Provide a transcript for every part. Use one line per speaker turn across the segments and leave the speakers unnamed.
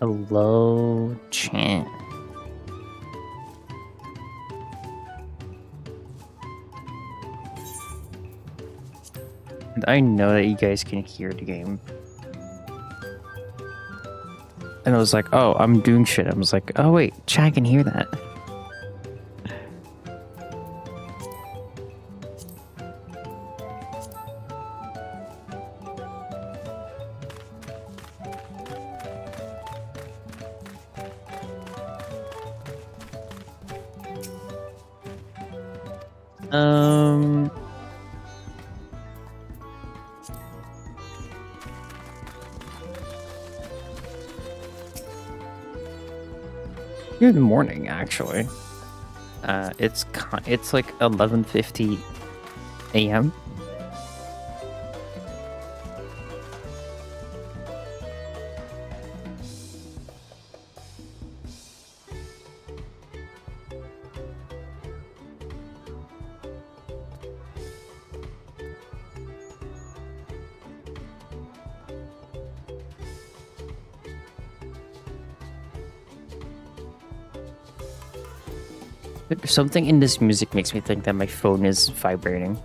Hello, chat. And I know that you guys can hear the game. And I was like, oh, I'm doing shit. I was like, oh wait, chat can hear that. Good morning, actually. It's like 11:50 a.m. Something in this music makes me think that my phone is vibrating.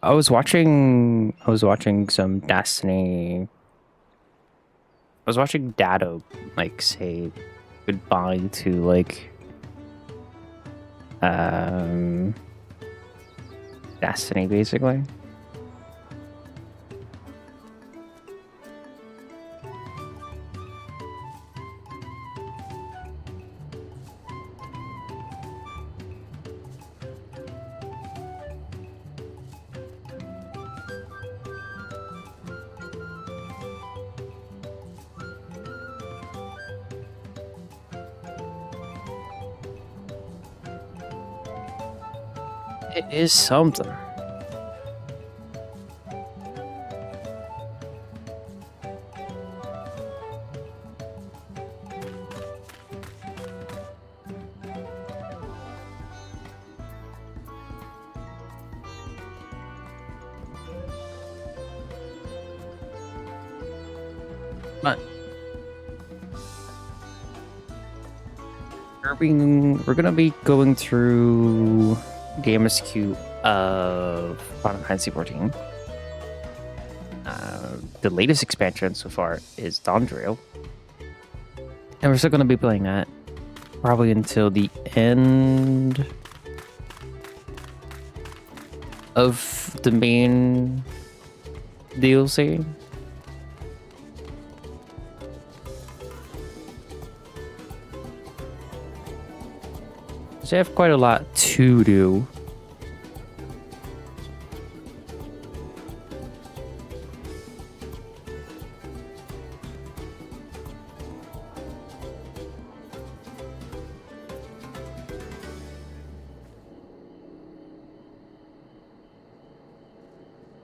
I was watching some Destiny. I was watching Dado like say goodbye to like Destiny basically. It is something. But we're gonna be going through the MSQ of Final Fantasy XIV. The latest expansion so far is Dawntrail, and we're still gonna be playing that probably until the end of the main DLC. So I have quite a lot to do.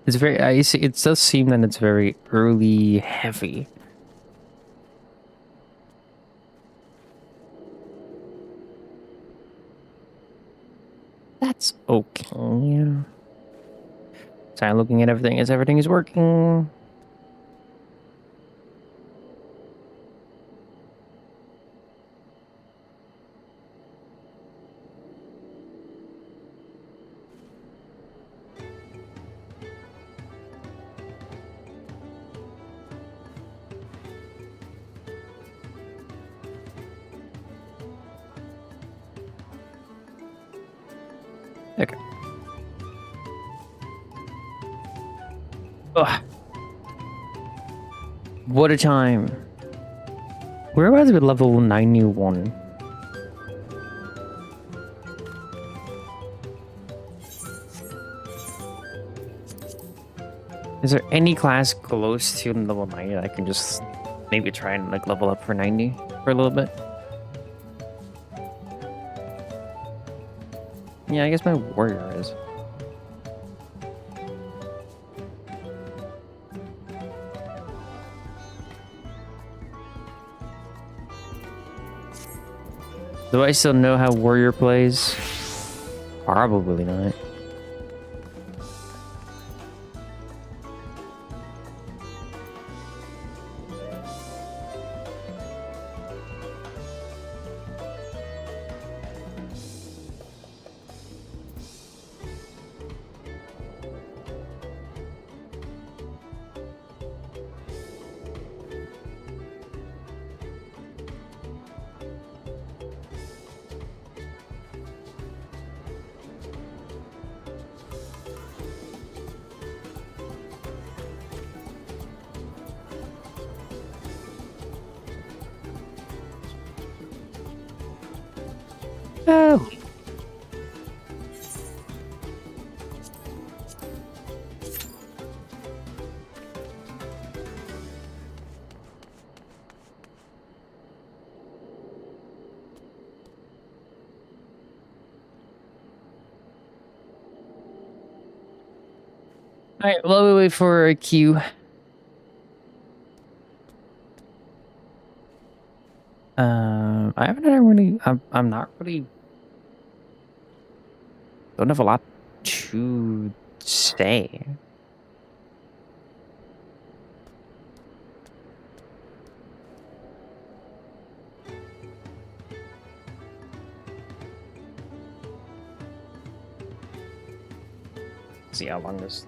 It's very, I see, it does seem that it's very early heavy. That's okay. So I'm looking at everything as everything is working. Okay. Ugh. What a time. We're about to be level 91. Is there any class close to level 90 that I can just maybe try and like level up for 90 for a little bit? Yeah, I guess my warrior is. Do I still know how warrior plays? Probably not. Oh. All right, while we wait for a queue. I haven't really. I'm not really. Don't have a lot to say. See how long this.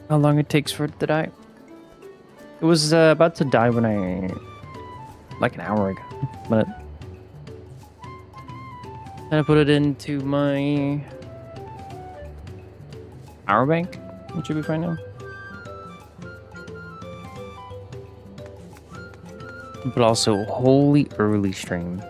How long it takes for it to die? It was about to die when like an hour ago, but I put it into my power bank. It should be fine now. But also, holy early stream.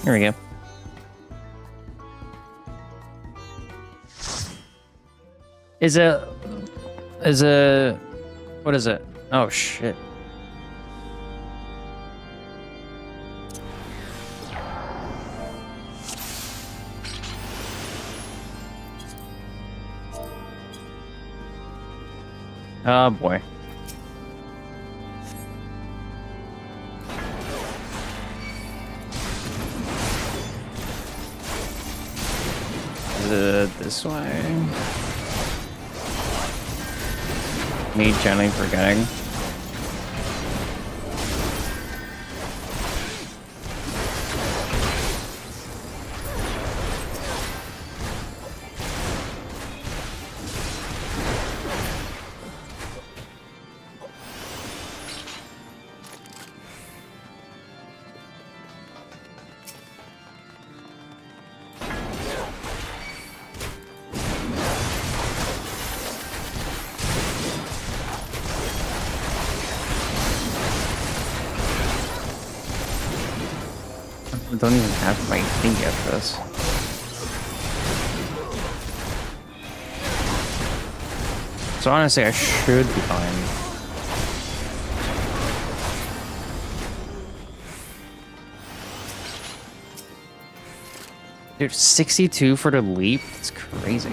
Here we go. What is it? Oh shit. Oh boy. This way. Me gently forgetting. I don't even have my thing yet for this. So honestly, I should be fine. Dude, 62 for the leap? It's crazy.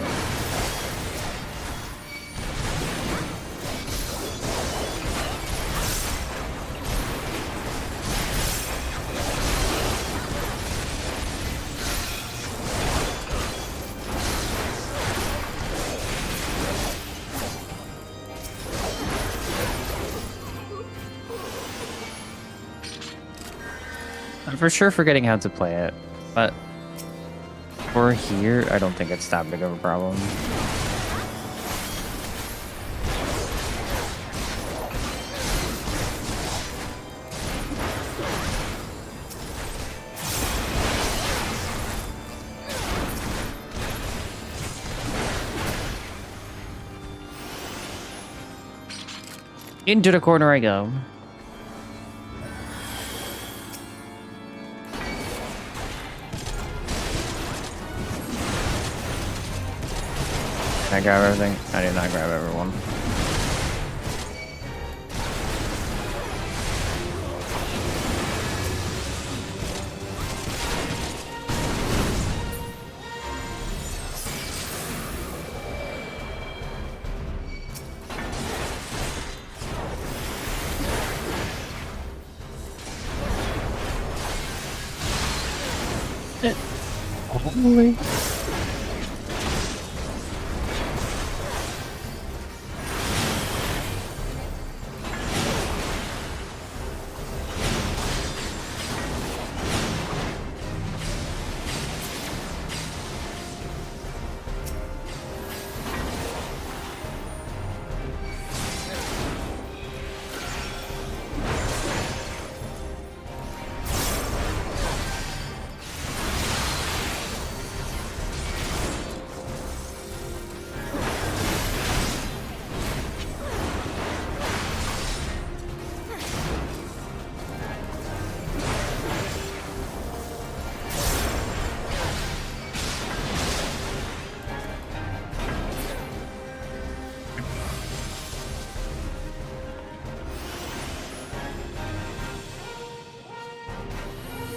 I'm for sure forgetting how to play it, but for here, I don't think it's that big of a problem. Into the corner I go. Did I grab everything? I did not grab everyone. Holy.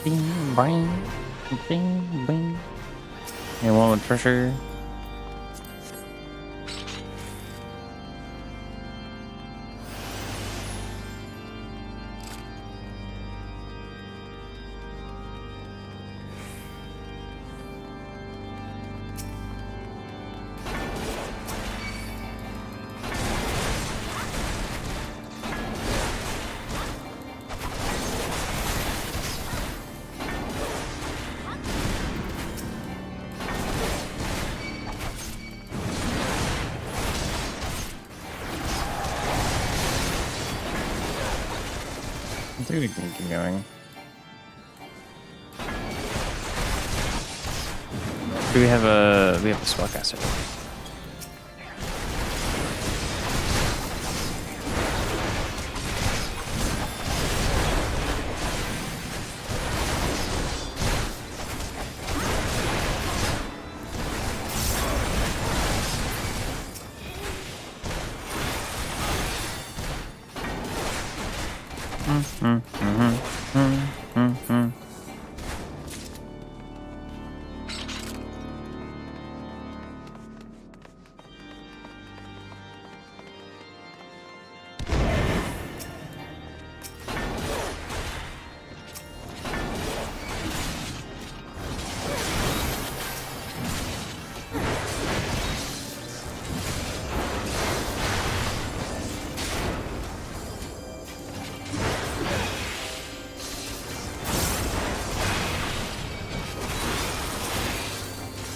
Bing, bang, bing, bing. You want a treasure? I think we can keep going. Do we have a spellcaster?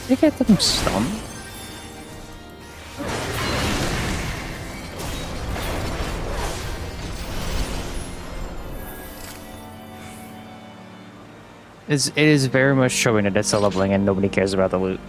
Did I get them stunned? It is very much showing that it's a leveling and nobody cares about the loot.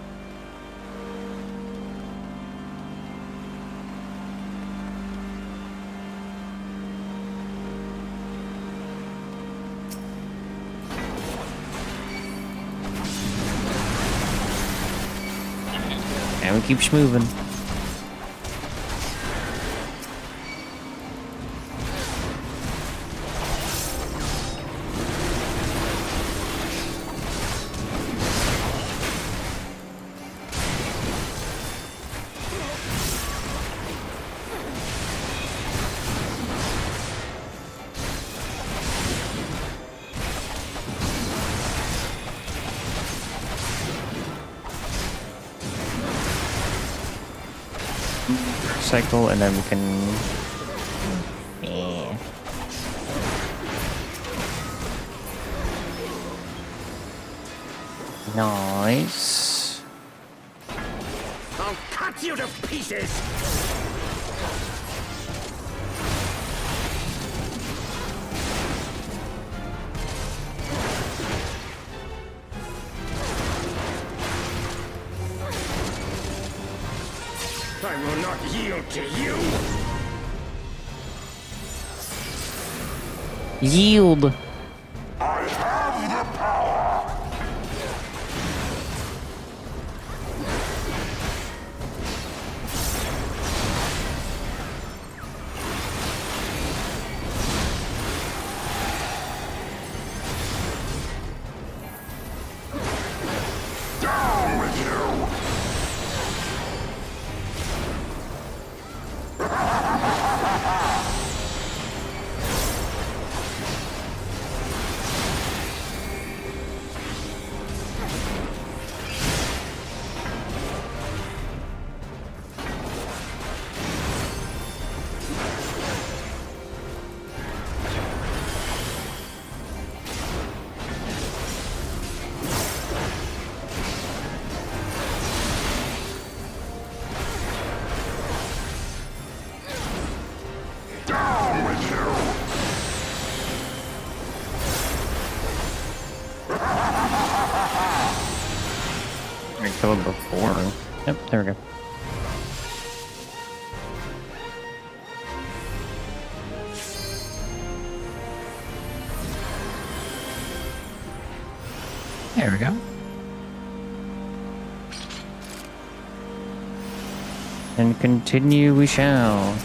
And we keep moving. Cycle, and then we can. Yeah. Nice.
I'll cut you to pieces. I will not yield to you!
Yield.
I have the power. Down with you. Down with you.
I killed before. Yep, there we go. There we go. And continue we shall.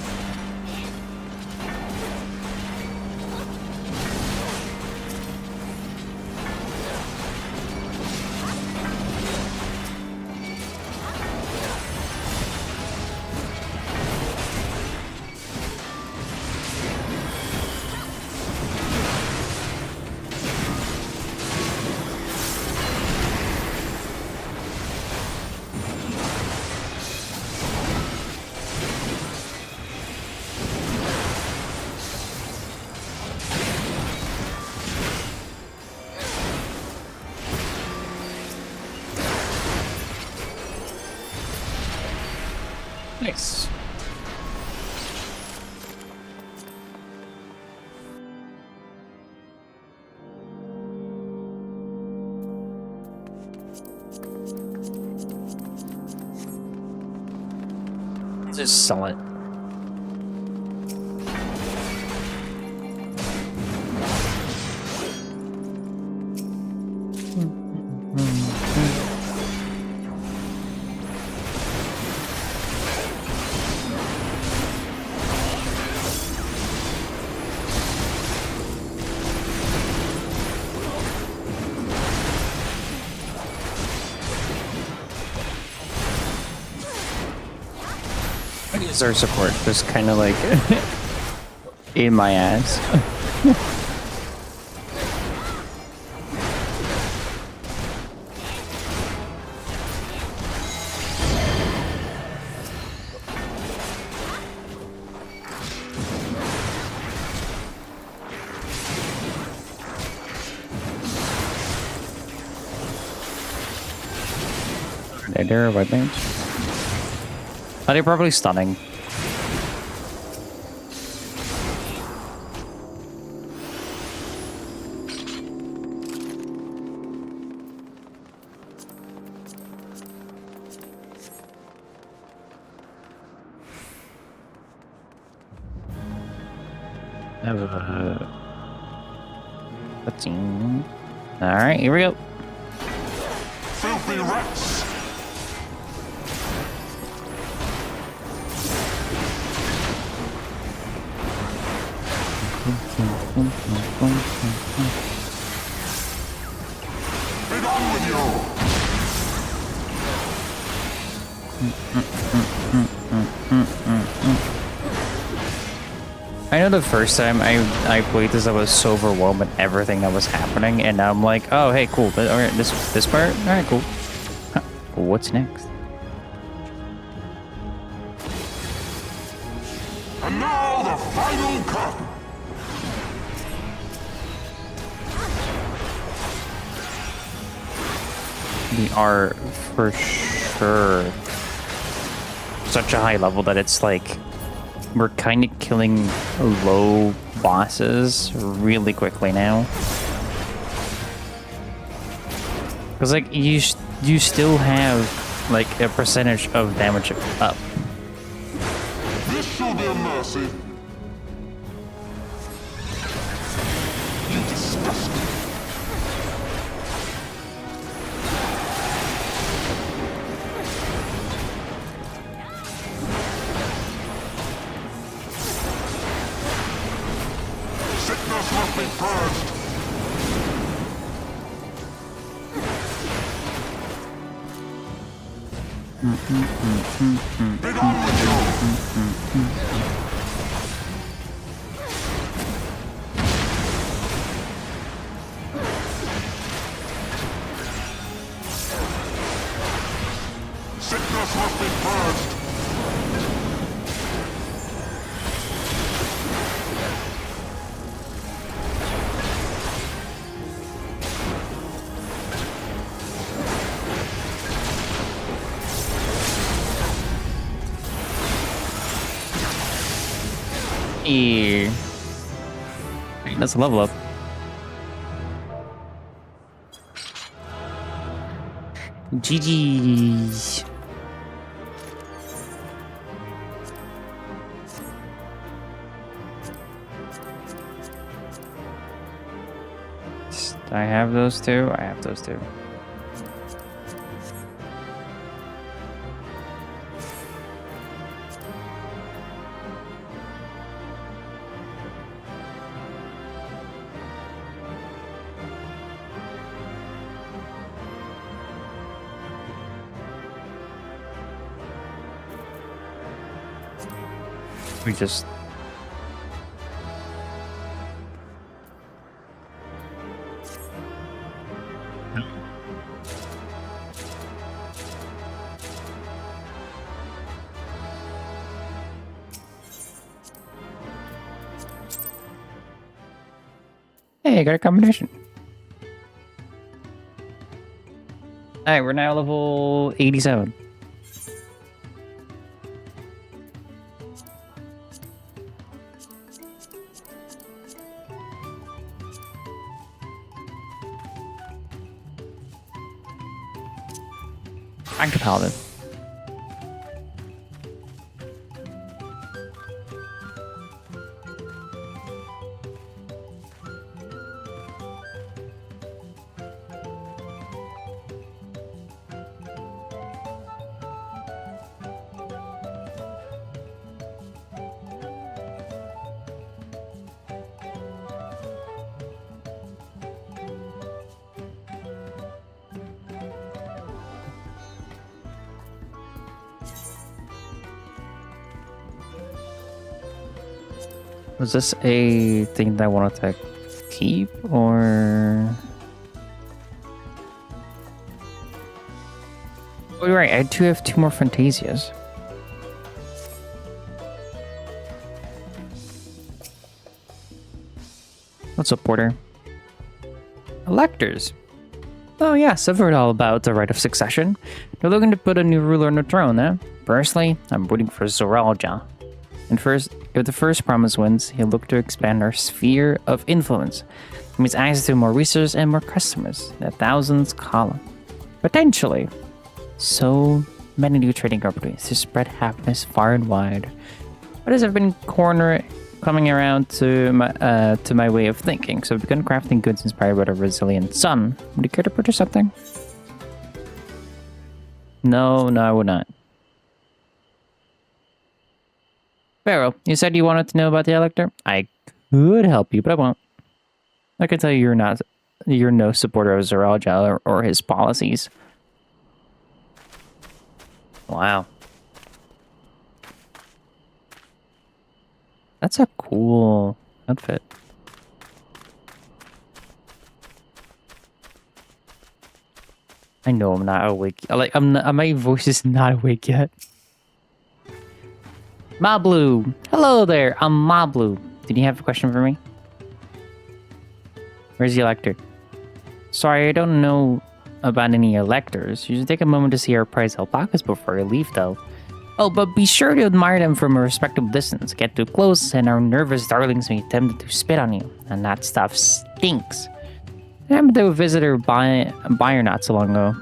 Nice. Just sell it. Is our support just kind of like in my ass? They're white mage. Oh, they're probably stunning. All right, here we go.
Filthy rats. Be done with you.
I know the first time I played this, I was so overwhelmed with everything that was happening, and now I'm like, oh, hey, cool. All right, this part, all right, cool. Huh. What's next?
And now the final cut.
We are for sure such a high level that it's like we're kind of killing low bosses really quickly now. Because like you still have like a percentage of damage up.
This shall be a mercy.
Sickness must be purged.
Yeah. That's a level up. GG's. I have those two. I have those two. We just hey, I got a combination. Alright, we're now level 87. Back to Paladin. Was this a thing that I wanted to keep, or... Oh, you're right, I do have 2 more Fantasias. What's up, Porter? Electors. Oh yes, I've heard all about the right of succession. They're looking to put a new ruler on the throne, eh? Personally, I'm rooting for Zoralja. And first, if the first promise wins, he'll look to expand our sphere of influence. It means access to more resources and more customers. The thousands column. Potentially. So many new trading opportunities to spread happiness far and wide. But as I've been coming around to my way of thinking, so I've begun crafting goods inspired by the resilient sun. Would you care to purchase something? No, I would not. Pharaoh, you said you wanted to know about the Elector? I could help you, but I won't. I can tell you you're no supporter of Zoralja or his policies. Wow. That's a cool outfit. I know I'm not awake. My voice is not awake yet. Mablu! Hello there, I'm Mablu. Did you have a question for me? Where's the Elector? Sorry, I don't know about any Electors. You should take a moment to see our prize alpacas before you leave, though. Oh, but be sure to admire them from a respectable distance. Get too close, and our nervous darlings may be tempted to spit on you. And that stuff stinks. I happened to visit her buyer not so long ago.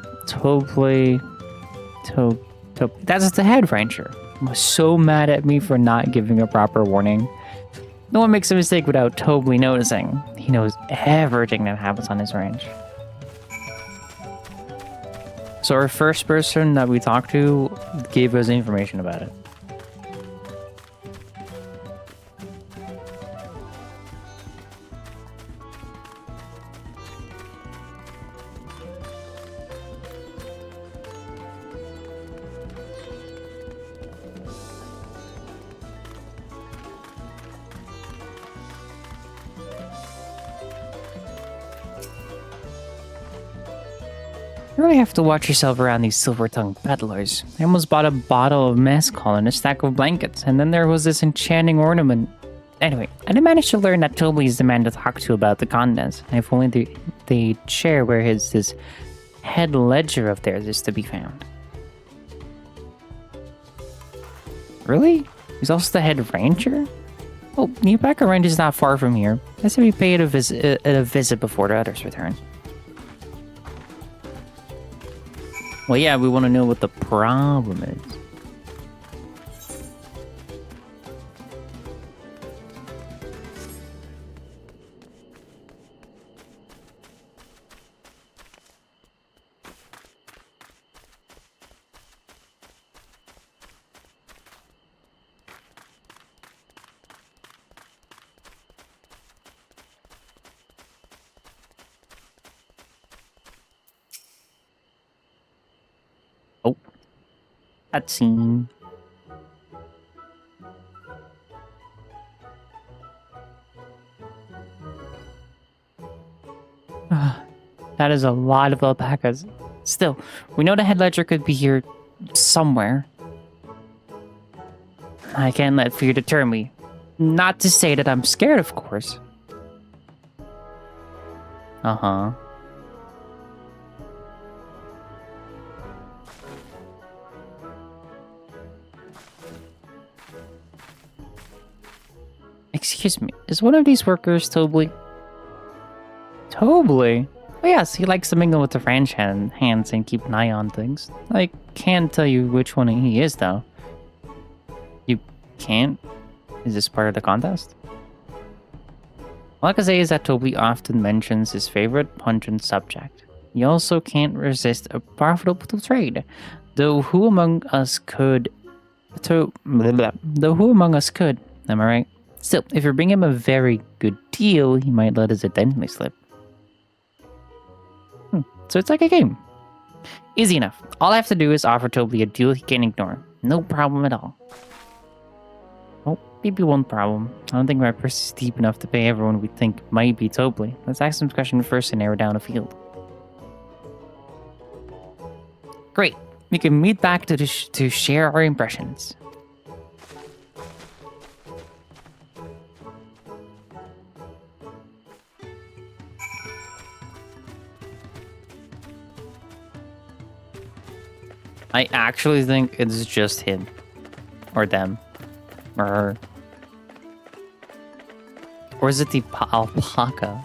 That's the head rancher. Was so mad at me for not giving a proper warning. No one makes a mistake without totally noticing. He knows everything that happens on his ranch. So our first person that we talked to gave us information about it. You really have to watch yourself around these silver-tongued peddlers. I almost bought a bottle of mezcal and a stack of blankets, and then there was this enchanting ornament. Anyway, I did manage to learn that Toby is the man to talk to about the contest. If only the chair where this head ledger of theirs is to be found. Really? He's also the head rancher? Oh, Neopaka Range is not far from here. I said we pay it a visit before the others return. Well, yeah, we want to know what the problem is. Oh, that scene. That is a lot of alpacas. Still, we know the head ledger could be here somewhere. I can't let fear deter me. Not to say that I'm scared, of course. Uh-huh. Excuse me, is one of these workers Tobley? Tobley? Oh yes, he likes to mingle with the ranch hands and keep an eye on things. I can't tell you which one he is, though. You can't? Is this part of the contest? All I can say is that Tobley often mentions his favorite pungent subject. He also can't resist a profitable trade, though who among us could? Though who among us could? Am I right? Still, if you bring him a very good deal, he might let his identity slip. So it's like a game. Easy enough. All I have to do is offer Tobley a deal he can ignore. No problem at all. Oh, maybe one problem. I don't think my purse is deep enough to pay everyone we think might be Tobley. Let's ask some questions first and narrow down a field. Great. We can meet back to share our impressions. I actually think it's just him. Or them. Or her. Or is it the alpaca?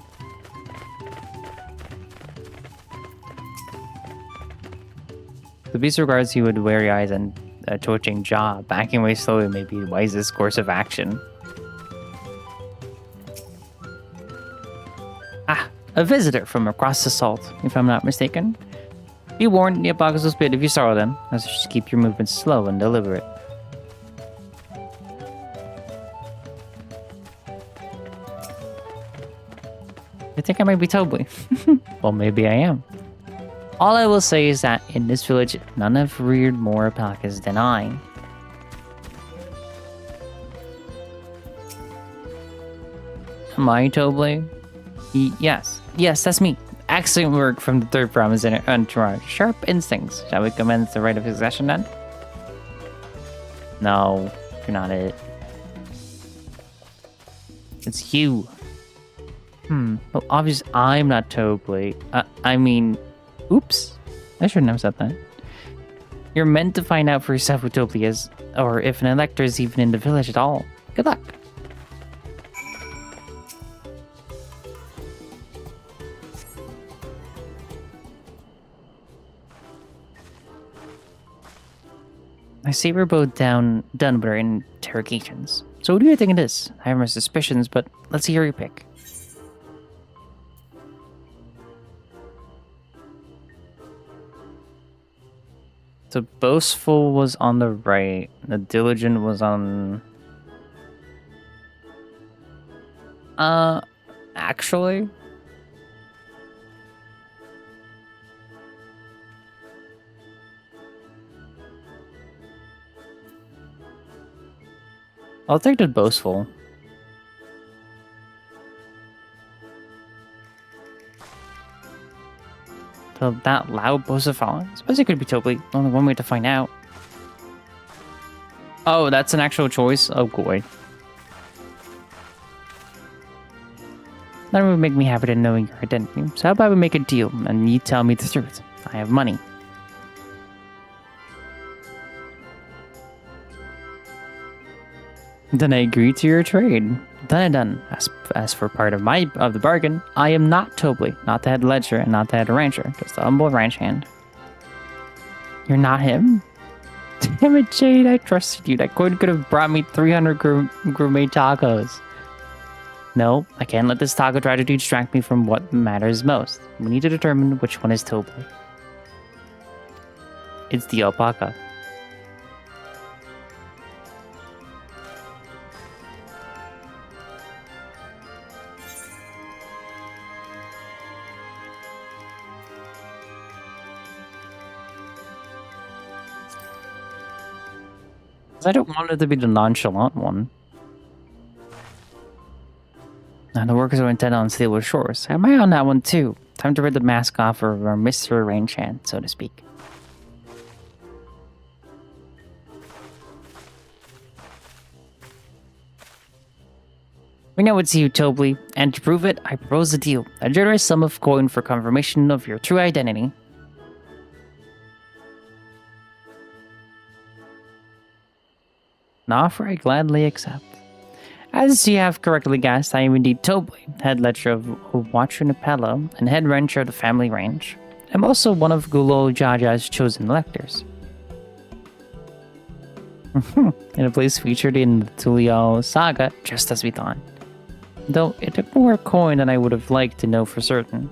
The beast regards you with wary eyes and a twitching jaw. Backing away slowly may be the wisest course of action. Ah, a visitor from across the salt, if I'm not mistaken. Be warned, the alpacas will spit if you startle them. Let's just keep your movements slow and deliberate. I think I might be Tobley. Well, maybe I am. All I will say is that in this village, none have reared more alpacas than I. Am I Tobley? Yes. Yes, that's me. Excellent work from the third promise entourage. Sharp instincts. Shall we commence the rite of succession then? No, you're not it. It's you. Well, obviously I'm not Tobley. I mean, oops. I shouldn't have said that. You're meant to find out for yourself who Tobley is, or if an elector is even in the village at all. Good luck. I see we're both done with our interrogations. So what do you think it is? I have my suspicions, but let's hear your pick. The boastful was on the right. The diligent was on... Actually... I'll take the boastful. that loud burst of fire? I suppose it could be totally only one way to find out. Oh, that's an actual choice? Oh, boy. That would make me happy to knowing your identity. So how about we make a deal and you tell me the truth? I have money. Then I agree to your trade. Done. As for part of the bargain, I am not Tobley, not the head ledger, and not the head rancher, just the humble ranch hand. You're not him? Damn it, Jade, I trusted you. That coin could have brought me 300 gourmet tacos. No, I can't let this taco tragedy distract me from what matters most. We need to determine which one is Tobley. It's the alpaca. I don't want it to be the nonchalant one. Now the workers are intent on stable shores. Am I on that one too? Time to rid the mask off of our Mr. Range hand, so to speak. We know it's you, Tobley, and to prove it, I propose a deal. A generous sum of coin for confirmation of your true identity. An offer I gladly accept. As you have correctly guessed, I am indeed Tobley, head ledger of Watchunapello and head rancher of the family range. I'm also one of Gulo Jaja's chosen electors. In a place featured in the Tulial saga, just as we thought. Though it took more coin than I would have liked to know for certain.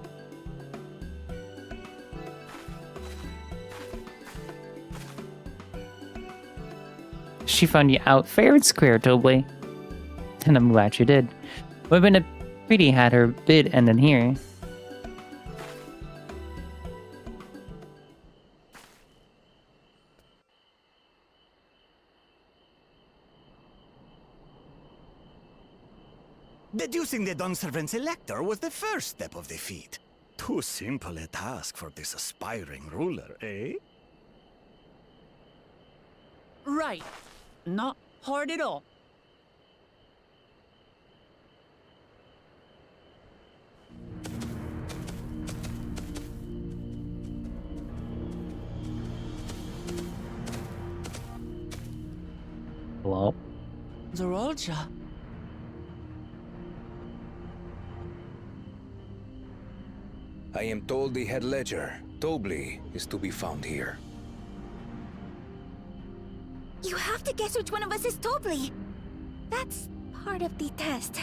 She found you out fair and square, Tobley. And I'm glad you did. Would have been a pity had her bid ended here.
Deducing the Dawnservant's elector was the first step of the feat. Too simple a task for this aspiring ruler, eh?
Right. Not hard at all.
Hello?
Zorolja.
I am told the head ledger, Tobley, is to be found here.
You have to guess which one of us is Tobley. That's part of the test.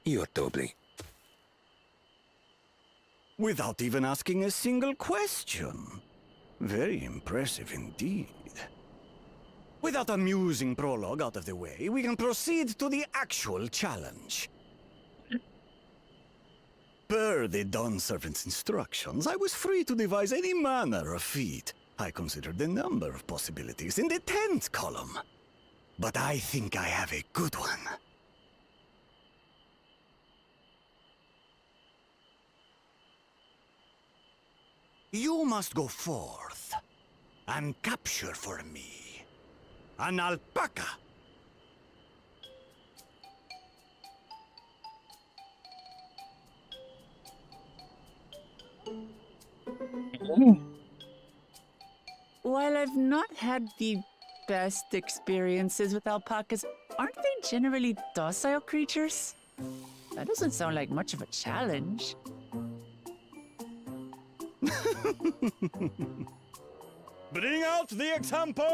You're Tobley.
Without even asking a single question. Very impressive indeed. With that amusing prologue out of the way, we can proceed to the actual challenge. Per the Dawnservant's instructions, I was free to devise any manner of feat. I considered the number of possibilities in the 10th column. But I think I have a good one. You must go forth and capture for me an alpaca.
While I've not had the best experiences with alpacas, aren't they generally docile creatures? That doesn't sound like much of a challenge.
Bring out the example!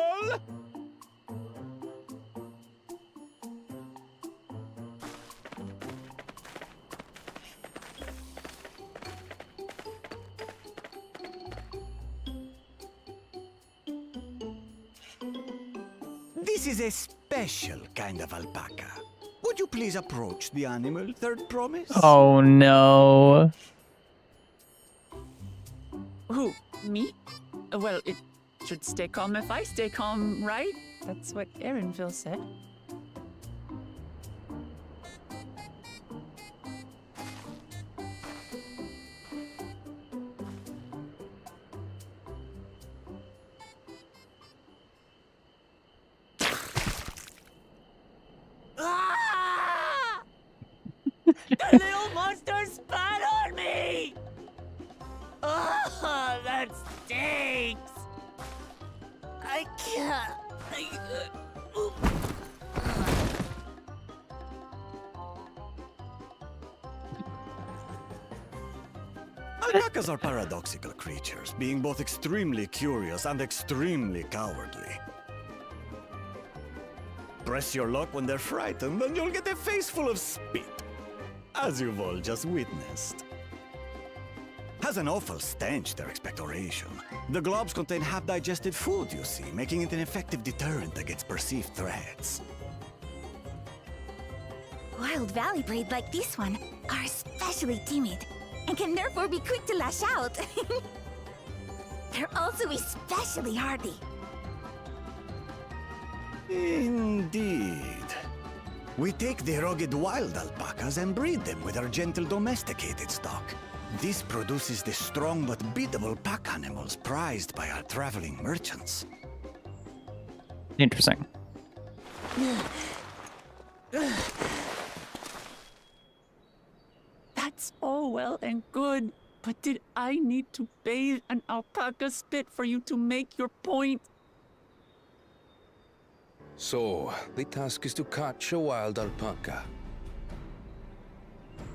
This is a special kind of alpaca. Would you please approach the animal, Third Promise?
Oh no.
Who? Me? Well, it should stay calm if I stay calm, right? That's what Erinville said. Ah! The little monster spat on me! Oh, that stinks! I can't.
Alpacas are paradoxical creatures, being both extremely curious and extremely cowardly. Press your luck when they're frightened, and you'll get a face full of spit, as you've all just witnessed. Has an awful stench, their expectoration. The globs contain half-digested food, you see, making it an effective deterrent against perceived threats.
Wild valley breed like this one are especially timid and can therefore be quick to lash out. They're also especially hardy.
Indeed. We take the rugged wild alpacas and breed them with our gentle domesticated stock. This produces the strong but beatable pack animals prized by our traveling merchants.
Interesting.
That's all well and good, but did I need to bathe an alpaca spit for you to make your point?
So, the task is to catch a wild alpaca.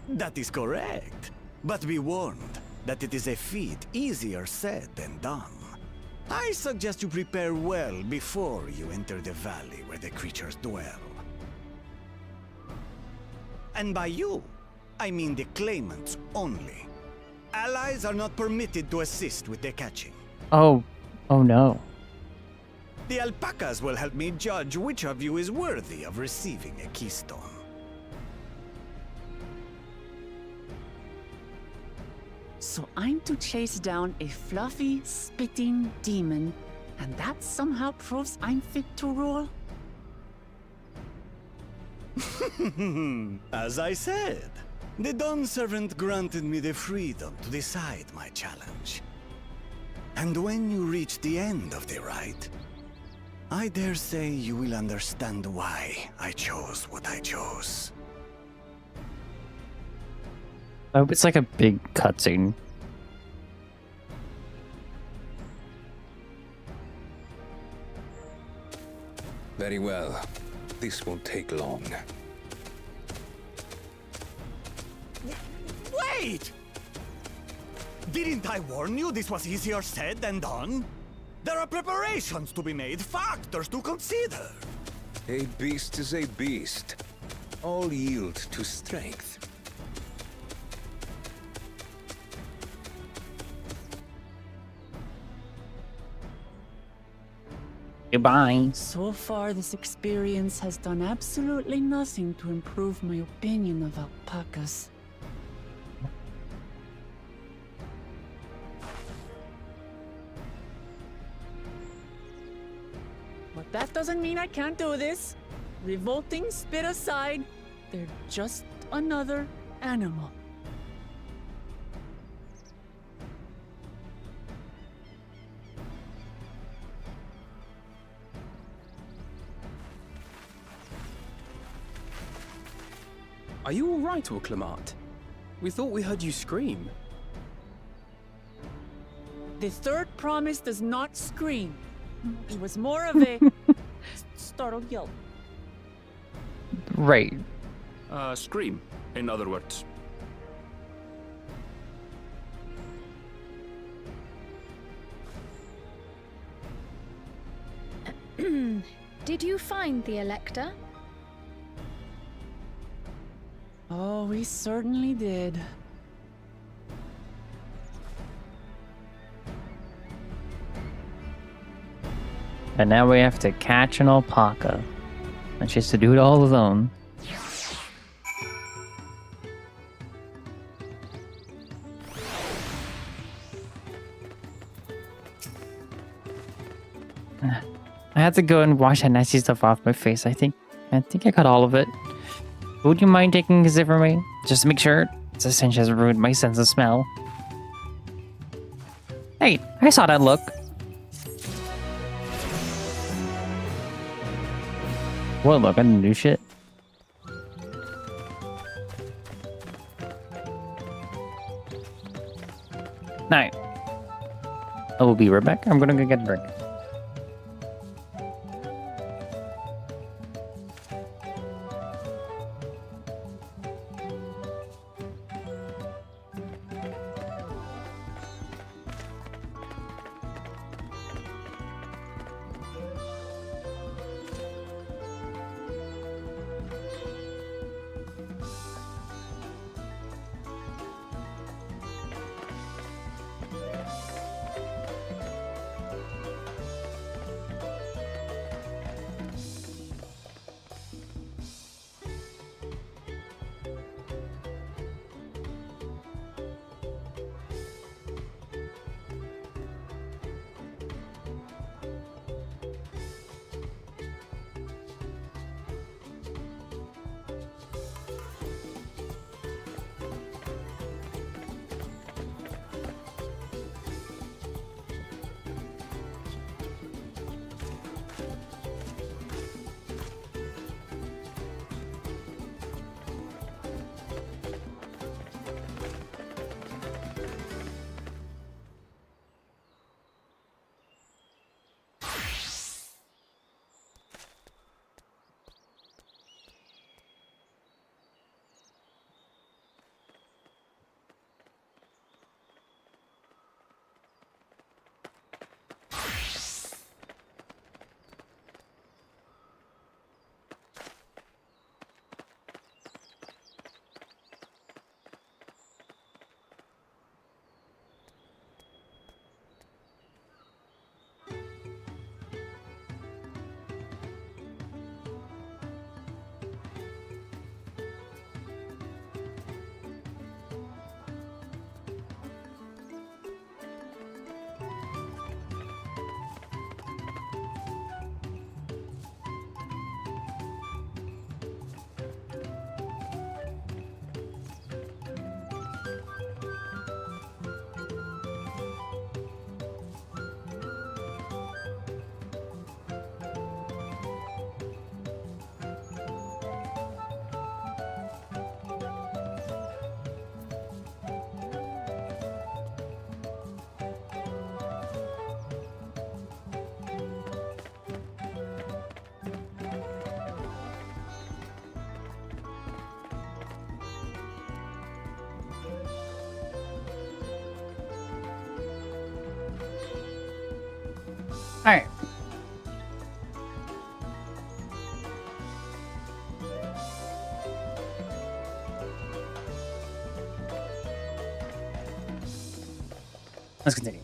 That is correct. But be warned that it is a feat easier said than done. I suggest you prepare well before you enter the valley where the creatures dwell. And by you, I mean the claimants only. Allies are not permitted to assist with the catching.
Oh no.
The alpacas will help me judge which of you is worthy of receiving a keystone.
So I'm to chase down a fluffy, spitting demon, and that somehow proves I'm fit to rule?
As I said, the Dawn Servant granted me the freedom to decide my challenge. And when you reach the end of the ride, I dare say you will understand why I chose what I chose.
I hope it's like a big cutscene.
Very well. This won't take long.
Wait! Didn't I warn you this was easier said than done? There are preparations to be made, factors to consider.
A beast is a beast. All yield to strength.
Goodbye.
So far, this experience has done absolutely nothing to improve my opinion of alpacas. But that doesn't mean I can't do this. Revolting spit aside, they're just another animal.
Are you all right, Clement? We thought we heard you scream.
The third promise does not scream. It was more of a startled yelp.
Right.
Scream, in other words.
Did you find the Elector?
Oh, we certainly did.
And now we have to catch an alpaca. And she has to do it all alone. I had to go and wash that nasty stuff off my face. I think I got all of it. Would you mind taking a sip for me? Just to make sure. This stench has ruined my sense of smell. Hey, I saw that look. What look? I didn't do shit. Night. I will be right back. I'm gonna go get a drink. Alright. Let's continue.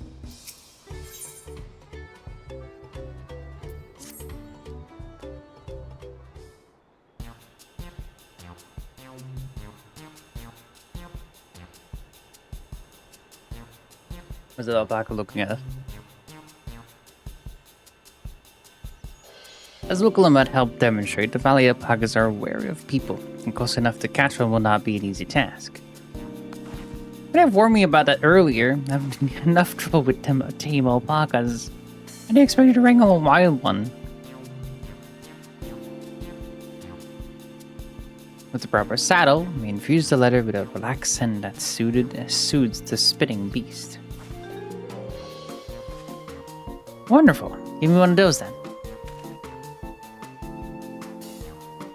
What's the alpaca looking at? As Wicklemat helped demonstrate, the valley alpacas are wary of people, and close enough to catch one will not be an easy task. But have warned me about that earlier. I've had enough trouble with tame alpacas. I didn't expect you to wrangle a wild one. With the proper saddle, we infused the leather with a relaxed scent that soothes the spitting beast. Wonderful. Give me one of those then.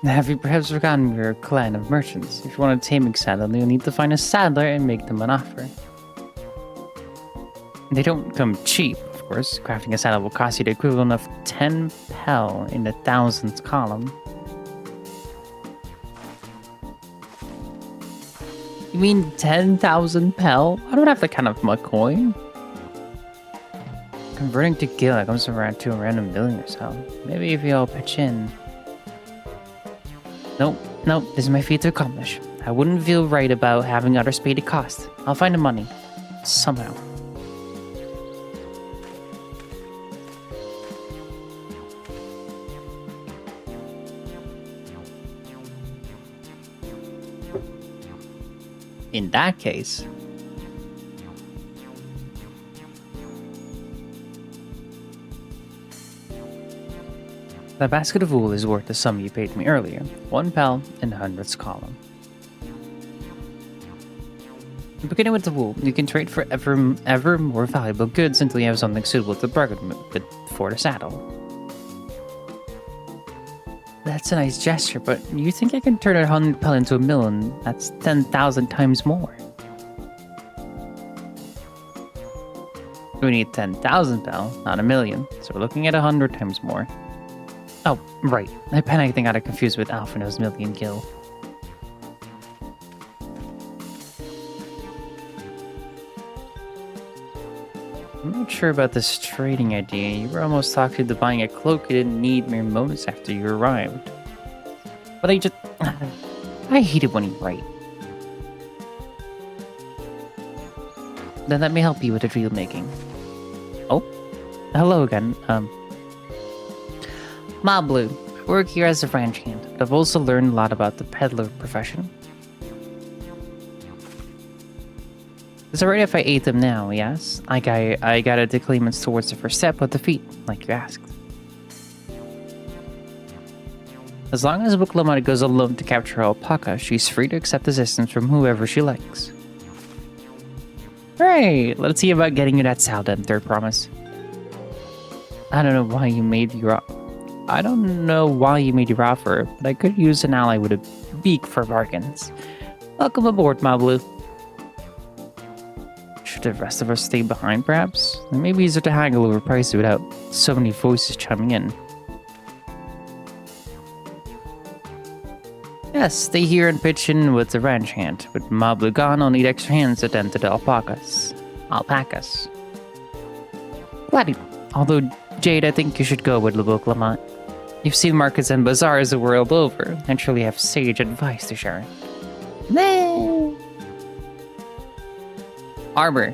Have you perhaps forgotten your clan of merchants? If you want a taming saddle, you'll need to find a saddler and make them an offer. They don't come cheap, of course. Crafting a saddle will cost you the equivalent of 10 pel in the thousands column. You mean 10,000 pel? I don't have that kind of coin. converting to Gila comes around to a random million or so. Maybe if you all pitch in. Nope, this is my feat to accomplish. I wouldn't feel right about having others pay the cost. I'll find the money. Somehow. In that case... the basket of wool is worth the sum you paid me earlier. 1 pal in the hundreds column. Beginning with the wool, you can trade for ever more valuable goods until you have something suitable to bargain with for the saddle. That's a nice gesture, but you think I can turn 100 pal into a million? That's 10,000 times more. We need 10,000 pal, not a million, so we're looking at 100 times more. Oh, right. I panicked and got it confused with Alphino's million gil. I'm not sure about this trading idea. You were almost talked into buying a cloak you didn't need mere moments after you arrived. But I hate it when you're right. Then let me help you with the deal making. Oh, hello again. Mablu, I work here as a ranch hand, but I've also learned a lot about the peddler profession. It's alright if I ate them now, yes? I gotta take claimants towards the first step with the feet, like you asked. As long as Buklamata goes alone to capture alpaca, she's free to accept assistance from whoever she likes. Right, let's see about getting you that salad and third promise. I don't know why you made your offer, but I could use an ally with a beak for bargains. Welcome aboard, Mablu. Should the rest of us stay behind, perhaps? It may be easier to haggle over prices without so many voices chiming in. Yes, stay here and pitch in with the ranch hand. With Mablu gone, I'll need extra hands to tend to the alpacas. Glad although, Jade, I think you should go with Buklamata. You've seen markets and bazaars the world over, and surely have sage advice to share. No. Arbor.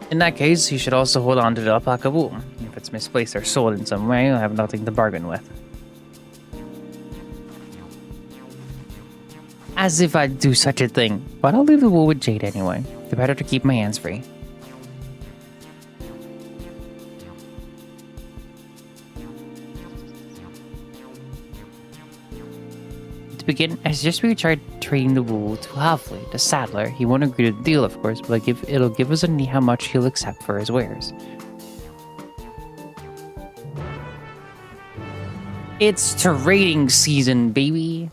In that case, you should also hold on to the alpaca wool. If it's misplaced or sold in some way, you'll have nothing to bargain with. As if I'd do such a thing, but I'll leave the wool with Jade anyway. The better to keep my hands free. To begin, I suggest we try trading the wool to Halfley, the saddler. He won't agree to the deal, of course, but it'll give us how much he'll accept for his wares. It's trading season, baby!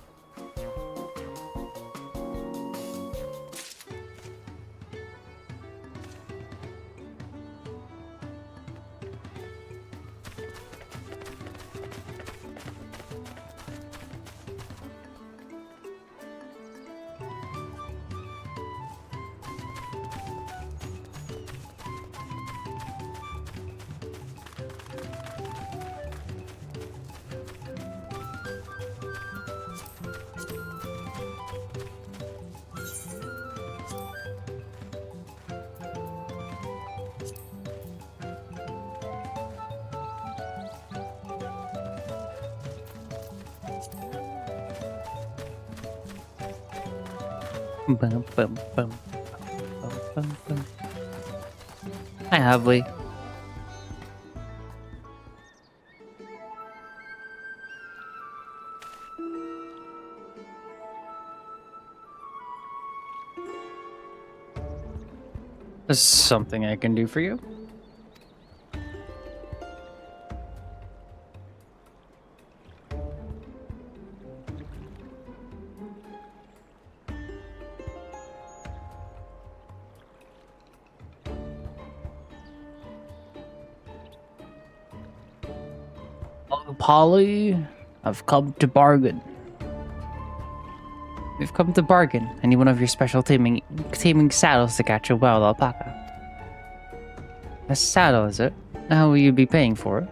Bum, bum, bum, bum, bum, bum. Hi, Halfley. There's something I can do for you. Polly, I've come to bargain. we've come to bargain. I need one of your special taming saddles to catch a wild alpaca. A saddle, is it? How will you be paying for it?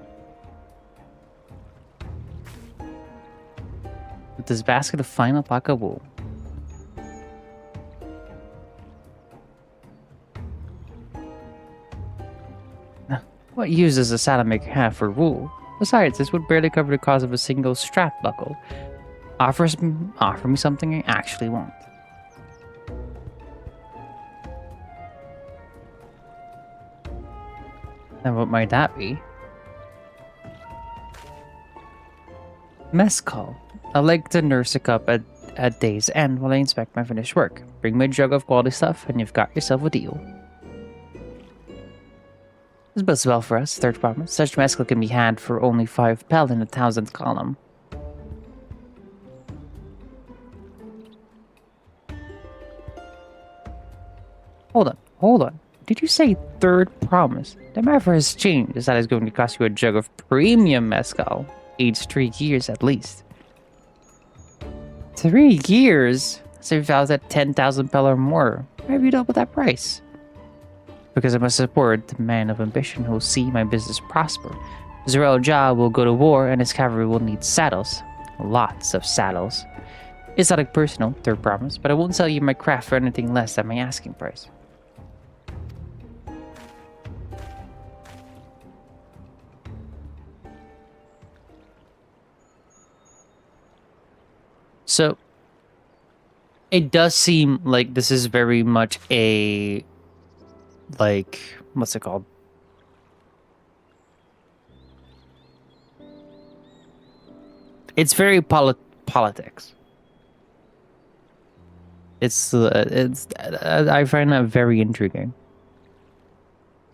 With this basket of fine alpaca wool. What use does a saddle maker have for wool? Besides, this would barely cover the cost of a single strap buckle. Offer me something I actually want. And what might that be? Mezcal. I like to nurse a cup at day's end while I inspect my finished work. Bring me a jug of quality stuff and you've got yourself a deal. This bodes well for us, third promise. Such mezcal can be had for only 5 pel in the 1000th column. Hold on. Did you say third promise? The matter has changed. Is that it's going to cost you a jug of premium mezcal, aged 3 years at least. 3 years? So if I was at 10,000 pel or more, why have you doubled that price? Because I must support the man of ambition who will see my business prosper. Zarel Jah will go to war and his cavalry will need saddles. Lots of saddles. It's not a personal, third promise, but I won't sell you my craft for anything less than my asking price. So, it does seem like this is very much a, like, what's it called? It's very politics. I find that very intriguing.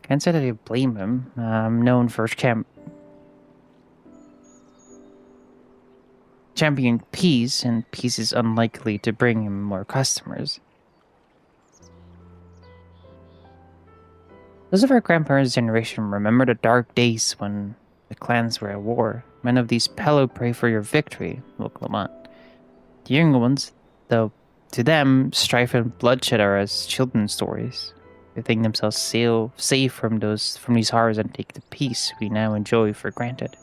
Can't say that I blame him. I'm known for champion peace, and peace is unlikely to bring him more customers. Those of our grandparents' generation remember the dark days when the clans were at war. Men of these Pelo pray for your victory, look Lamont. The younger ones, though, to them, strife and bloodshed are as children's stories. They think themselves safe from these horrors and take the peace we now enjoy for granted.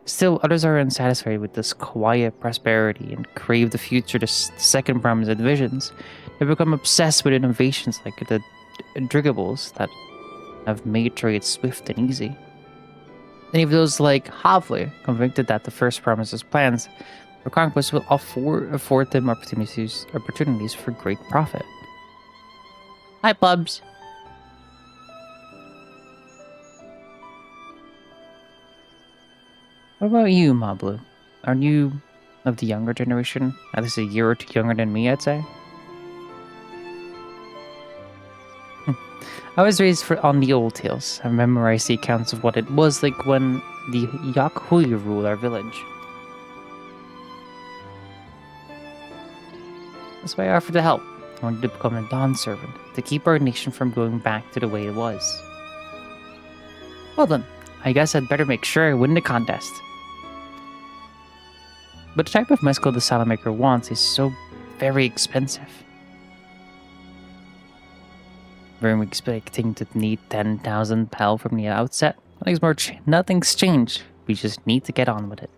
Still, others are unsatisfied with this quiet prosperity and crave the future, the second promise and visions. They become obsessed with innovations like the dirigibles that have made trade swift and easy. Any of those like Havli, convicted that the first promise's plans for conquest will afford them opportunities for great profit. Hi, Pubs. What about you, Mablu? Aren't you of the younger generation? At least a year or two younger than me, I'd say. I was raised on the old tales. I memorized the accounts of what it was like when the Yakhui ruled our village. That's why I offered to help. I wanted to become a Dawn servant, to keep our nation from going back to the way it was. Well then, I guess I'd better make sure I win the contest. But the type of mezcal the saddle maker wants is so very expensive. We're expecting to need 10,000 pel from the outset. Nothing's changed. We just need to get on with it.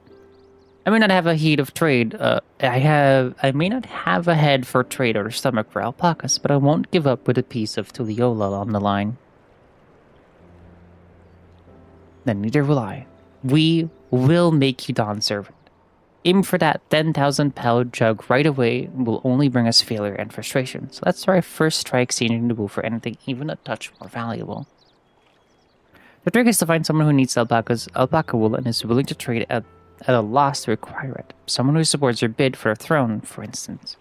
I may not have a heat of trade. I may not have a head for trade or a stomach for alpacas, but I won't give up with a piece of Tuliola on the line. Then neither will I. We will make you Dawn servant. Aim for that 10,000 pel jug right away will only bring us failure and frustration. So let's first try exchanging the wool for anything even a touch more valuable. The trick is to find someone who needs alpaca wool and is willing to trade at a loss to acquire it. Someone who supports your bid for a throne, for instance.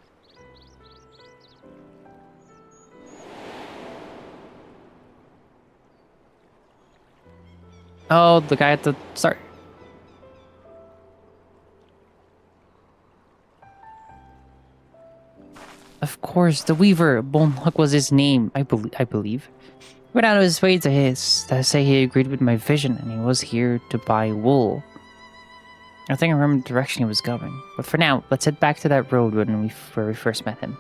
Oh, the guy at the start. Of course, the Weaver. Bonluck was his name, I believe. He went out of his way to say he agreed with my vision and he was here to buy wool. I think I remember the direction he was going. But for now, let's head back to that road where we first met him.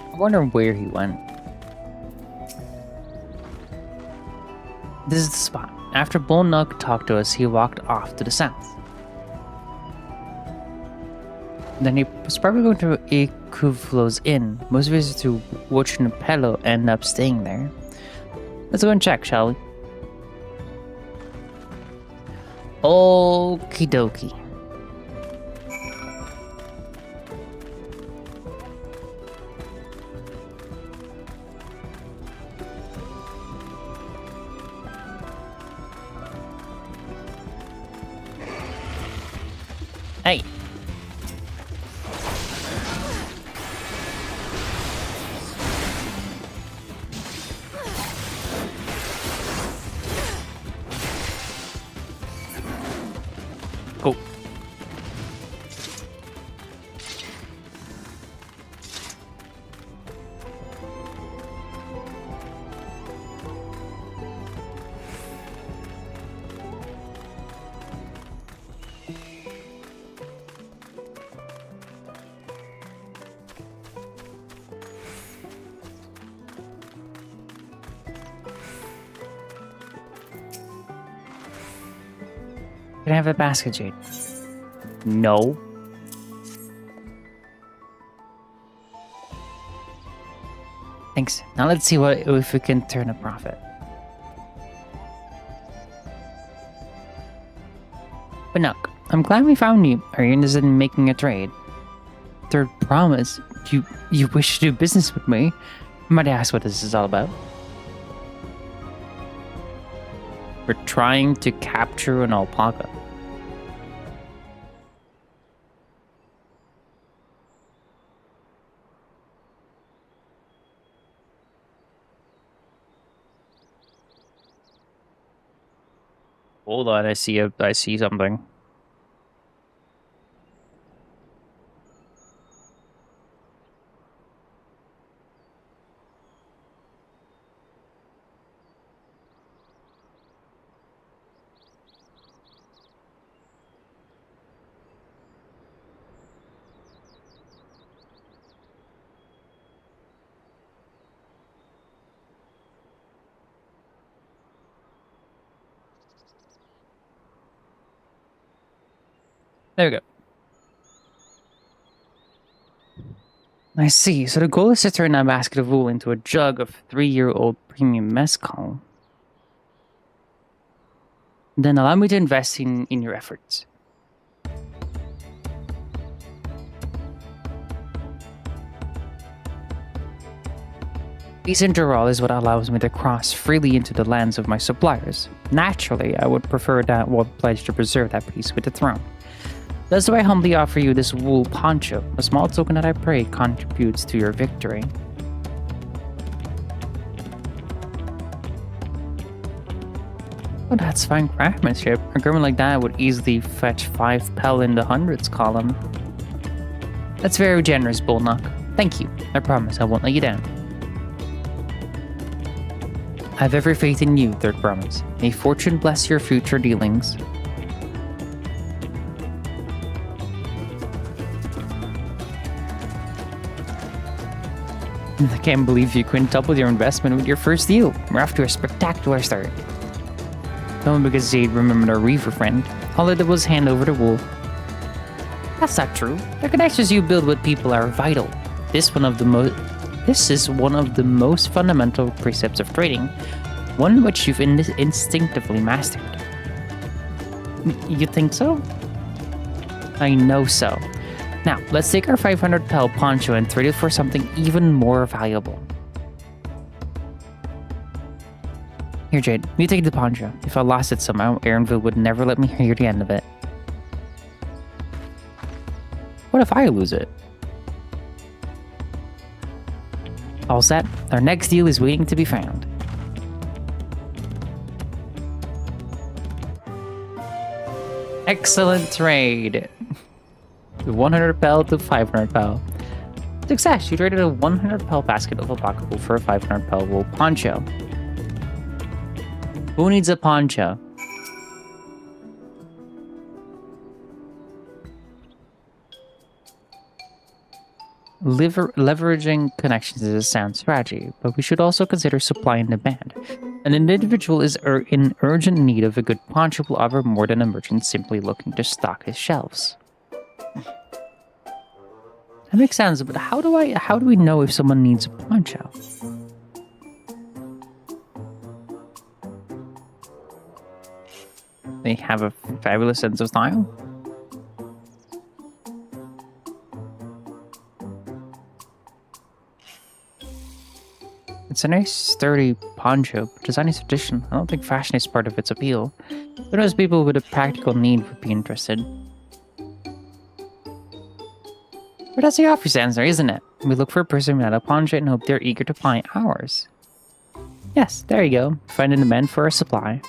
I wonder where he went. This is the spot. After Bullnug talked to us, he walked off to the south. Then he was probably going to Ikuvlo's inn. Most visitors to Wochnapelo end up staying there. Let's go and check, shall we? Okie dokie. Hey. Go. Can I have a basket, Jade? No. Thanks. Now let's see if we can turn a profit. But no, I'm glad we found you. Are you interested in making a trade? Third promise. You wish to do business with me? Might I ask what this is all about? We're trying to capture an alpaca. Hold on, I see something. There we go. I see. So the goal is to turn that basket of wool into a jug of 3-year-old premium mezcal. Then allow me to invest in your efforts. Peace and Dural is what allows me to cross freely into the lands of my suppliers. Naturally, I would prefer that one pledge to preserve that peace with the throne. Thus do I humbly offer you this wool poncho, a small token that I pray contributes to your victory. Oh, that's fine craftsmanship. A garment like that would easily fetch 5 pel in the hundreds column. That's very generous, Bullnock. Thank you. I promise I won't let you down. I have every faith in you, Third Promise. May fortune bless your future dealings. I can't believe you quintupled your investment with your first deal. We're off to a spectacular start. Don't because Jade remembered our Reaver friend. All I did was hand over the wool. That's not true. The connections you build with people are vital. This is one of the most fundamental precepts of trading, one which you've instinctively mastered. You think so? I know so. Now, let's take our 500 pel poncho and trade it for something even more valuable. Here, Jade, you take the poncho. If I lost it somehow, Aaronville would never let me hear the end of it. What if I lose it? All set. Our next deal is waiting to be found. Excellent trade. 100 pel to 500 pel. Success! You traded a 100 pel basket of alpaca wool for a 500 pel wool poncho. Who needs a poncho? Leveraging connections is a sound strategy, but we should also consider supply and demand. An individual is in urgent need of a good poncho will offer more than a merchant simply looking to stock his shelves. That makes sense, but how do we know if someone needs a poncho? They have a fabulous sense of style. It's a nice, sturdy poncho, but design is tradition. I don't think fashion is part of its appeal. But most people with a practical need would be interested. But that's the obvious answer, isn't it? We look for a person without a poncho and hope they're eager to buy ours. Yes, there you go. Find a demand for a supply.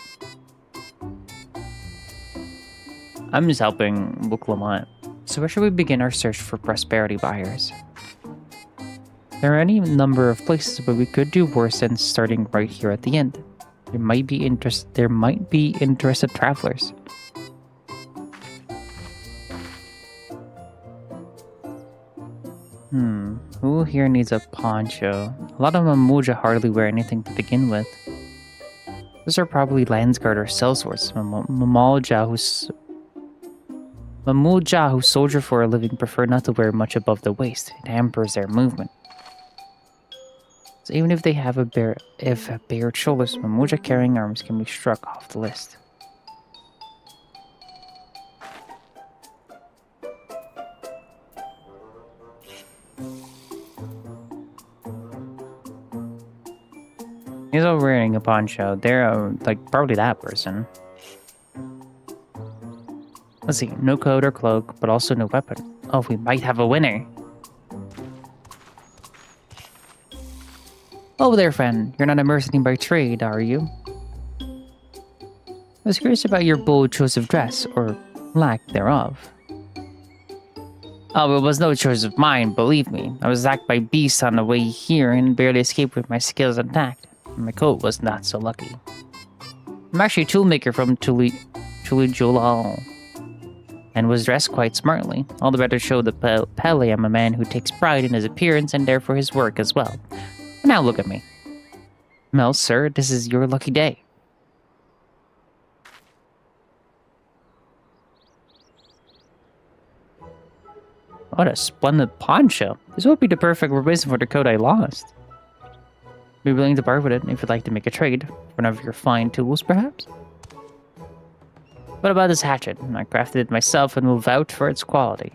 I'm just helping Book Lamont. So where should we begin our search for prosperity buyers? There are any number of places, but we could do worse than starting right here at the end. There might be interested travelers. Who here needs a poncho? A lot of Mamuja hardly wear anything to begin with. Those are probably Landsguard or sellswords. Mamuja who soldier for a living prefer not to wear much above the waist. It hampers their movement. So even if they have bared shoulders, Mamuja carrying arms can be struck off the list. He's all wearing a poncho. They're like probably that person. Let's see, no coat or cloak, but also no weapon. Oh, we might have a winner. Oh there, friend. You're not a mercenary by trade, are you? I was curious about your bold choice of dress, or lack thereof. Oh, it was no choice of mine, believe me. I was attacked by beasts on the way here and barely escaped with my skills intact. My coat was not so lucky. I'm actually a toolmaker from Tulujolal, and was dressed quite smartly. All the better show the Pele I'm a man who takes pride in his appearance and therefore his work as well. And now look at me. Well, sir, this is your lucky day. What a splendid poncho. This would be the perfect replacement for the coat I lost. Be willing to part with it if you'd like to make a trade. For one of your fine tools, perhaps? What about this hatchet? I crafted it myself and will vouch for its quality.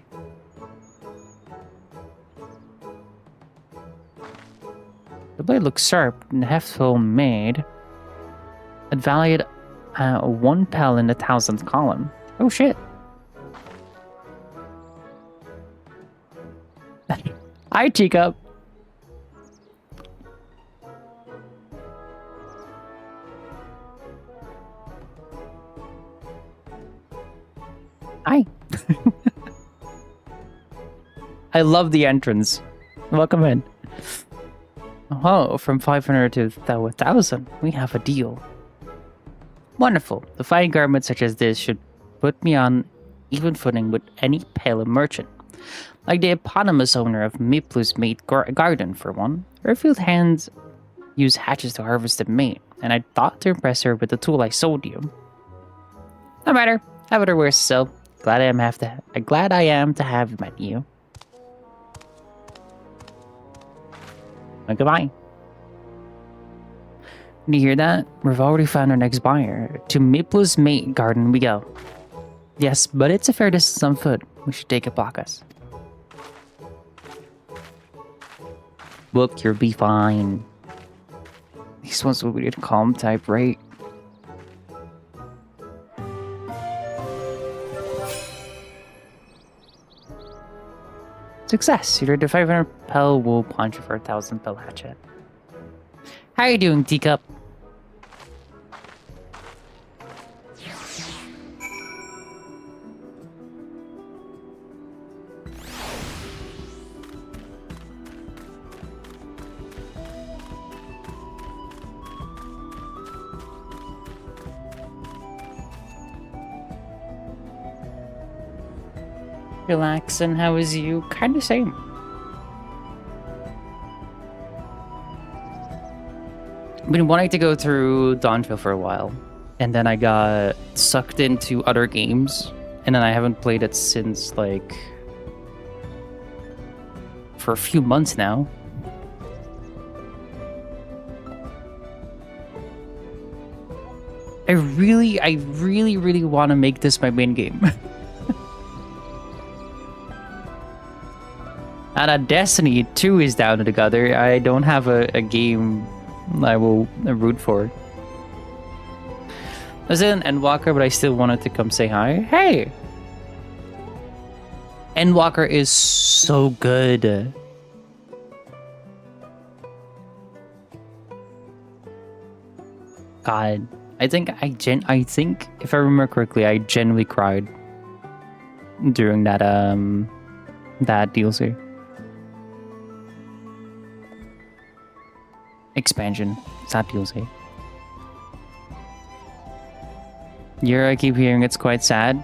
The blade looks sharp and heftful made. It valued 1 pel in the 1000th column. Oh shit. Hi, teacup. Hi. I love the entrance. Welcome in. Oh, from 500 to 1,000, we have a deal. Wonderful. The fine garment such as this should put me on even footing with any pale merchant. Like the eponymous owner of Miplu's mate garden, for one. Her field hands use hatchets to harvest the mate, and I thought to impress her with the tool I sold you. No matter. Have it or worse, so glad I am to have met you. Well, goodbye. Do you hear that? We've already found our next buyer. To Miplu's mate garden we go. Yes, but it's a fair distance on foot. We should take a Bacchus. Look, you'll be fine. These ones will be a calm type, right? Success! You learned a 500 pel wool punch for a 1,000 pel hatchet. How are you doing, teacup? Relaxing, how is you? Kinda same. I've been wanting to go through Dawntrail for a while, and then I got sucked into other games, and then I haven't played it since, like, for a few months now. I really want to make this my main game. And Destiny 2 is down to the gutter. I don't have a game I will root for. I was in Endwalker, but I still wanted to come say hi. Hey! Endwalker is so good. God, I think if I remember correctly, I genuinely cried during that that DLC. Expansion. It's not DLC. I keep hearing it's quite sad.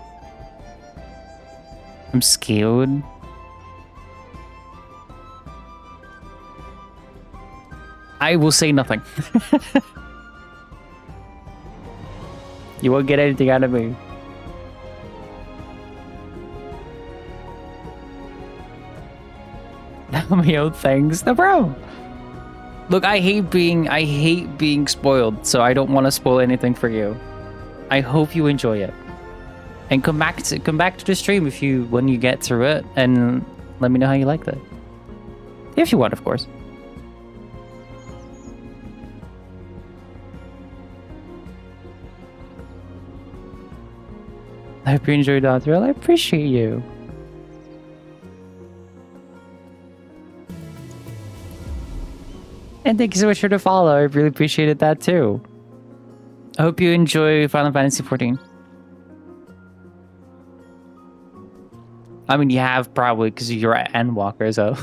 I'm scared. I will say nothing. You won't get anything out of me. My own things. No problem. Look, I hate being spoiled, so I don't want to spoil anything for you. I hope you enjoy it. And come back to the stream when you get through it, and let me know how you liked it. If you want, of course. I hope you enjoyed Dawntrail. I appreciate you. And thank you so much for the follow. I really appreciated that too. I hope you enjoy Final Fantasy XIV. I mean, you have probably because you're at Endwalker, so.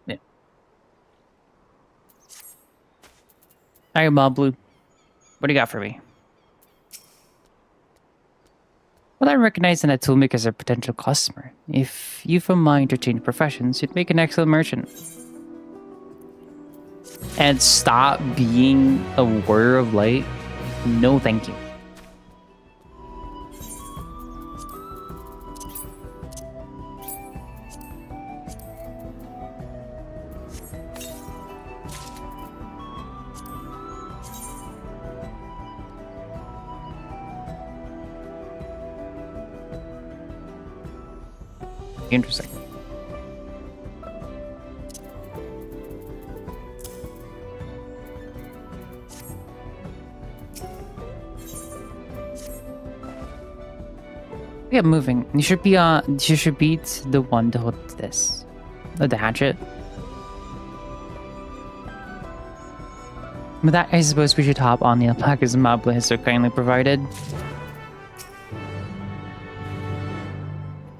Yeah. Hi, Bob Blue. What do you got for me? Well, I recognize that toolmaker as a potential customer. If you from my interchange professions, you'd make an excellent merchant. And stop being a warrior of light. No, thank you. Interesting. Yeah, moving. You should beat the one to hold this. The hatchet. With that, I suppose we should hop on the alpacas Mabla has so kindly provided.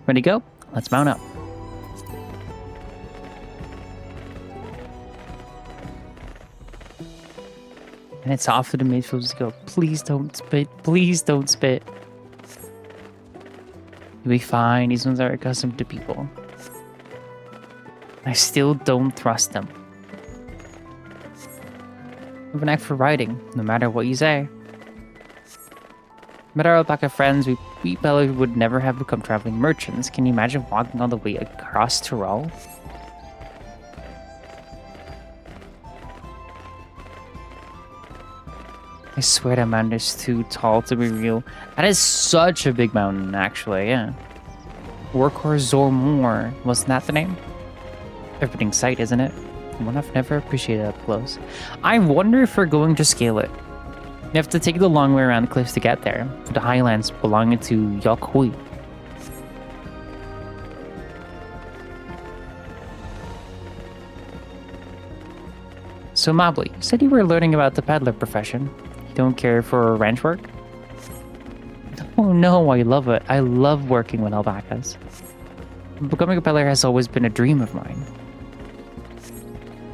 Ready to go? Let's mount up. And it's off to the midfield to go. Please don't spit. Please don't spit. You'll be fine. These ones are accustomed to people. I still don't trust them. I have an act for riding, no matter what you say. But our alpaca friends, we probably would never have become traveling merchants. Can you imagine walking all the way across Tyrol? I swear that mountain is too tall to be real. That is such a big mountain, actually, yeah. Workhorse Zormor, wasn't that the name? Everything sight, isn't it? One I've never appreciated up close. I wonder if we're going to scale it. You have to take the long way around the cliffs to get there, to the highlands belonging to Yokhui. So Mably, you said you were learning about the peddler profession. You don't care for ranch work? Oh no, I love it. I love working with alpacas. Becoming a peddler has always been a dream of mine.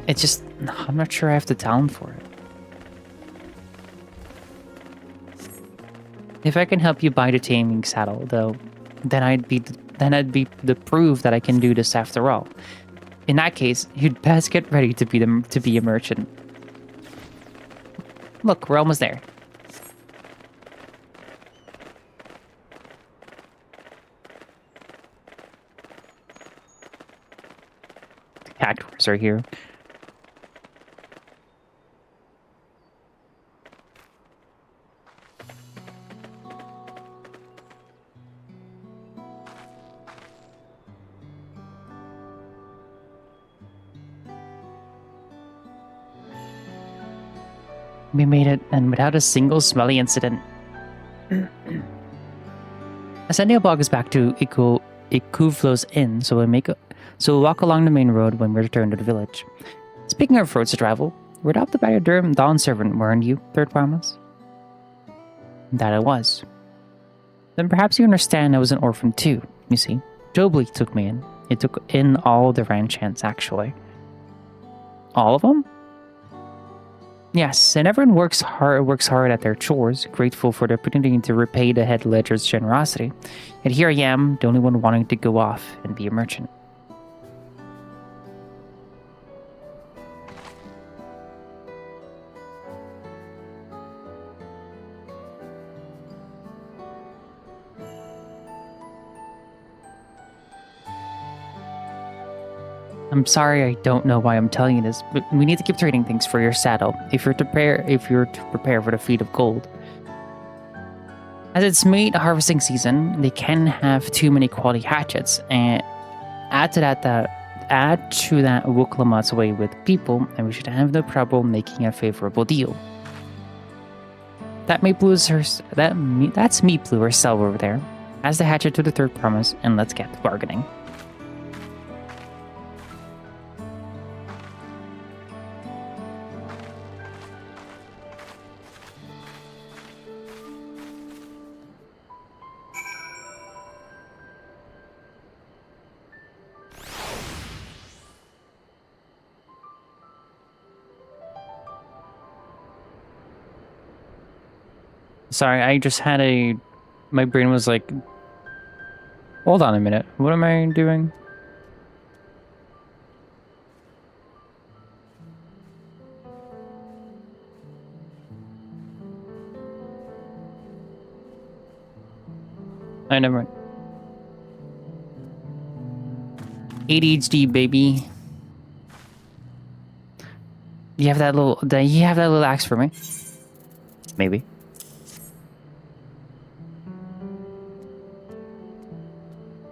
It's just, I'm not sure I have the talent for it. If I can help you buy the taming saddle, though, then I'd be the proof that I can do this after all. In that case, you'd best get ready to be a merchant. Look, we're almost there. The cactuars are here. We made it, and without a single smelly incident. Ascendio Bog is back to Ikuvlo's Inn, so we'll walk along the main road when we return to the village. Speaking of roads to travel, you were adopted by a Dawn servant, weren't you, Third Promise? That I was. Then perhaps you understand I was an orphan too, you see. Jobly took me in. He took in all the ranch hands, actually. All of them? Yes, and everyone works hard at their chores, grateful for the opportunity to repay the head ledger's generosity. And here I am, the only one wanting to go off and be a merchant. I'm sorry, I don't know why I'm telling you this, but we need to keep trading things for your saddle if you're to prepare for the feat of gold. As it's meat harvesting season, they can have too many quality hatchets, and add to that Wuklamat's away with people, and we should have no problem making a favorable deal. That's Meatblue herself over there. Pass the hatchet to the Third Promise, and let's get to bargaining. Sorry, I just had my brain was like, hold on a minute, what am I doing? I never mind. ADHD, baby. You have that little axe for me? Maybe.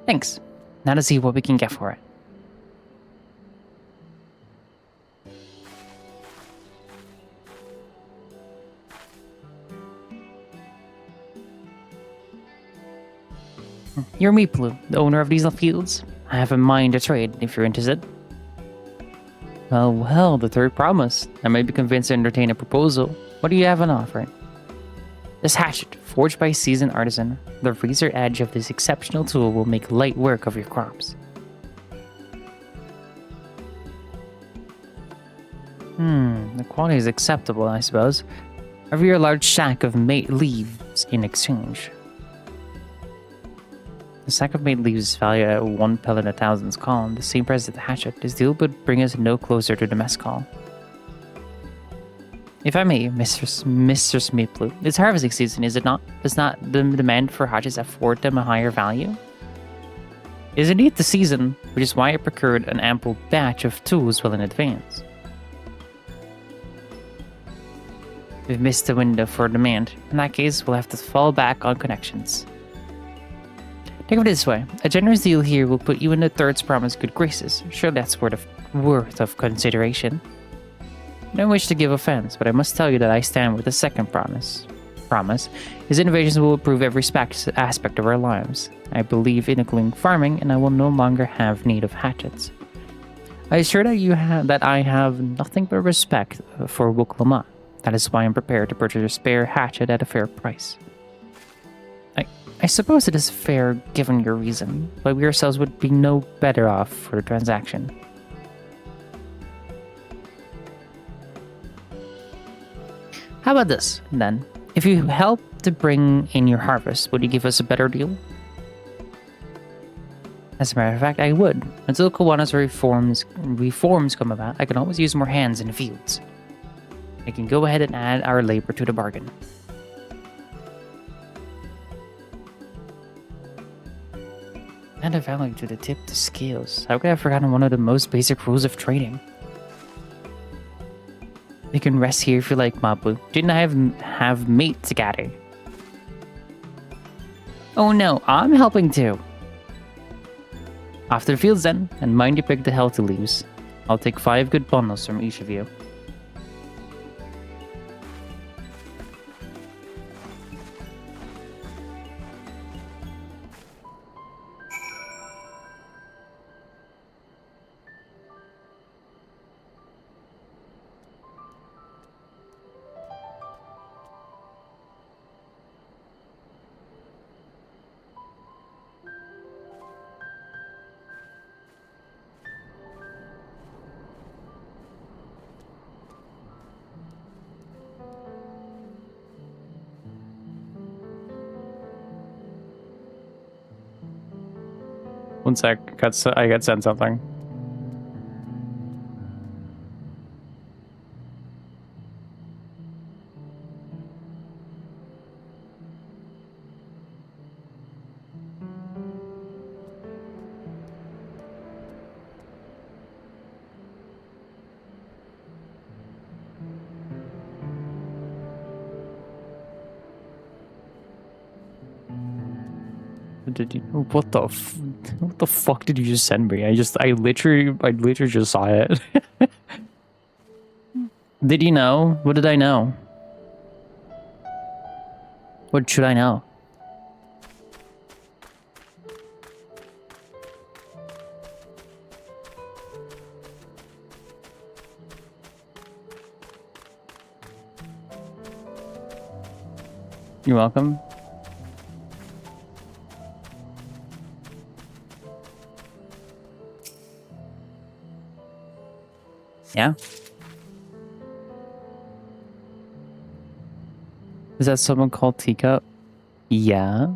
Thanks. Now to see what we can get for it. You're Meatblue, the owner of these fields. I have a mind to trade if you're interested. Well, the Third Promise. I might be convinced to entertain a proposal. What do you have on offer? This hatchet, forged by a seasoned artisan, the razor edge of this exceptional tool will make light work of your crops. The quality is acceptable, I suppose. I'll give you a large sack of mate leaves in exchange. The sack of mate leaves is valued at 1 pellet a thousand's call, the same price as the hatchet. This deal would bring us no closer to the mess call. If I may, Mr. Smeatblue, it's harvesting season, is it not? Does not the demand for hatchets afford them a higher value? It is indeed the season, which is why I procured an ample batch of tools well in advance. We've missed the window for demand. In that case, we'll have to fall back on connections. Think of it this way. A generous deal here will put you in the third's promise good graces. Surely that's worth of consideration. I don't wish to give offense, but I must tell you that I stand with the second promise. His innovations will improve every aspect of our lives. I believe in equaling farming, and I will no longer have need of hatchets. I assure that I have nothing but respect for Wook-Lamont. That is why I'm prepared to purchase a spare hatchet at a fair price. I suppose it is fair given your reason, but we ourselves would be no better off for the transaction. How about this, then? If you help to bring in your harvest, would you give us a better deal? As a matter of fact, I would. Until Kawana's reforms come about, I can always use more hands in the fields. I can go ahead and add our labor to the bargain. Add a value to the tip to scales. How could I have forgotten one of the most basic rules of trading? You can rest here if you like, Mabu. Didn't I have meat to gather? Oh no, I'm helping too. Off to the fields then, and mind you pick the healthy leaves. I'll take 5 good bundles from each of you. One sec, I got sent something. Did you? What the fuck did you just send me? I literally just saw it. Did you know? What did I know? What should I know? You're welcome. Yeah? Is that someone called Teacup? Yeah?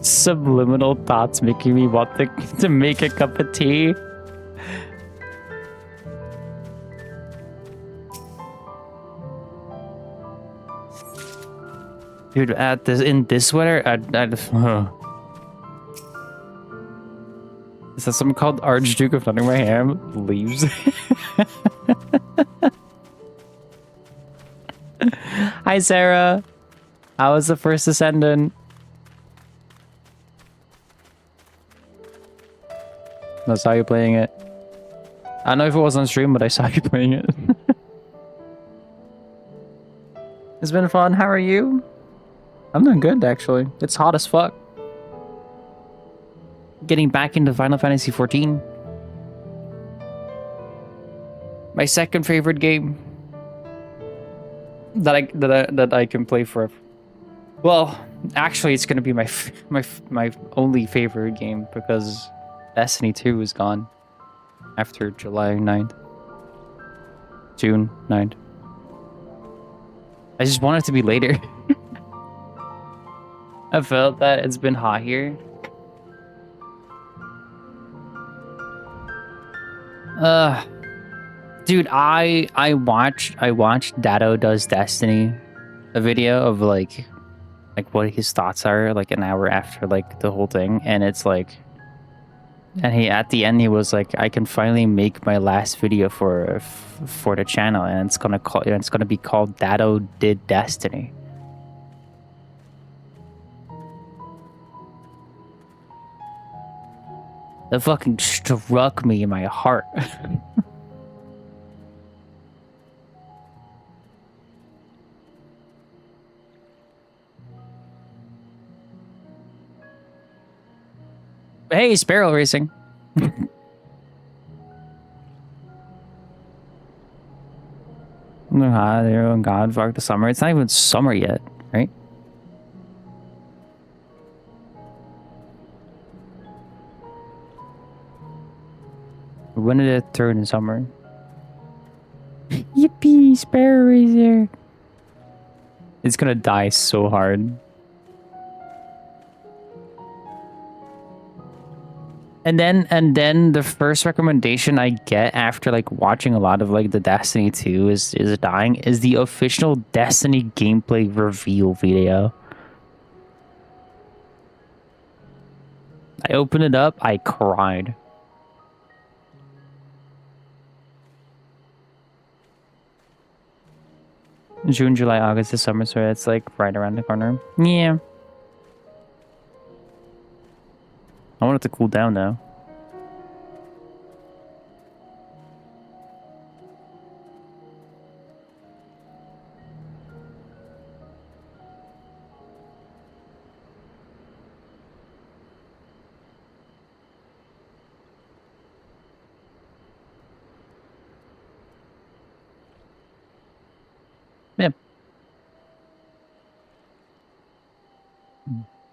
Subliminal thoughts making me want to make a cup of tea. Dude, in this weather, is that something called Archduke of Nottingham? Leaves. Hi, Sarah. How was the first Ascendant? I saw you playing it. I don't know if it was on stream, but I saw you playing it. It's been fun. How are you? I'm doing good, actually. It's hot as fuck. Getting back into Final Fantasy XIV. My second favorite game that I can play forever. Well, Actually, it's gonna be my only favorite game because Destiny 2 is gone after July 9th. June 9th. I just want it to be later. I felt that it's been hot here. Dude, I watched Dado Does Destiny, a video of like what his thoughts are like an hour after like the whole thing, and it's like, and he at the end he was like, I can finally make my last video for the channel, and it's gonna be called Dado Did Destiny. That fucking struck me in my heart. Hey, Sparrow Racing. Oh God, fuck the summer. It's not even summer yet, right? When did it turn summer? Yippee, Sparrow Racer. It's gonna die so hard. And then the first recommendation I get after like watching a lot of like the Destiny 2 is dying is the official Destiny gameplay reveal video. I opened it up, I cried. June, July, August, this summer, so it's like right around the corner. Yeah. I want it to cool down though.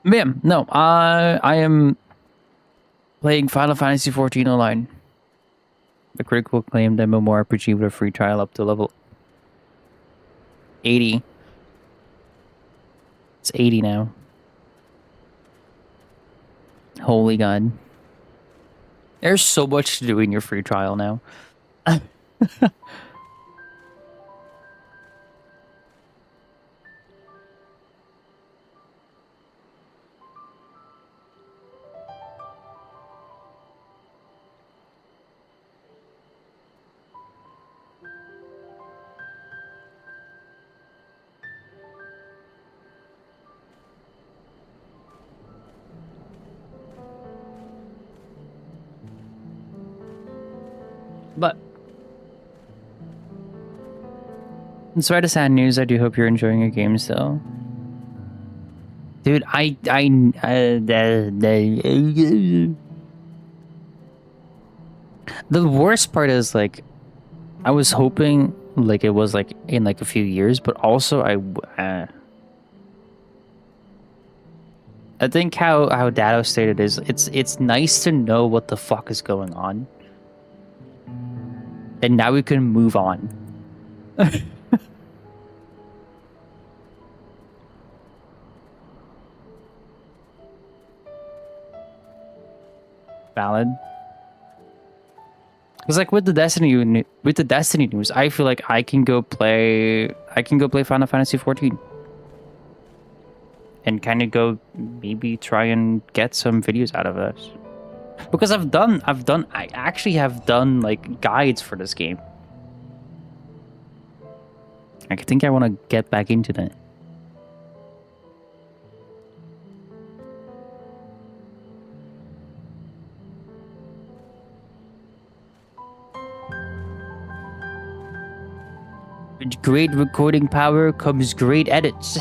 Yeah, no, I am playing Final Fantasy XIV Online. The critical acclaimed MMORPG with a free trial up to level 80. It's 80 now. Holy God. There's so much to do in your free trial now. But in spite of sad news, I do hope you're enjoying your game still. Dude, the worst part is like I was hoping like it was like in like a few years, but also I think how Dado stated is it's nice to know what the fuck is going on. And now we can move on. Valid. Because like with the Destiny news, I feel like I can go play Final Fantasy XIV. And kind of go maybe try and get some videos out of this. Because I actually have done like guides for this game. I think I want to get back into that. With great recording power comes great edits.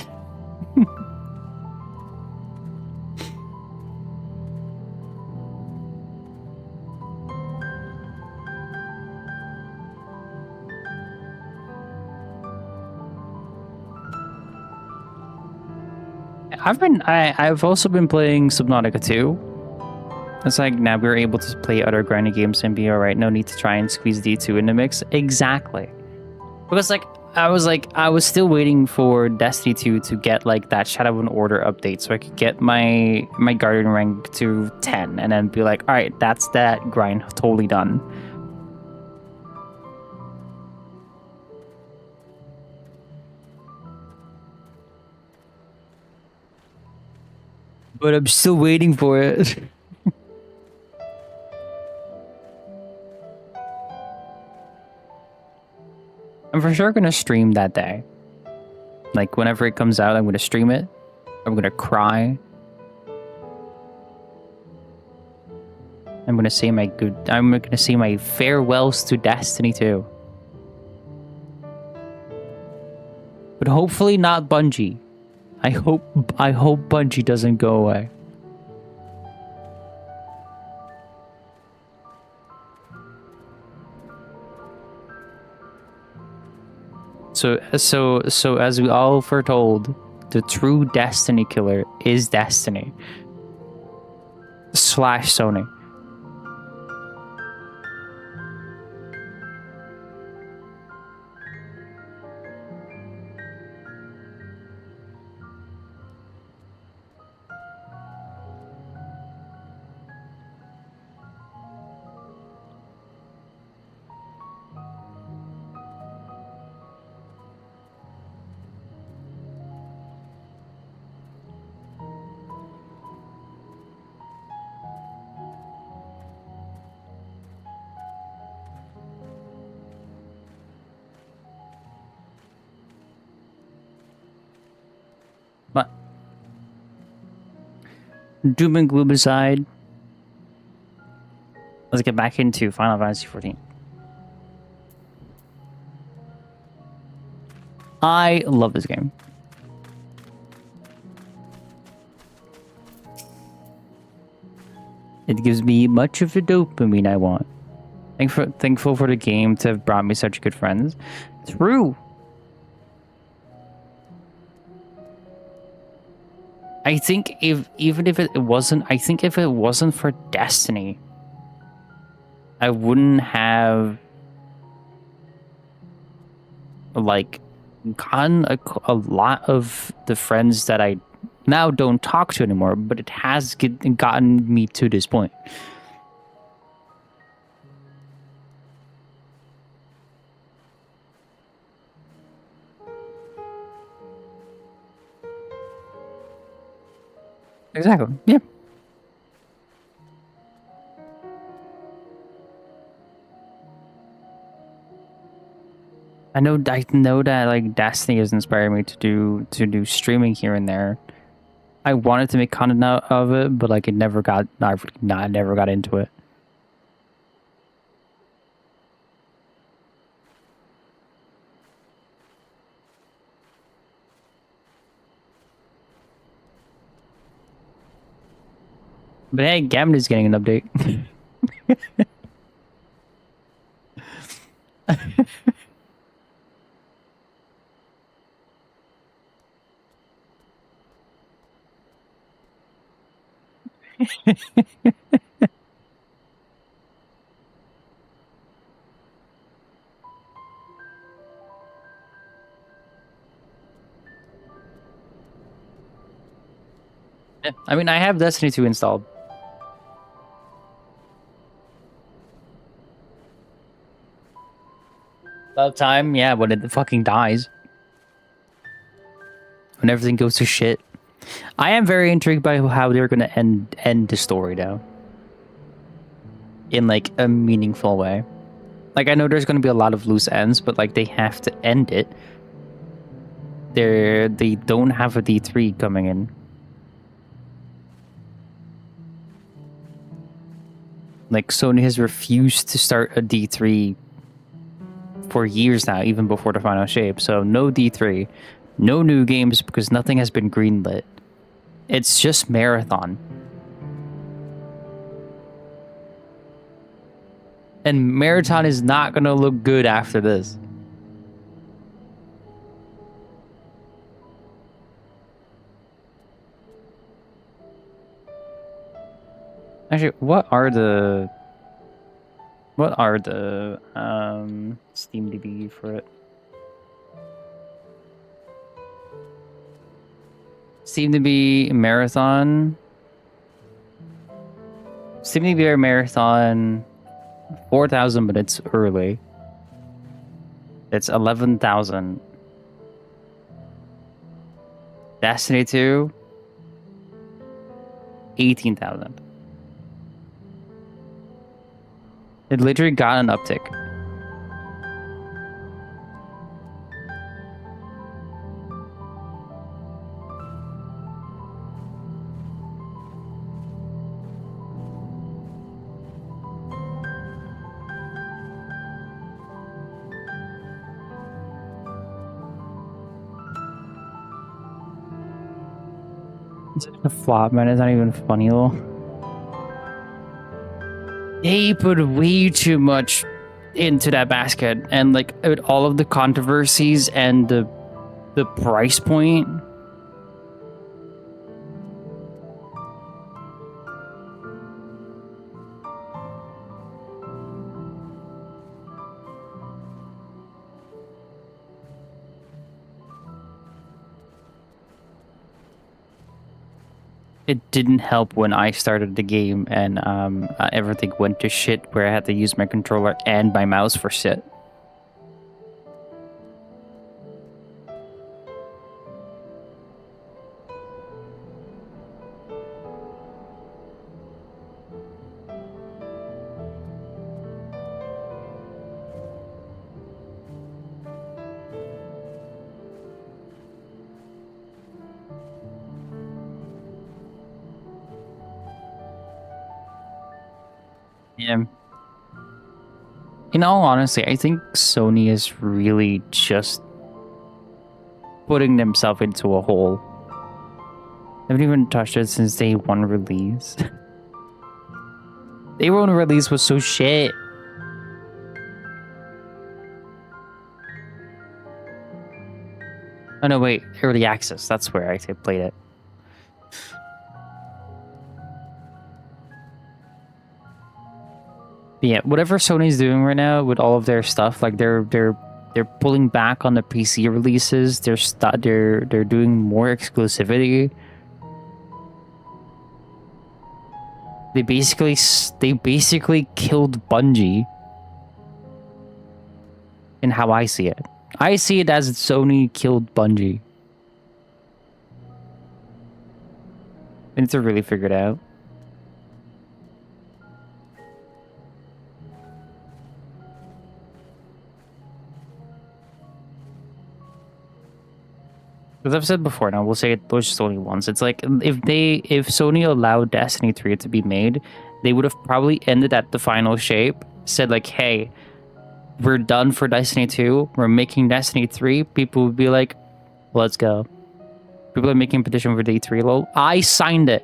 I've also been playing Subnautica 2. It's like now we're able to play other grinding games and be alright. No need to try and squeeze D2 in the mix. Exactly. Because I was still waiting for Destiny 2 to get like that Shadow and Order update so I could get my Guardian rank to 10 and then be like, alright, that's that grind totally done. But I'm still waiting for it. I'm for sure gonna stream that day. Like whenever it comes out, I'm gonna stream it. I'm gonna cry. I'm gonna say my farewells to Destiny 2. But hopefully not Bungie. I hope Bungie doesn't go away. So as we all foretold, the true Destiny killer is Destiny / Sony. But doom and gloom aside, let's get back into Final Fantasy XIV. I love this game. It gives me much of the dopamine I want. Thankful for the game to have brought me such good friends. True. I think if it wasn't for Destiny, I wouldn't have like gotten a lot of the friends that I now don't talk to anymore, but it has gotten me to this point. Exactly. Yeah. I know that like Destiny has inspired me to do streaming here and there. I wanted to make content out of it, but like I never got into it. But hey, Gambit is getting an update. Yeah, I mean, I have Destiny 2 installed. About time, yeah, when it fucking dies. When everything goes to shit. I am very intrigued by how they're gonna end the story though. In like a meaningful way. Like I know there's gonna be a lot of loose ends, but like they have to end it. They don't have a D3 coming in. Like Sony has refused to start a D3 for years now, even before the final shape. So no D3, no new games because nothing has been greenlit. It's just Marathon. And Marathon is not gonna look good after this. Actually, what are the SteamDB for it? SteamDB Marathon. SteamDB Marathon 4,000, but it's early. It's 11,000. Destiny 2 18,000. It literally got an uptick. It's such a flop, man. It's not even funny, though. They put way too much into that basket, and like with all of the controversies and the price point. It didn't help when I started the game and everything went to shit where I had to use my controller and my mouse for shit. Yeah. In all honesty, I think Sony is really just putting themselves into a hole. They haven't even touched it since day one release. Day one release was so shit. Oh no, wait, early access. That's where I played it. But yeah, whatever Sony's doing right now with all of their stuff, like they're pulling back on the PC releases. They're doing more exclusivity. They basically killed Bungie. In how I see it, I see it as Sony killed Bungie. I need to really figure it out. As I've said before, now we'll say it just only once. It's like if Sony allowed Destiny 3 to be made, they would have probably ended at the final shape, said like, hey, we're done for Destiny 2, we're making Destiny 3, people would be like, let's go. People are making a petition for D3 low. I signed it.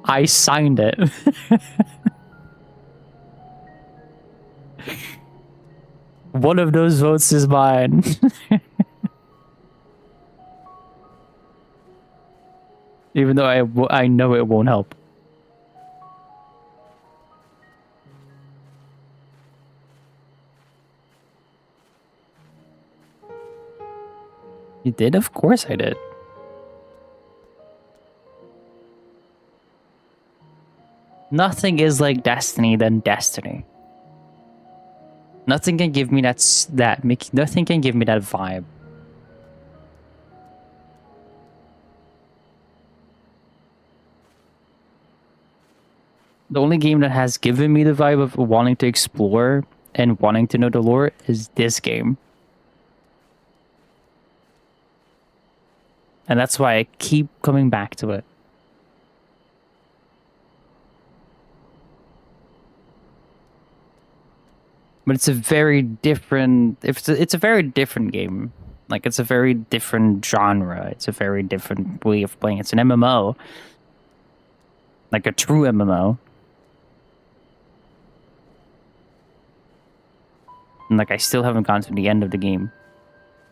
I signed it. One of those votes is mine. Even though I know it won't help. You did? Of course I did. Nothing is like Destiny than Destiny. Nothing can give me nothing can give me that vibe. The only game that has given me the vibe of wanting to explore and wanting to know the lore is this game. And that's why I keep coming back to it. But it's a very different it's a very different game. Like it's a very different genre. It's a very different way of playing. It's an MMO. Like a true MMO. And like I still haven't gone to the end of the game.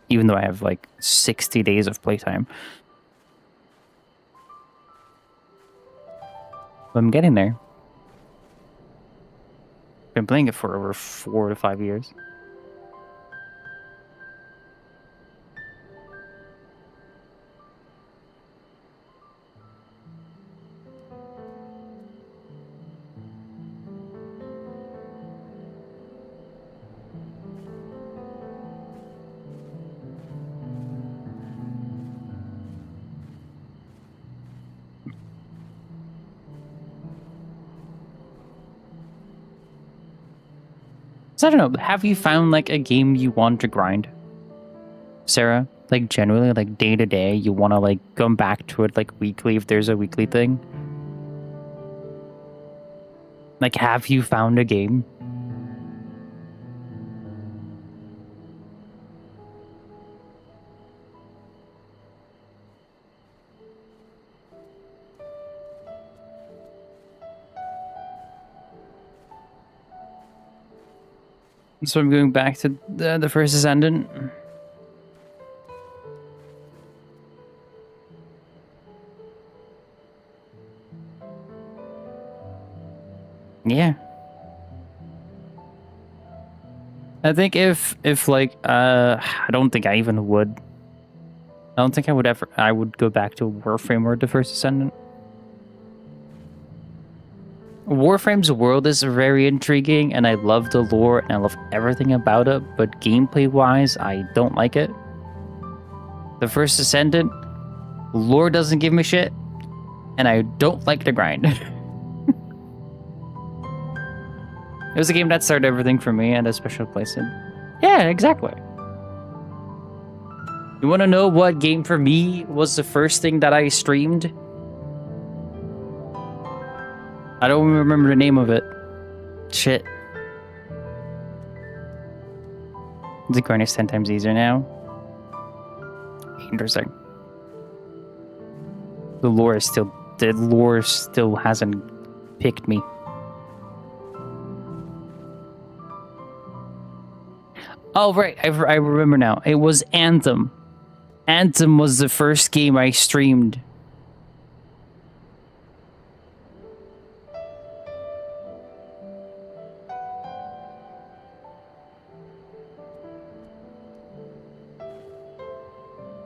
Even though I have like 60 days of playtime. I'm getting there. Been playing it for over 4 to 5 years. So I don't know, have you found like a game you want to grind, Sarah? Like generally, like day to day, you want to like come back to it like weekly if there's a weekly thing? Like, have you found a game? So I'm going back to the first Ascendant. Yeah. I think if like I don't think I even would. I don't think I would go back to Warframe or the first Ascendant. Warframe's world is very intriguing, and I love the lore, and I love everything about it, but gameplay-wise, I don't like it. The first Ascendant, lore doesn't give me shit, and I don't like the grind. It was a game that started everything for me, and a special place in... Yeah, exactly. You want to know what game for me was the first thing that I streamed? I don't remember the name of it. Shit. The grind is 10 times easier now. Interesting. The lore still hasn't picked me. Oh right, I remember now. It was Anthem. Anthem was the first game I streamed.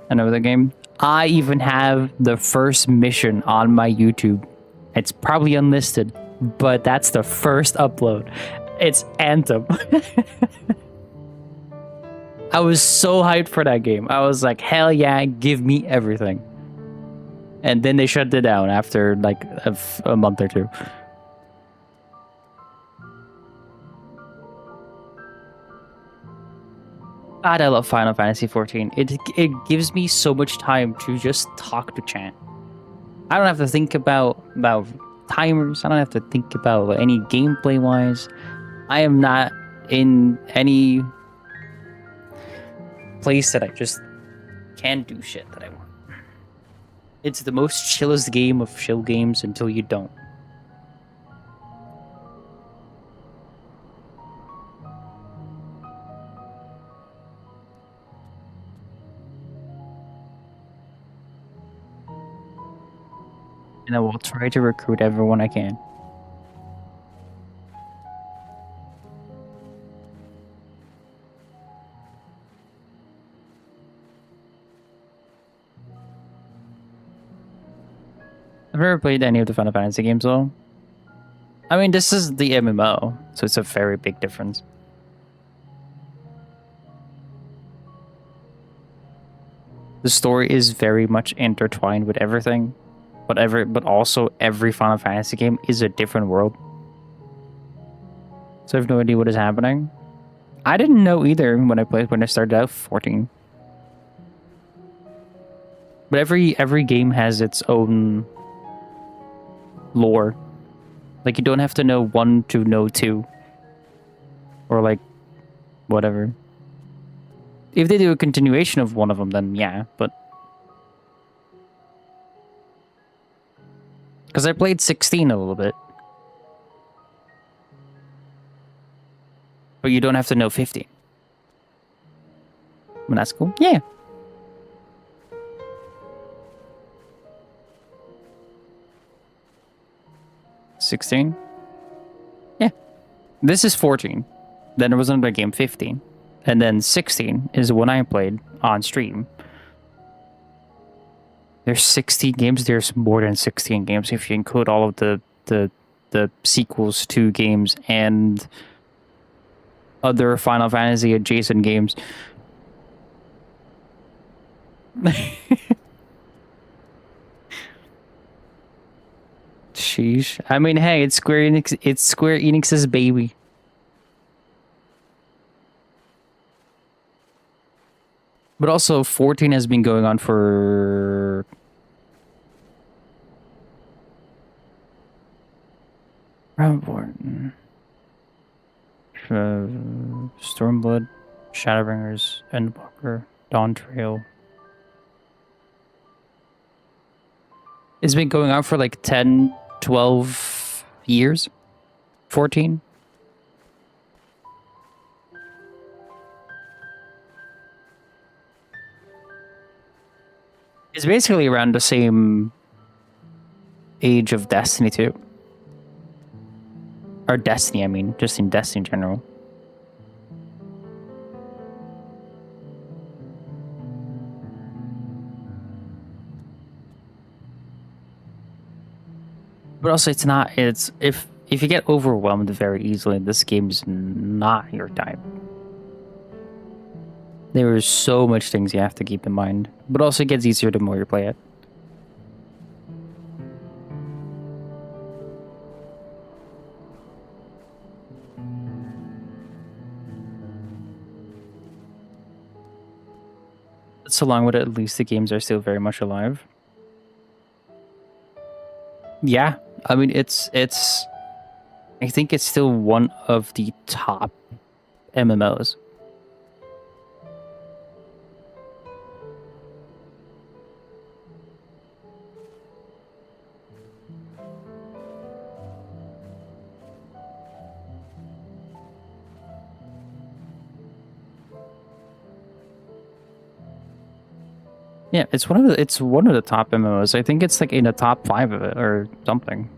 I know the game. I even have the first mission on my YouTube. It's probably unlisted, but that's the first upload. It's Anthem. I was so hyped for that game. I was like, hell yeah, give me everything. And then they shut it down after like a month or two. God, I love Final Fantasy XIV. It gives me so much time to just talk to chat. I don't have to think about timers. I don't have to think about any gameplay wise. I am not in any place that I just can't do shit that I want. It's the most chillest game of chill games until you don't. And I will try to recruit everyone I can. I've never played any of the Final Fantasy games though. I mean, this is the MMO, so it's a very big difference. The story is very much intertwined with everything. But also every Final Fantasy game is a different world. So I have no idea what is happening. I didn't know either when I started out 14. But every game has its own lore. Like you don't have to know 1 to know 2. Or like whatever. If they do a continuation of one of them, then yeah, but because I played 16 a little bit. But you don't have to know 15. Well, that's cool. Yeah. 16? Yeah. This is 14. Then there was another game, 15. And then 16 is when I played on stream. There's 16 games. There's more than 16 games if you include all of the sequels to games and other Final Fantasy adjacent games. Sheesh. I mean, hey, it's Square Enix. It's Square Enix's baby. But also, 14 has been going on for... Stormblood, Shadowbringers, Endwalker, Dawntrail. It's been going on for like 10, 12 years? 14? It's basically around the same age of Destiny 2. Or Destiny, I mean, just in Destiny in general. But also, it's not. It's if you get overwhelmed very easily, this game's not your type. There is so much things you have to keep in mind, but also it gets easier the more you play it. But so long with it, at least the games are still very much alive. Yeah, I mean it's. I think it's still one of the top MMOs. Yeah, it's one of the top MMOs. I think it's like in the top 5 of it or something.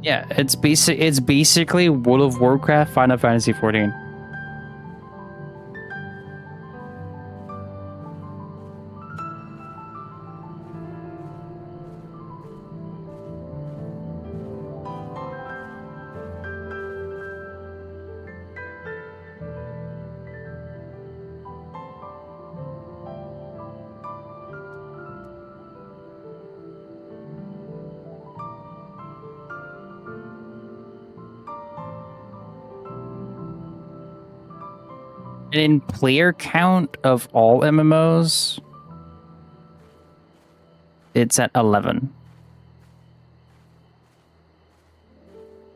Yeah, it's basically World of Warcraft, Final Fantasy 14. And in player count of all MMOs, it's at 11.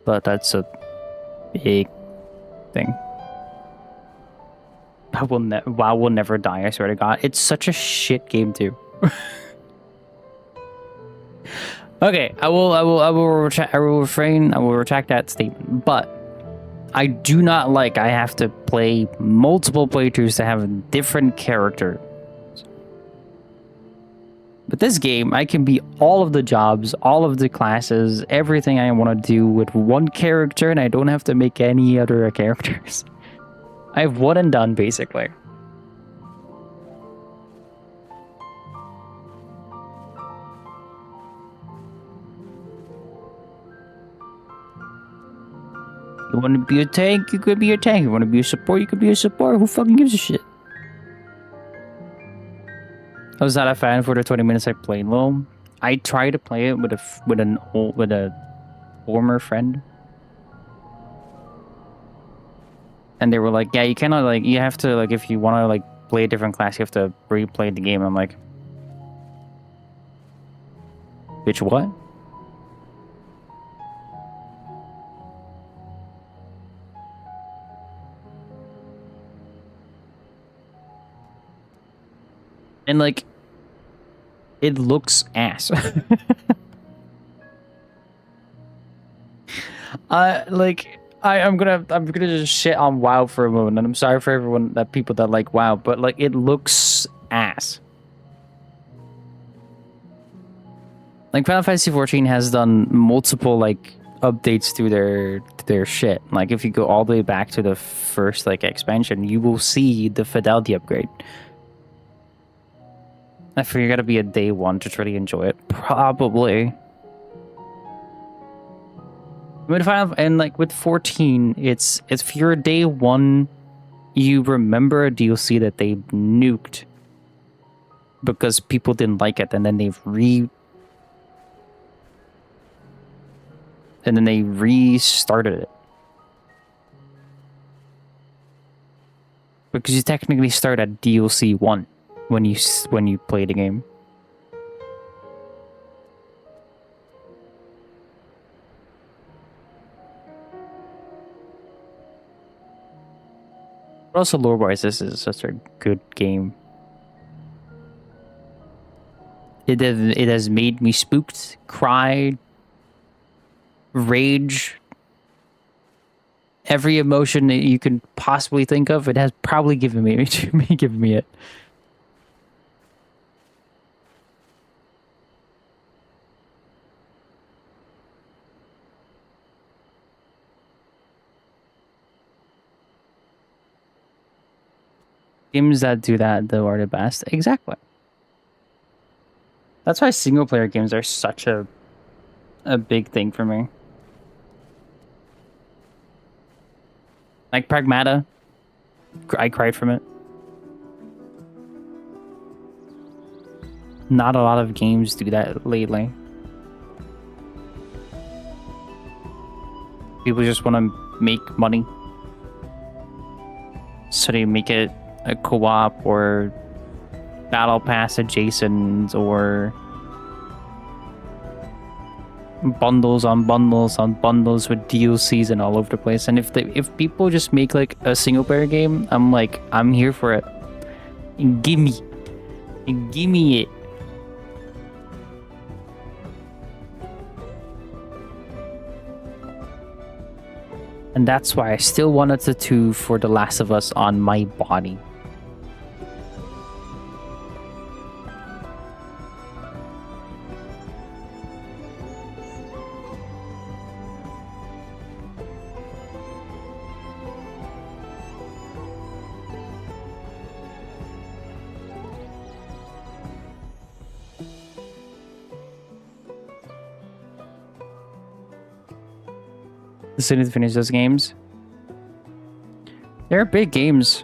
But that's a big thing. WoW will never die, I swear to God. It's such a shit game too. Okay, I will retract that statement. But I do not like I have to play multiple playthroughs to have a different character. But this game, I can be all of the jobs, all of the classes, everything I want to do with one character, and I don't have to make any other characters. I have one and done, basically. You want to be a tank, you could be a tank. You want to be a support, you could be a support. Who fucking gives a shit? I was not a fan for the 20 minutes I played LoL. I tried to play it with a former friend. And they were like, yeah, you cannot, like, you have to, like, if you want to, like, play a different class, you have to replay the game. I'm like, bitch, what? And, like, it looks ass. I'm gonna just shit on WoW for a moment, and I'm sorry for everyone that people that like WoW, but like it looks ass. Like Final Fantasy XIV has done multiple like updates to their shit. Like if you go all the way back to the first like expansion, you will see the fidelity upgrade. I figure you gotta be a day one to really enjoy it. Probably. And like with 14, it's if you're a day one, you remember a DLC that they nuked because people didn't like it, and then they restarted it. Because you technically start at DLC 1 when you play the game. But also lore-wise, this is such a good game. It has made me spooked, cry, rage, every emotion that you can possibly think of. It has probably given me it. Games that do that though are the best. Exactly. That's why single player games are such a big thing for me. Like Pragmata, I cried from it. Not a lot of games do that lately. People just want to make money. So they make it a co-op or battle pass adjacent or bundles on bundles on bundles with DLCs and all over the place. And if people just make like a single player game, I'm here for it. Give me it. And that's why I still wanted the 2 for The Last of Us on my body. As soon as I finish those games. They're big games.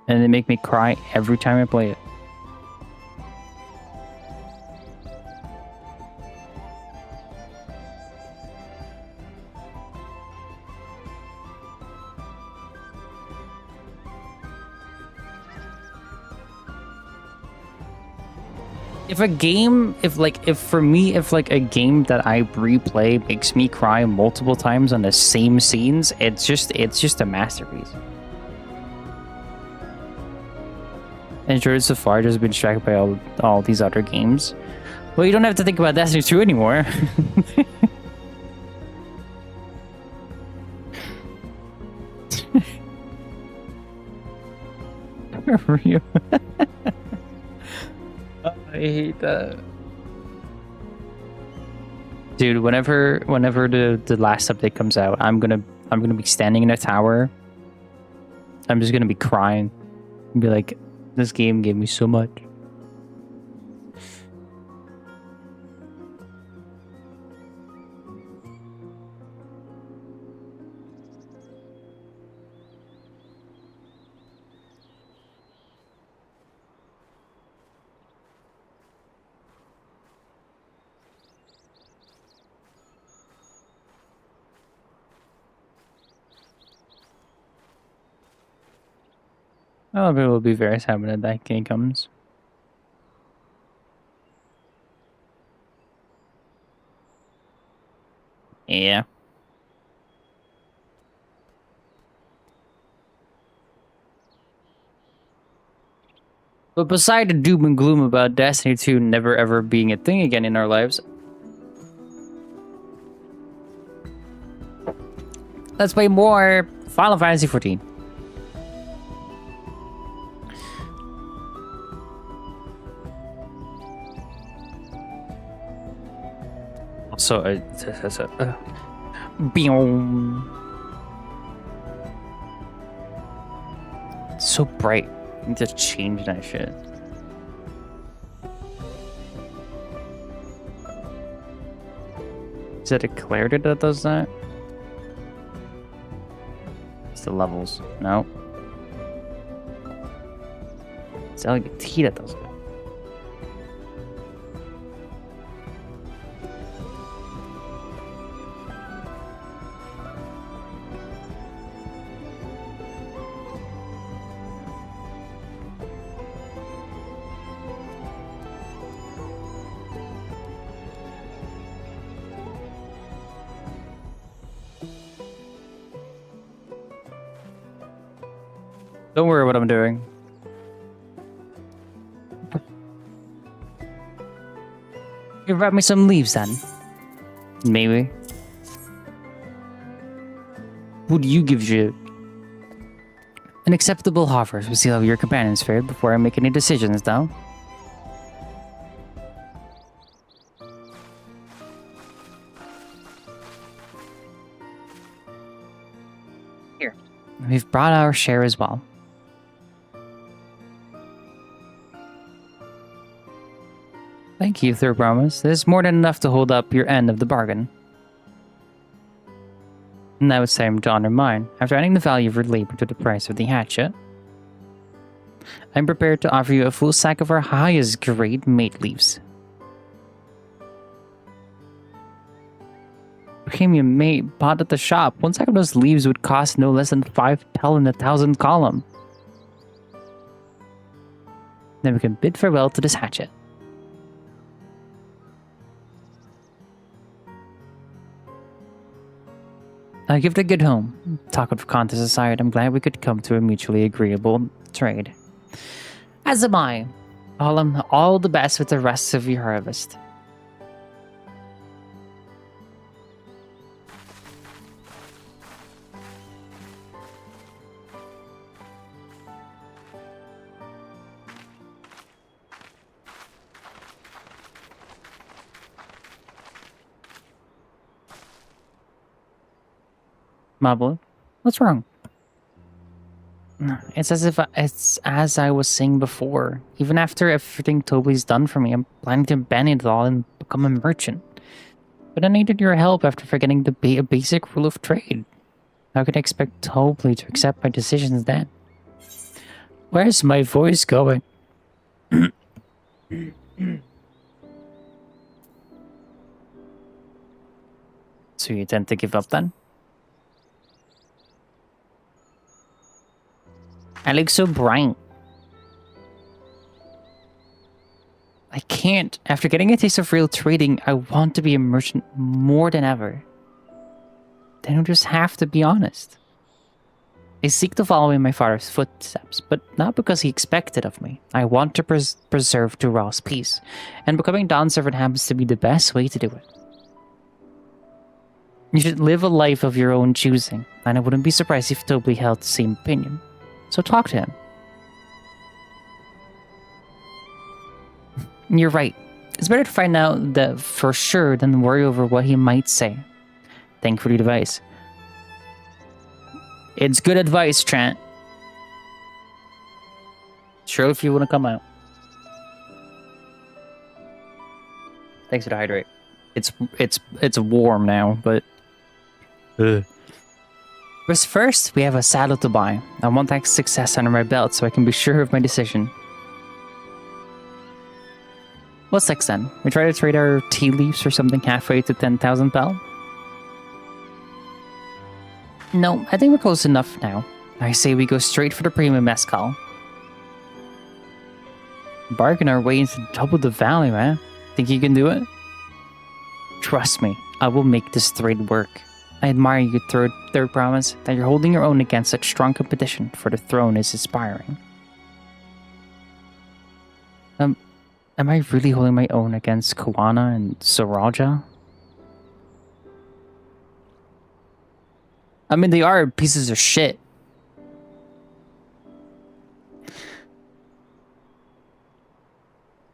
And they make me cry every time I play it. If a game that I replay makes me cry multiple times on the same scenes, it's just a masterpiece. And sure, so far I've just been distracted by all these other games. Well, you don't have to think about Destiny 2 anymore. Real. I hate that. Dude, whenever the last update comes out, I'm gonna be standing in a tower. I'm just gonna be crying and be like, this game gave me so much. A lot of people will be very sad when that game comes. Yeah. But beside the doom and gloom about Destiny 2 never ever being a thing again in our lives, let's play more Final Fantasy 14. So, it's so bright. I need to change that shit. Is it a clarity that does that? It's the levels. No. It's like a T that does it. Don't worry what I'm doing. You wrap me some leaves then? Maybe. Would you give you an acceptable offer to see how your companions fared before I make any decisions, though? Here. We've brought our share as well. Thank you, Third Promise. This is more than enough to hold up your end of the bargain. Now it's time to honor mine. After adding the value of your labor to the price of the hatchet, I'm prepared to offer you a full sack of our highest grade mate leaves. Premium mate bought at the shop. One sack of those leaves would cost no less than 5 pel in 1,000 column. Then we can bid farewell to this hatchet. I'll give it a good home. Talk of contest aside, I'm glad we could come to a mutually agreeable trade. As am I. All the best with the rest of your harvest. Mabel, what's wrong? It's as I was saying before. Even after everything Toby's done for me, I'm planning to abandon it all and become a merchant. But I needed your help after forgetting the basic rule of trade. How could I expect Toby to accept my decisions then? Where's my voice going? So you tend to give up then? I look so bright. I can't. After getting a taste of real trading, I want to be a merchant more than ever. Then you just have to be honest. I seek to follow in my father's footsteps, but not because he expected of me. I want to preserve Dural's peace, and becoming Dawn Servant happens to be the best way to do it. You should live a life of your own choosing, and I wouldn't be surprised if Toby held the same opinion. So talk to him. You're right. It's better to find out that for sure than worry over what he might say. Thank you for the advice. It's good advice, Trent. Sure, if you want to come out. Thanks for the hydrate. It's warm now, but. But first, we have a saddle to buy. I want that success under my belt so I can be sure of my decision. What's next then? We try to trade our tea leaves for something halfway to 10,000 pel? No, I think we're close enough now. I say we go straight for the premium mezcal. Bargain our way into double the value, man. Think you can do it? Trust me, I will make this trade work. I admire you, Third Promise. That you're holding your own against such strong competition for the throne is inspiring. Am I really holding my own against Kawana and Saraja? I mean, they are pieces of shit.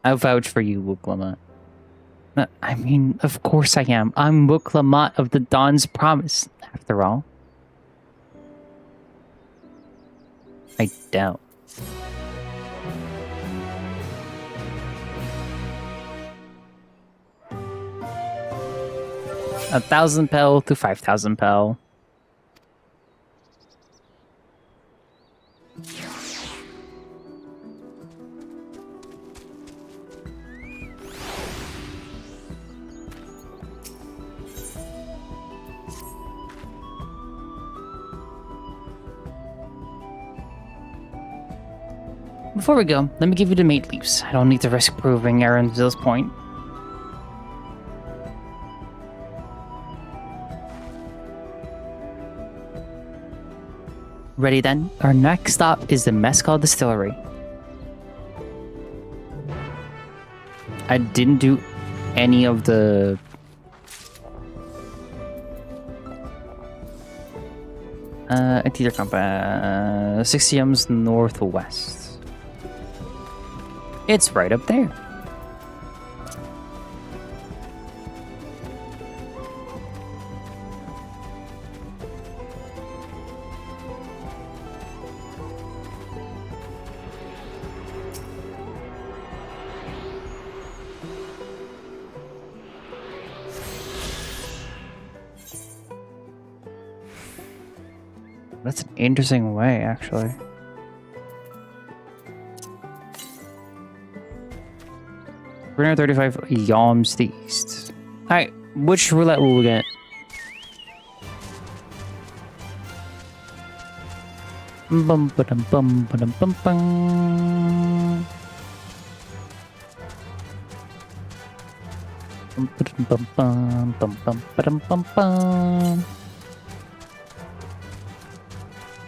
I vouch for you, Wooklamat. I mean, of course I am. I'm Wooklamat of the Dawn's Promise, after all. I doubt. A 1,000 pel to 5,000 pel. Before we go, let me give you the mate leaves. I don't need to risk proving Aaron's point. Ready then? Our next stop is the Mezcal Distillery. I didn't do any of the... Theater Compa... 60 M's northwest. It's right up there. That's an interesting way, actually. We're gonna 35 yalms to the east. Alright, which roulette will we get? Bum ba dum bum ba dum bum bum. Bum ba dum bum bum bum bum ba dum bum bum.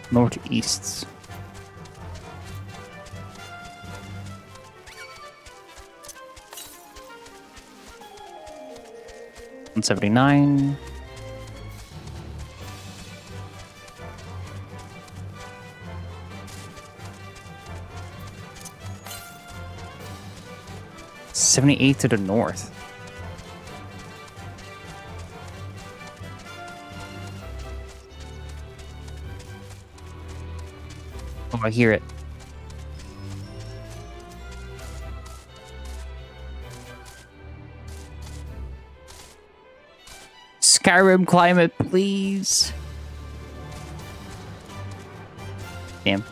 Northeast. $179. $78 to the north. Oh, I hear it. Skyrim climate, please. Damn.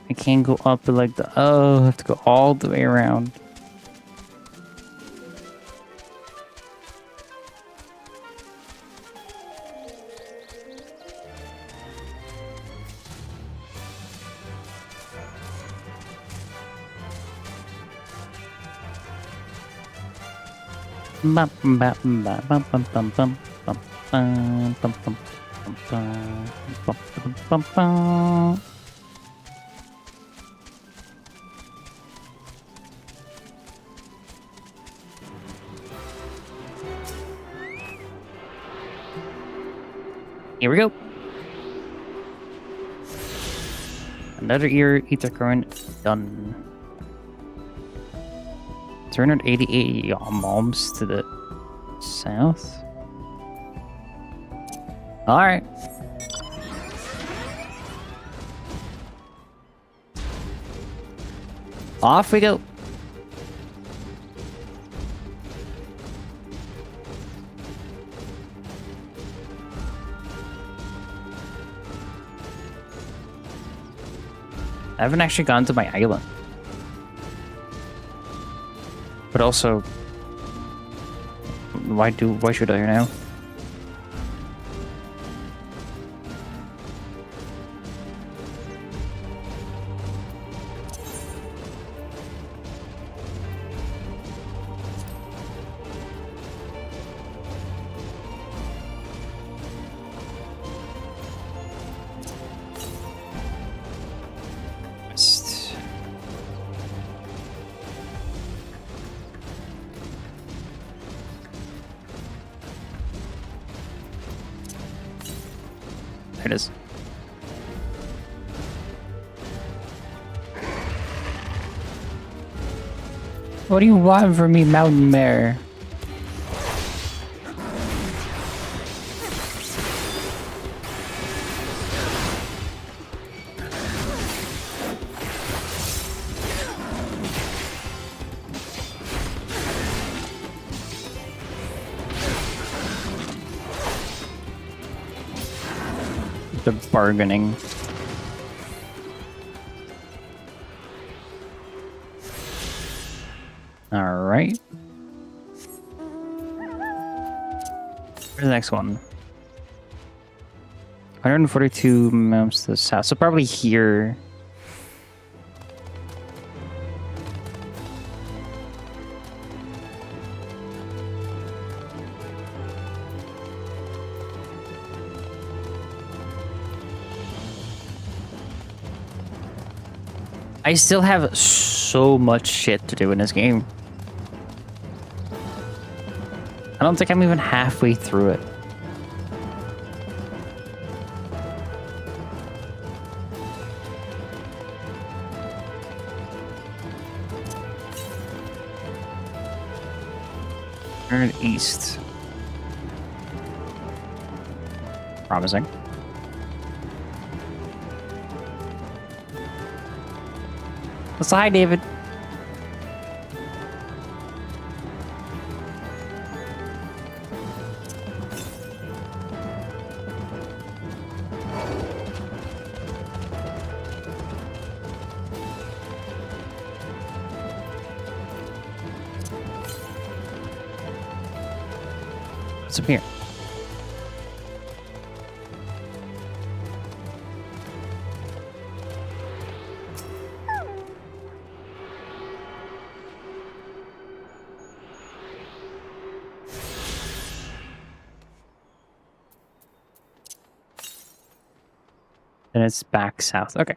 I can't go up like the... Oh, I have to go all the way around. Bum bum bum bum bum bum bum bum bum bum bum bum bum bum bum. Here we go. Another ether current done. 388 yalms to the south. Alright. Off we go. I haven't actually gone to my island. But also, why should I now? There it is. What do you want from me, Mountain Mare? The bargaining. All right. Where's the next one? 142 miles to the south. So probably here. I still have so much shit to do in this game. I don't think I'm even halfway through it. Turn east. Promising. So hi, David. What's up here? Then it's back south. Okay.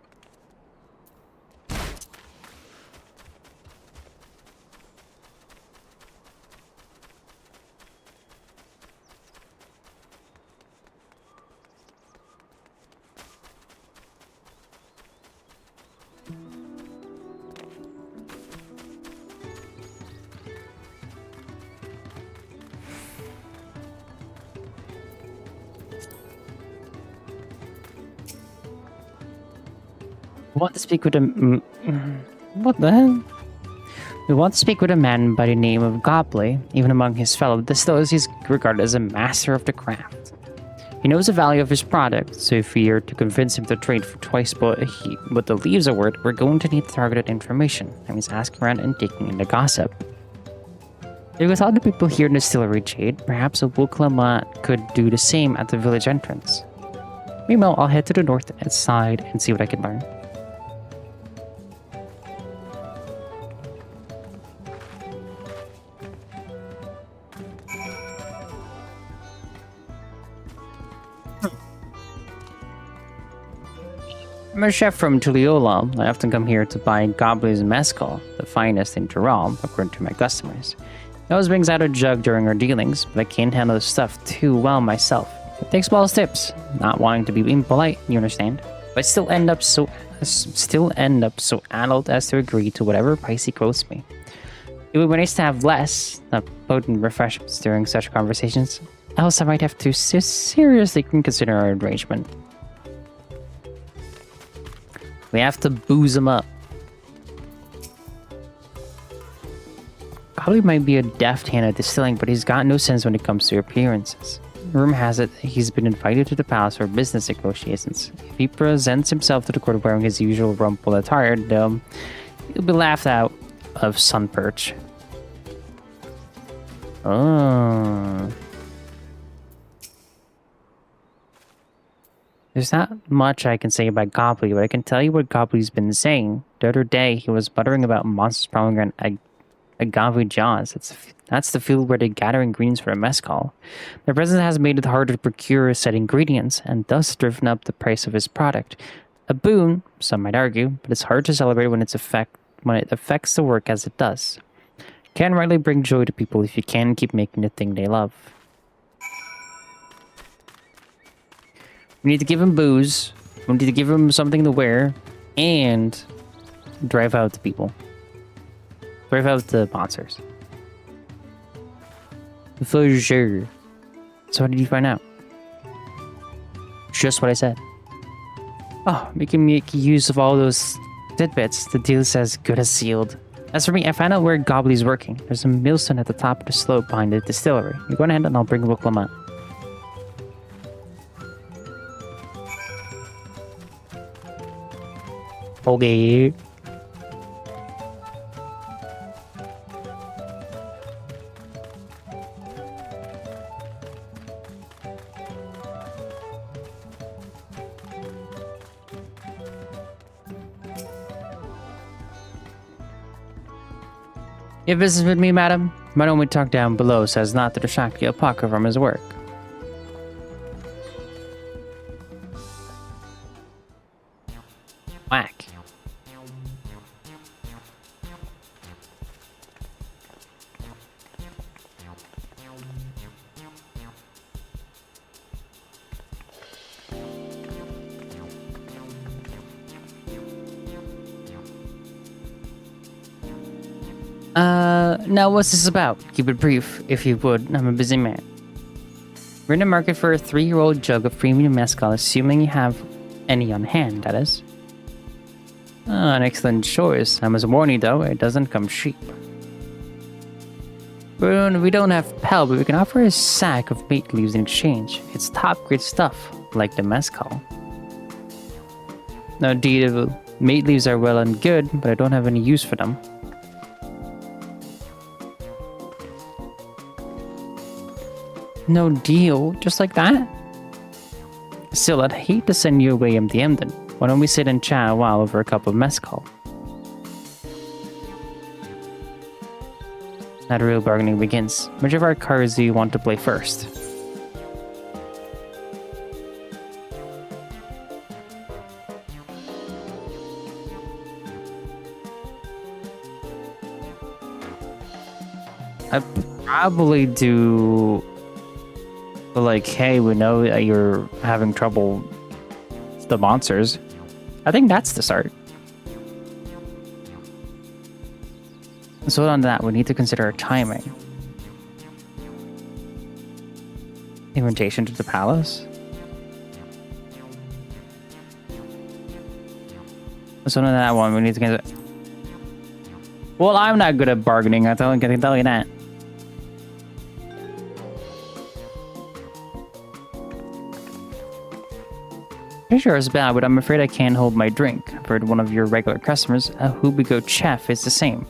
We want to speak with a... What the hell? We want to speak with a man by the name of Gobley. Even among his fellow distillers, he's regarded as a master of the craft. He knows the value of his product, so if we are to convince him to trade for twice what the leaves are worth, we're going to need targeted information. That means asking around and taking in the gossip. With all the people here in the distillery trade, perhaps a Wuklamat could do the same at the village entrance. Meanwhile, I'll head to the north side and see what I can learn. I'm a chef from Tuliola. I often come here to buy Gobley's mezcal, the finest in Dural, according to my customers. He always brings out a jug during our dealings, but I can't handle the stuff too well myself. It takes Paul's tips, not wanting to be impolite, you understand. But I still end up so adult as to agree to whatever price he quotes me. It would be nice to have less potent refreshments during such conversations, else I might have to seriously consider our arrangement. We have to booze him up. Gobley might be a deft hand at distilling, but he's got no sense when it comes to appearances. Rumor has it he's been invited to the palace for business negotiations. If he presents himself to the court wearing his usual rumpled attire, he'll be laughed out of sun perch. Oh. There's not much I can say about Gobley, but I can tell you what Gobley's been saying. The other day, he was muttering about monsters prowling around Agave Jaws. That's the field where they gather ingredients for a mezcal. Their presence has made it harder to procure said ingredients, and thus driven up the price of his product. A boon, some might argue, but it's hard to celebrate when it affects the work as it does. Can't rightly bring joy to people if you can keep making the thing they love. We need to give him booze. We need to give him something to wear. And drive out the people. Drive out the monsters. For sure. So what did you find out? Just what I said. Oh, we can make use of all those tidbits. The deal's as good as sealed. As for me, I found out where Gobbly's working. There's a millstone at the top of the slope behind the distillery. You go ahead and I'll bring a book out. Okay. You have business with me, madam? Why don't we talk down below so as not to distract the alpaca from his work? Whack. Now what's this about? Keep it brief, if you would. I'm a busy man. We're in the market for a 3-year-old jug of premium mezcal, assuming you have any on hand, that is. An excellent choice. I must warn you, though, it doesn't come cheap. We don't have PAL, but we can offer a sack of mate leaves in exchange. It's top-grade stuff, like the mezcal. No, indeed, mate leaves are well and good, but I don't have any use for them. No deal, just like that? Still, I'd hate to send you away empty-handed. Why don't we sit and chat a while over a cup of mezcal? Now the real bargaining begins. Which of our cards do you want to play first? I'd probably do... like, hey, we know that you're having trouble with the monsters. I think that's the start. So on that, we need to consider our timing. Invitation to the palace. So on that one, we need to consider... Well, I'm not good at bargaining, I can tell you that. Sure is bad, but I'm afraid I can't hold my drink. I've heard one of your regular customers, a Hubigo chef, is the same.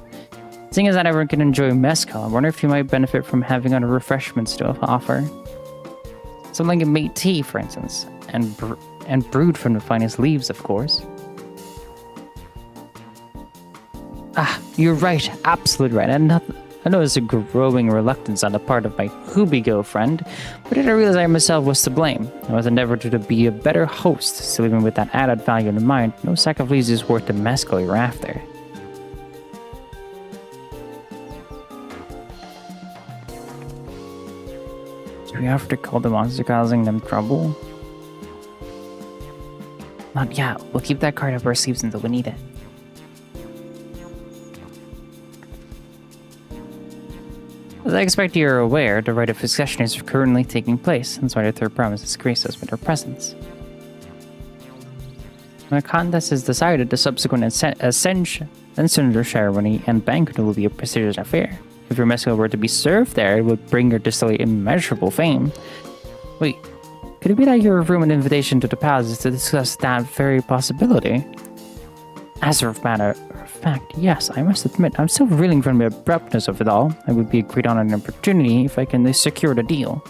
Seeing as that everyone can enjoy mezcal, I wonder if you might benefit from having other refreshments to offer. Something like mate tea, for instance, and brewed from the finest leaves, of course. Ah, you're right, absolutely right. I know there's a growing reluctance on the part of my Hubigo friend, but I didn't realize I myself was to blame. I was endeavored to be a better host, so even with that added value in mind, no sack of leaves is worth the mezcal you're after. Do we have to call the monster causing them trouble? Not yet. We'll keep that card up our sleeves until we need it. As I expect you're aware, the rite of succession is currently taking place, and so the third province has graced us with her presence. When a contest is decided, the subsequent ascension ceremony and banquet will be a prestigious affair. If your mezcal were to be served there, it would bring your distillery immeasurable fame. Wait, could it be that your room and invitation to the palace to discuss that very possibility? As a matter of fact, yes, I must admit, I'm still reeling from the abruptness of it all. It would be a great honor and opportunity if I can secure the deal.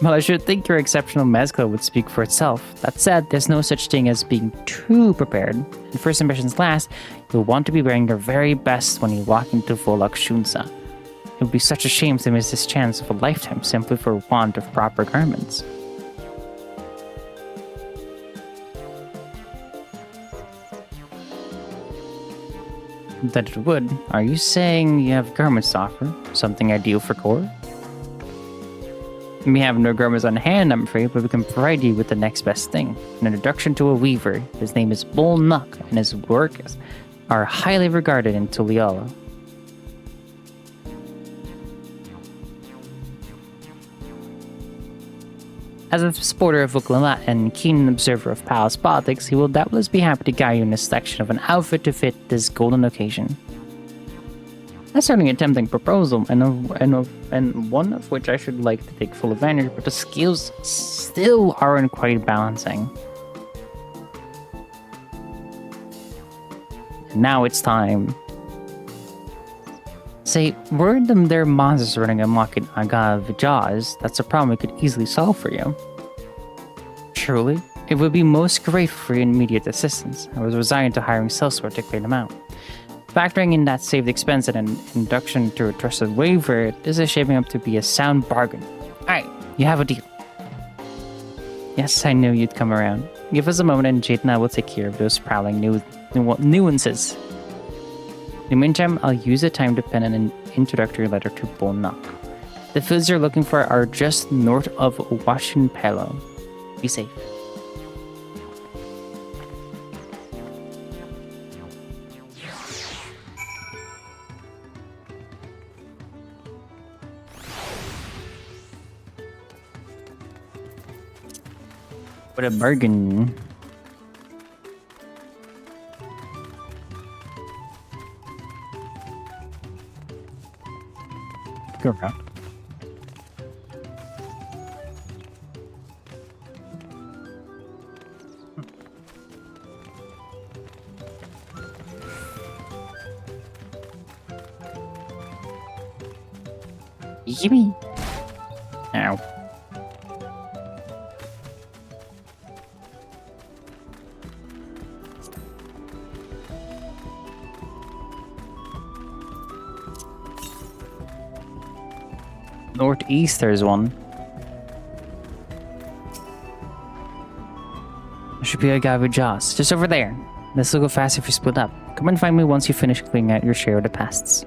Well, I should think your exceptional mezcal would speak for itself. That said, there's no such thing as being too prepared. And first impressions last, you'll want to be wearing your very best when you walk into Volok Shunsa. It would be such a shame to miss this chance of a lifetime simply for want of proper garments. That it would. Are you saying you have garments to offer? Something ideal for core? We have no grammars on hand, I'm afraid, but we can provide you with the next best thing. An introduction to a weaver. His name is Bull Nuck, and his works are highly regarded in Tuliala. As a supporter of Uklamat and keen observer of palace politics, he will doubtless be happy to guide you in a selection of an outfit to fit this golden occasion. That's certainly a tempting proposal, and one of which I should like to take full advantage, but the skills still aren't quite balancing. And now it's time. Say, were there monsters running amok in Agav Jaws, that's a problem we could easily solve for you. Truly, it would be most grateful for your immediate assistance. I was resigned to hiring sellsword to clear them out. Factoring in that saved expense and an induction to a trusted waiver, this is shaping up to be a sound bargain. Alright, you have a deal. Yes, I knew you'd come around. Give us a moment and Jade and I will take care of those prowling nuances. In the meantime, I'll use the time to pen an introductory letter to Bolnak. The fields you're looking for are just north of Washinpelo. Be safe. What a bargain. Go around. Yippee! Ow. Northeast, there's one. There should be a guy with jaws, just over there. This will go fast if you split up. Come and find me once you finish cleaning out your share of the pests.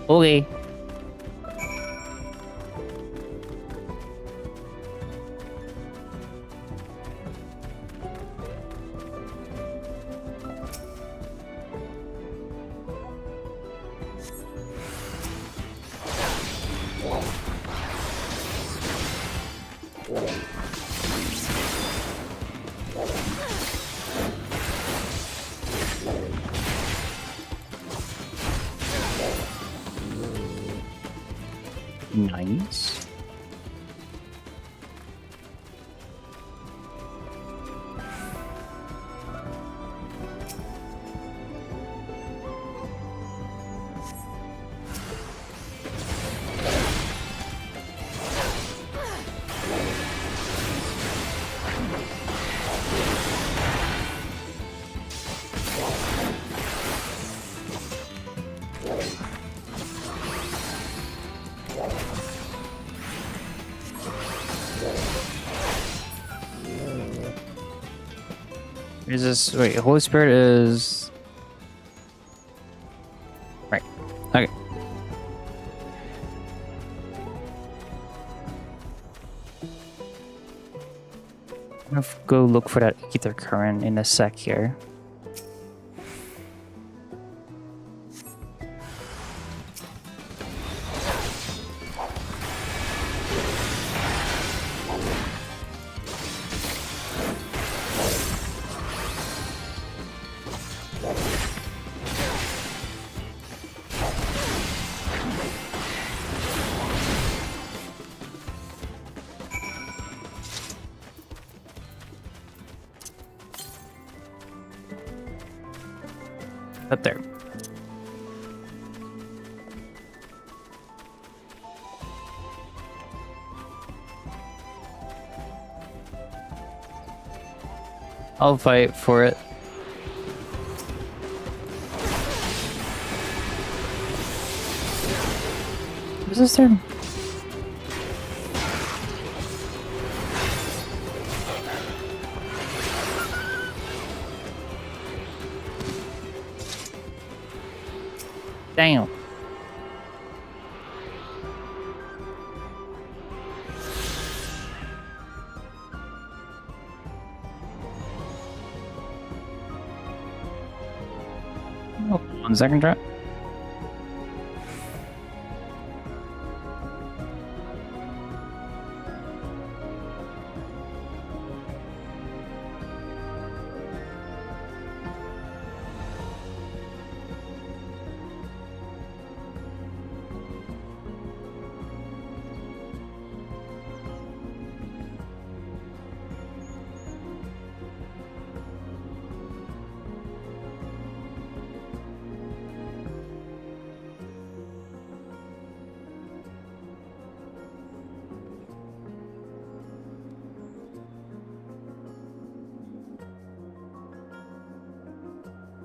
Okay. Nice. Is this wait, Holy Spirit is right. Okay. I'm gonna go look for that ether current in a sec here. Up there. I'll fight for it. What's this turn? Damn. On the second try.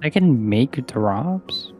I can make drops?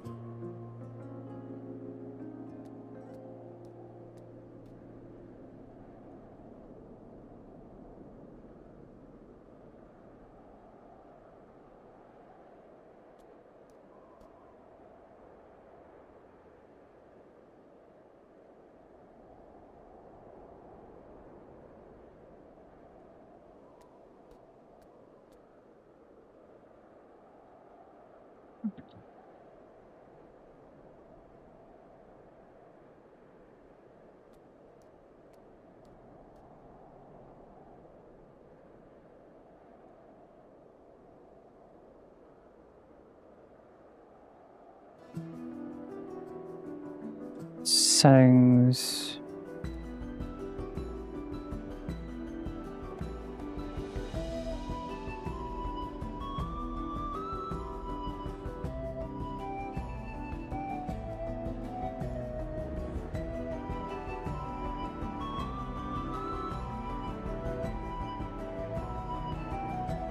Settings.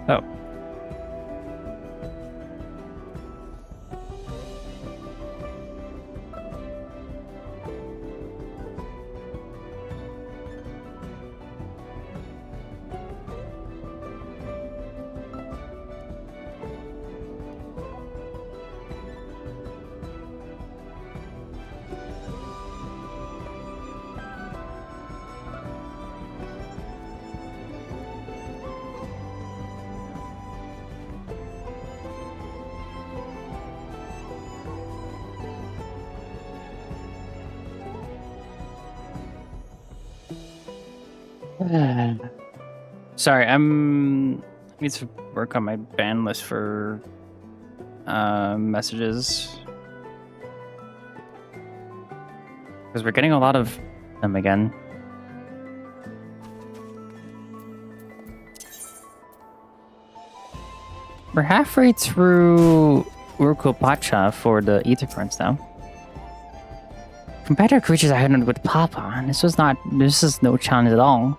Oh. Sorry, I need to work on my ban list for messages. Because we're getting a lot of them again. We're halfway through Urkopacha for the Ether Currents now. Compared to creatures I hunted with Papa, this is no challenge at all.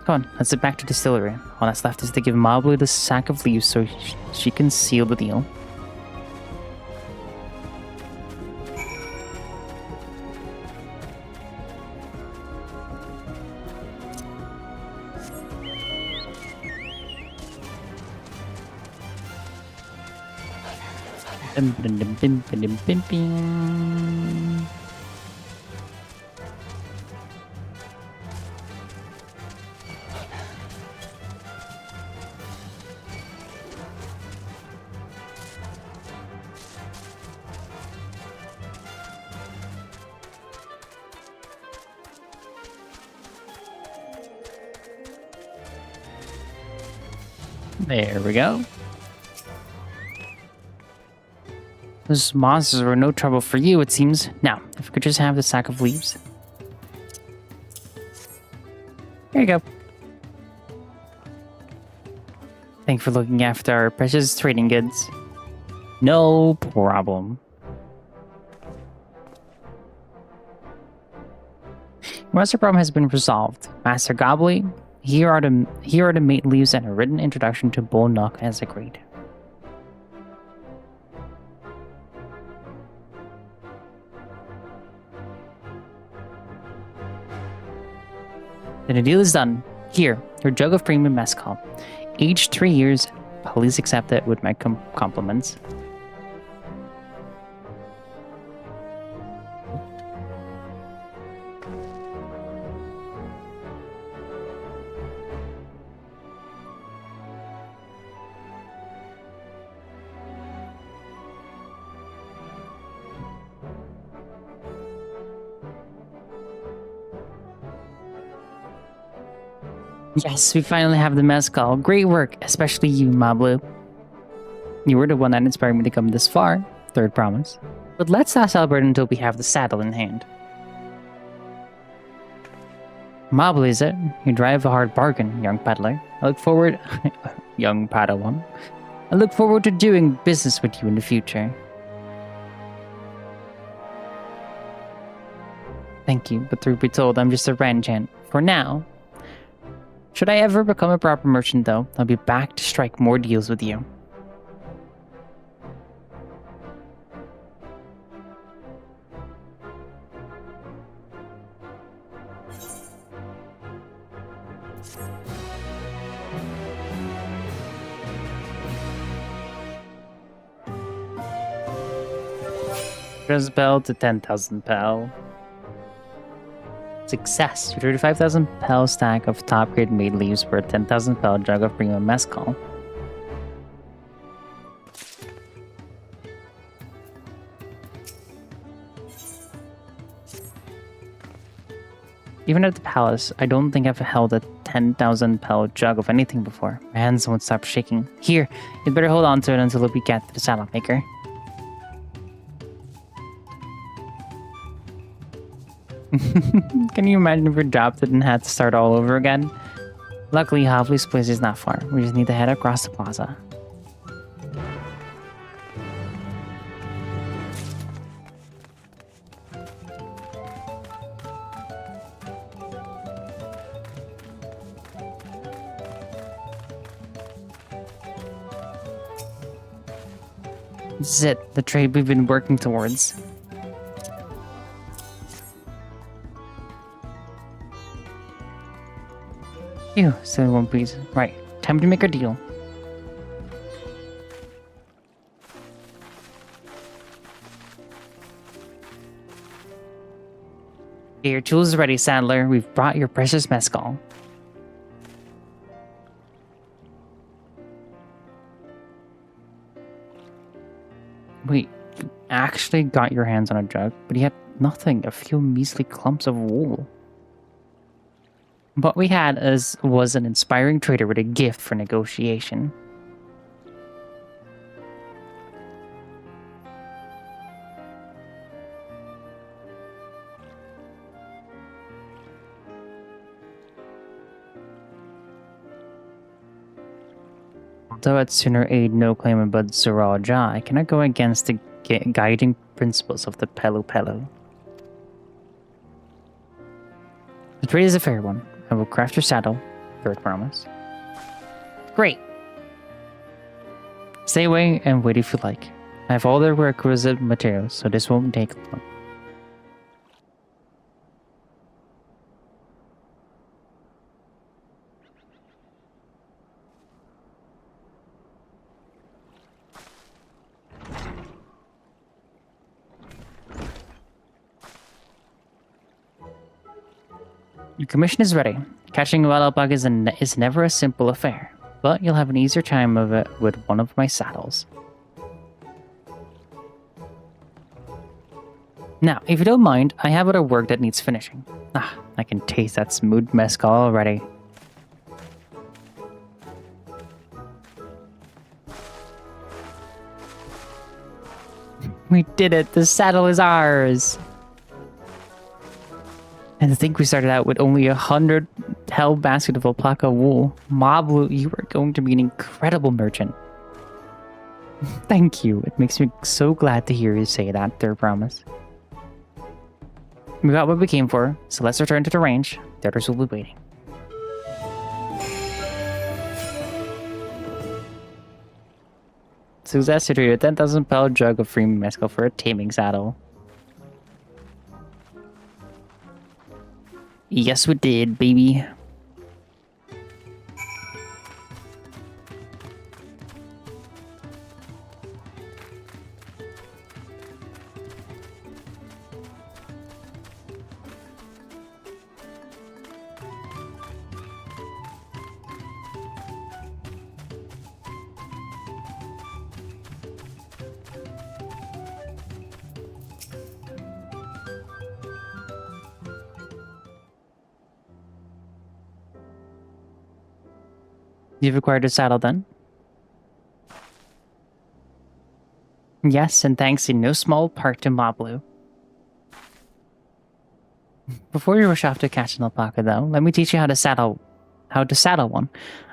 Come on, let's get back to distillery. All that's left is to give Mablu the sack of leaves so she can seal the deal. There we go. Those monsters were no trouble for you, it seems. Now, if we could just have the sack of leaves. There you go. Thank you for looking after our precious trading goods. No problem. Master problem has been resolved. Master Gobbly, here are the mate leaves and a written introduction to Bull Knock as agreed. Then the deal is done. Here, your jug of premium mezcal. Aged 3 years, please accept it with my compliments. Yes, we finally have the mezcal. Great work, especially you, Mablu. You were the one that inspired me to come this far. Third promise. But let's not celebrate until we have the saddle in hand. Mablu, is it? You drive a hard bargain, young peddler. I look forward... young Padawan. I look forward to doing business with you in the future. Thank you, but truth be told, I'm just a ranchant. For now. Should I ever become a proper merchant, though, I'll be back to strike more deals with you. Just bell to 10,000 pel. Success! Your 35,000 pel stack of top grade made leaves for a 10,000 pel jug of premium mezcal. Even at the palace, I don't think I've held a 10,000 pel jug of anything before. My hands won't stop shaking. Here, you'd better hold on to it until we get to the salad maker. Can you imagine if we dropped it and had to start all over again? Luckily, Havli's place is not far. We just need to head across the plaza. This is it, the trade we've been working towards. Phew, still in one piece. Right, time to make a deal. Your tools are ready, Saddler. We've brought your precious mezcal. Wait, you actually got your hands on a jug, but you had nothing, a few measly clumps of wool. What we had was an inspiring trader with a gift for negotiation. Although I'd sooner aid no claimant but Zuraja, I cannot go against the guiding principles of the PALUPALU. The trade is a fair one. I will craft your saddle. Third promise. Great! Stay away and wait if you like. I have all the requisite materials, so this won't take long. Your commission is ready. Catching a wild bug is never a simple affair, but you'll have an easier time of it with one of my saddles. Now, if you don't mind, I have other work that needs finishing. Ah, I can taste that smooth mezcal already. We did it! The saddle is ours! And to think we started out with only 100 hell basket of alpaca wool. Mablu, you are going to be an incredible merchant. Thank you. It makes me so glad to hear you say that, third promise. We got what we came for, so let's return to the range. The others will be waiting. Success to a 10,000 pel jug of free mezcal for a taming saddle. Yes, we did, baby. You've acquired a saddle then? Yes, and thanks in no small part to Mablu. Before you rush off to catch an alpaca, though, let me teach you how to saddle one.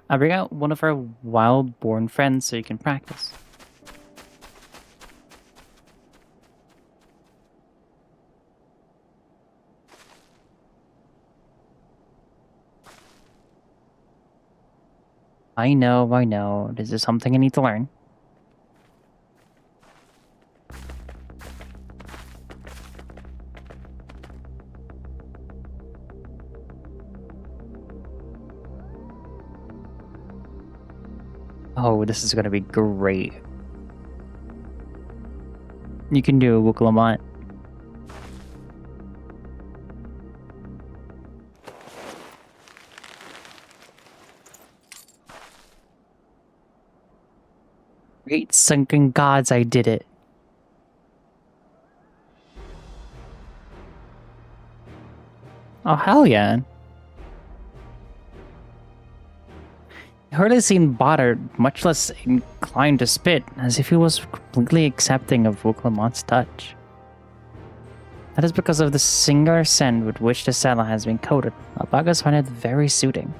I'll bring out one of our wild-born friends so you can practice. I know. This is something I need to learn. Oh, this is gonna be great. You can do a Wuklamont. Great sunken gods, I did it. Oh, hell yeah. Hardly seemed bothered, much less inclined to spit, as if he was completely accepting of Wuklamont's touch. That is because of the singular scent with which the saddle has been coated. Alpacas find it very soothing.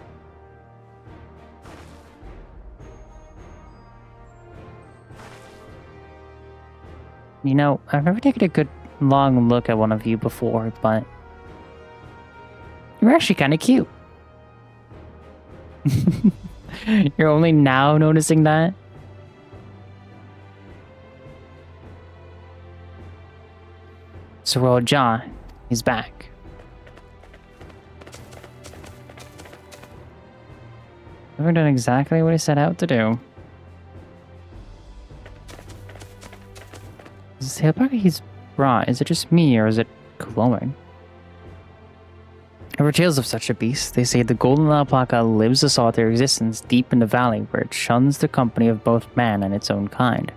You know, I've never taken a good long look at one of you before, but you're actually kind of cute. You're only now noticing that? So old John, he's back. Never done exactly what he set out to do. Is the alpaca he's brought, is it just me or is it glowing? There were tales of such a beast. They say the golden alpaca lives a solitary existence deep in the valley where it shuns the company of both man and its own kind.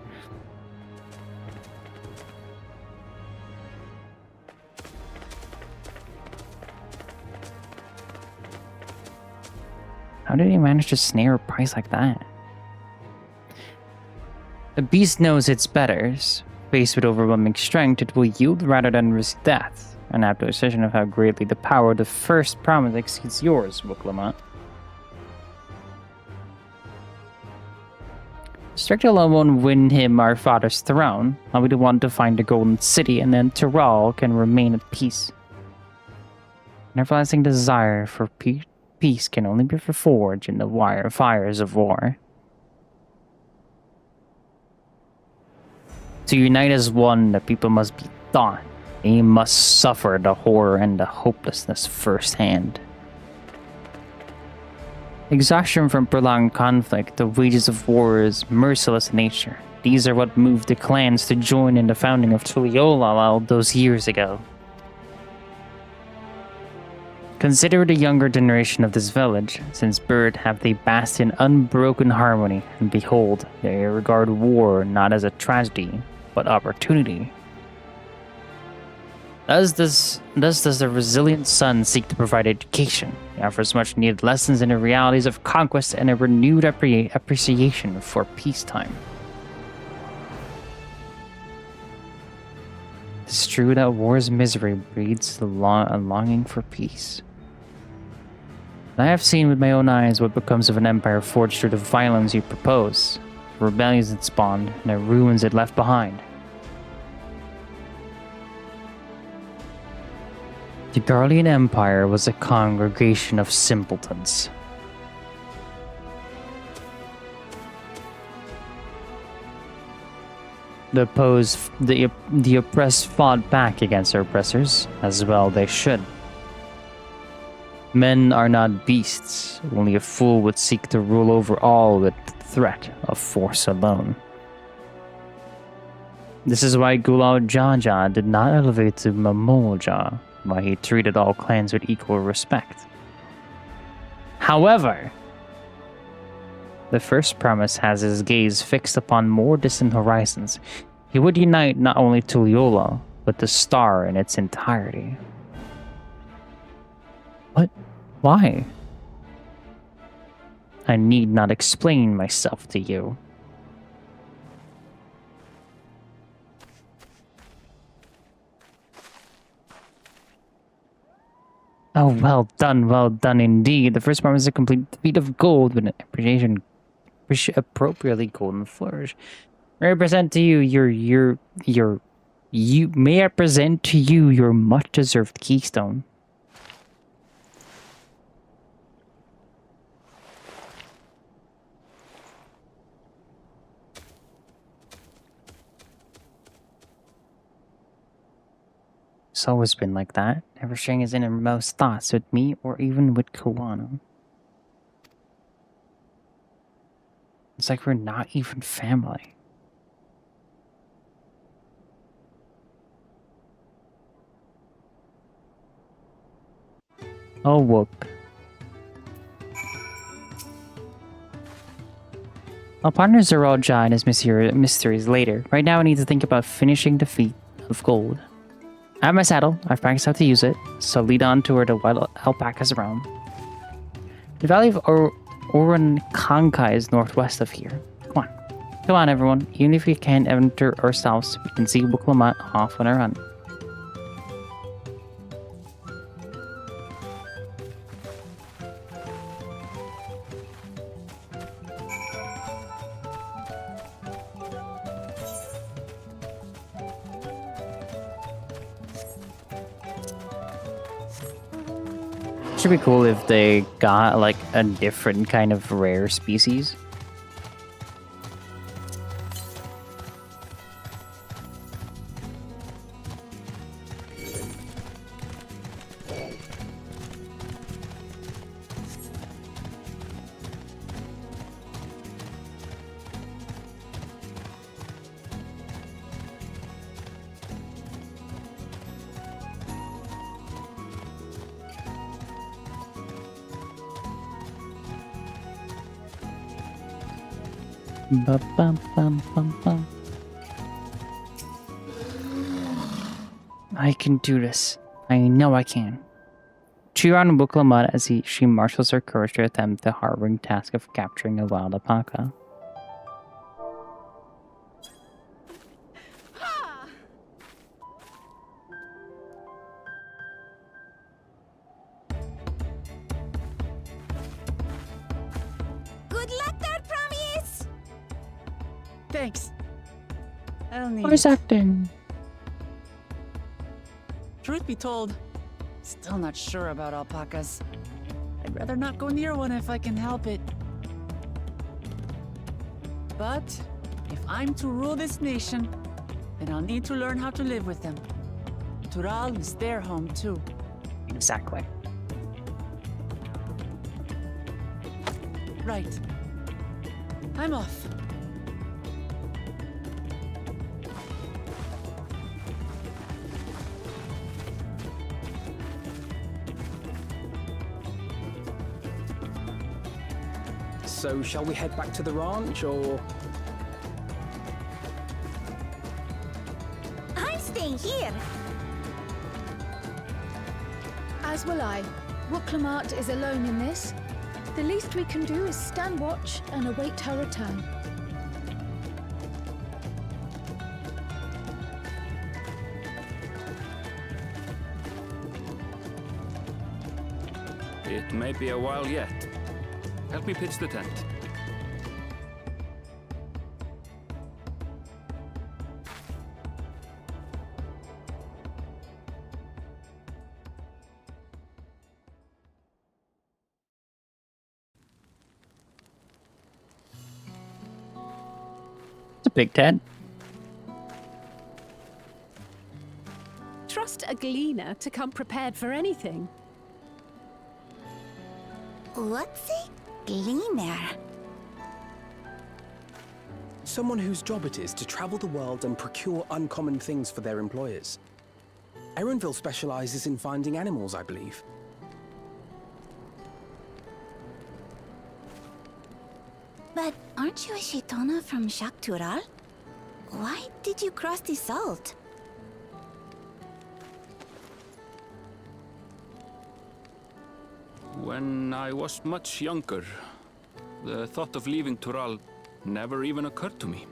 How did he manage to snare a price like that? The beast knows its betters. Faced with overwhelming strength, it will yield rather than risk death. An apt decision of how greatly the power of the first promise exceeds yours, Wuklamont. Strictly alone won't win him our father's throne. I'll be the one to find the golden city, and then Tyrell can remain at peace. An everlasting desire for peace can only be forged in the fires of war. To unite as one, the people must be taught. They must suffer the horror and the hopelessness firsthand. Exhaustion from prolonged conflict, the wages of war is merciless nature. These are what moved the clans to join in the founding of Tuliyollal all those years ago. Consider the younger generation of this village. Since birth have they basked in unbroken harmony, and behold, they regard war not as a tragedy, but opportunity. Thus does the resilient son seek to provide education. He offers much needed lessons in the realities of conquest and a renewed appreciation for peacetime. It is true that war's misery breeds a longing for peace. I have seen with my own eyes what becomes of an empire forged through the violence you propose, the rebellions it spawned, and the ruins it left behind. The Garlean Empire was a congregation of simpletons. The oppressed fought back against their oppressors, as well they should. Men are not beasts, only a fool would seek to rule over all with the threat of force alone. This is why Gulao Jaja did not elevate to Mamoja, why he treated all clans with equal respect. However, the first promise has his gaze fixed upon more distant horizons. He would unite not only Tuliyollal, but the star in its entirety. What? Why? I need not explain myself to you. Oh, well done indeed. The first part was a complete defeat of gold with an appropriately golden flourish. May I present to you may I present to you your much deserved keystone. It's always been like that, never sharing his innermost thoughts with me or even with Kawano. It's like we're not even family. Oh, whoop. Our partners are all Jai and his mysteries later. Right now I need to think about finishing the feat of gold. I have my saddle. I've practiced how to use it, so lead on to where the wild alpacas roam. The valley of Orankankai is northwest of here. Come on, everyone. Even if we can't enter ourselves, we can see Wuklamat off on our run. Should be cool if they got like a different kind of rare species. Ba-bum-bum-bum-bum. I can do this. I know I can. Cheer on Wuklamat as she marshals her courage to attempt the harrowing task of capturing a wild alpaca.
Good luck there, Promise!
Thanks. I'll need
Voice
it.
acting.
Truth be told, still not sure about alpacas. I'd rather not go near one if I can help it. But if I'm to rule this nation, then I'll need to learn how to live with them. Tural is their home too.
Exactly.
Right. I'm off.
So, shall we head back to the ranch, or...?
I'm staying here.
As will I. Wuklamat is alone in this. The least we can do is stand watch and await her return.
It may be a while yet. Help me pitch the tent.
It's a big tent.
Trust a gleaner to come prepared for anything.
What's a gleaner?
Someone whose job it is to travel the world and procure uncommon things for their employers. Erenville specializes in finding animals, I believe.
But aren't you a Shaitana from Shak Tural? Why did you cross the salt?
When I was much younger, the thought of leaving Tural never even occurred to me.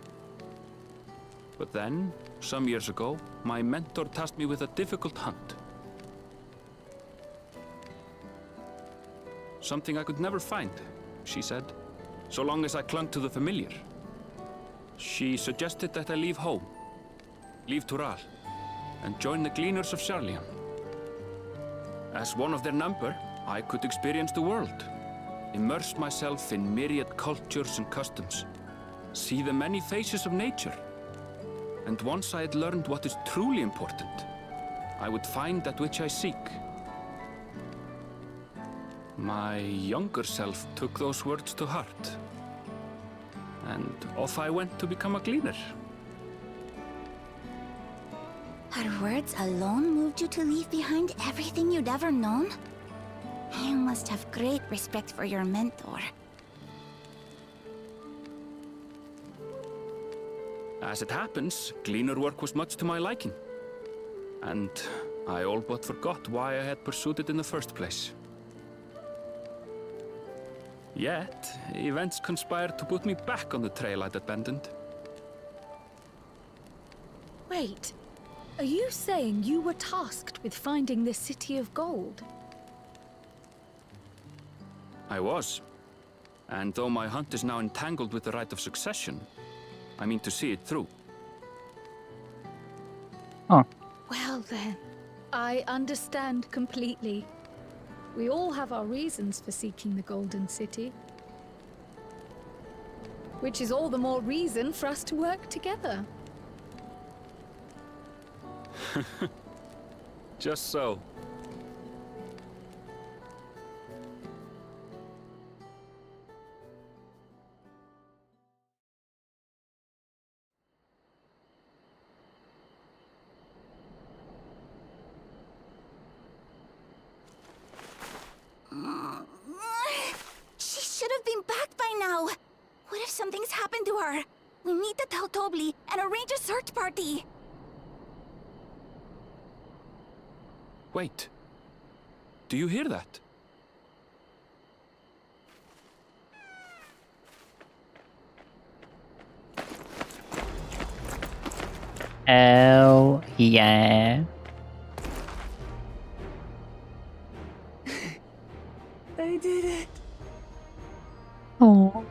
But then, some years ago, my mentor tasked me with a difficult hunt. Something I could never find, she said, so long as I clung to the familiar. She suggested that I leave home, leave Tural, and join the Gleaners of Charlian. As one of their number, I could experience the world, immerse myself in myriad cultures and customs, see the many faces of nature. And once I had learned what is truly important, I would find that which I seek. My younger self took those words to heart, and off I went to become a gleaner.
Her words alone moved you to leave behind everything you'd ever known? You must have great respect for your mentor.
As it happens, gleaner work was much to my liking, and I all but forgot why I had pursued it in the first place. Yet, events conspired to put me back on the trail I'd abandoned.
Wait, are you saying you were tasked with finding this city of gold?
I was. And though my hunt is now entangled with the right of succession, I mean to see it through.
Oh.
Well then, I understand completely. We all have our reasons for seeking the Golden City. Which is all the more reason for us to work together.
Just so.
She should have been back by now. What if something's happened to her? We need to tell Tobli and arrange a search party.
Wait. Do you hear that?
Oh, yeah.
I did it.
Oh.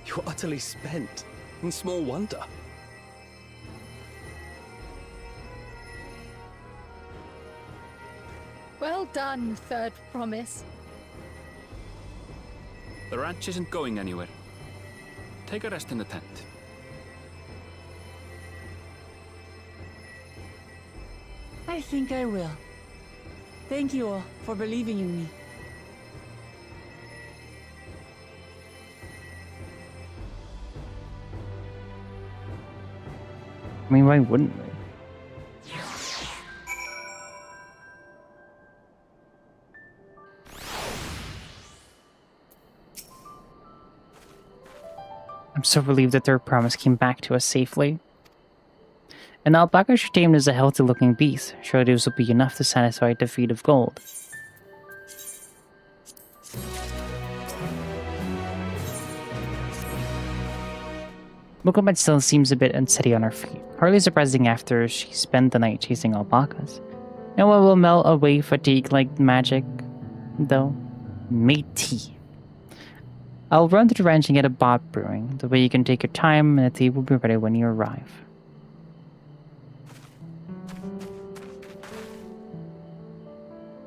You're utterly spent, and small wonder.
Well done, Third Promise.
The ranch isn't going anywhere. Take a rest in the tent.
I think I will. Thank you all for believing in me.
I mean, why wouldn't we? I'm so relieved that their promise came back to us safely. An alpaca should tamed as a healthy-looking beast. Surely this will be enough to satisfy the feet of gold. Mokomet still seems a bit unsteady on her feet. Hardly surprising after she spent the night chasing alpacas. No one will melt away fatigue like magic, though. Matey. I'll run to the ranch and get a bot brewing. The way you can take your time and the tea will be ready when you arrive.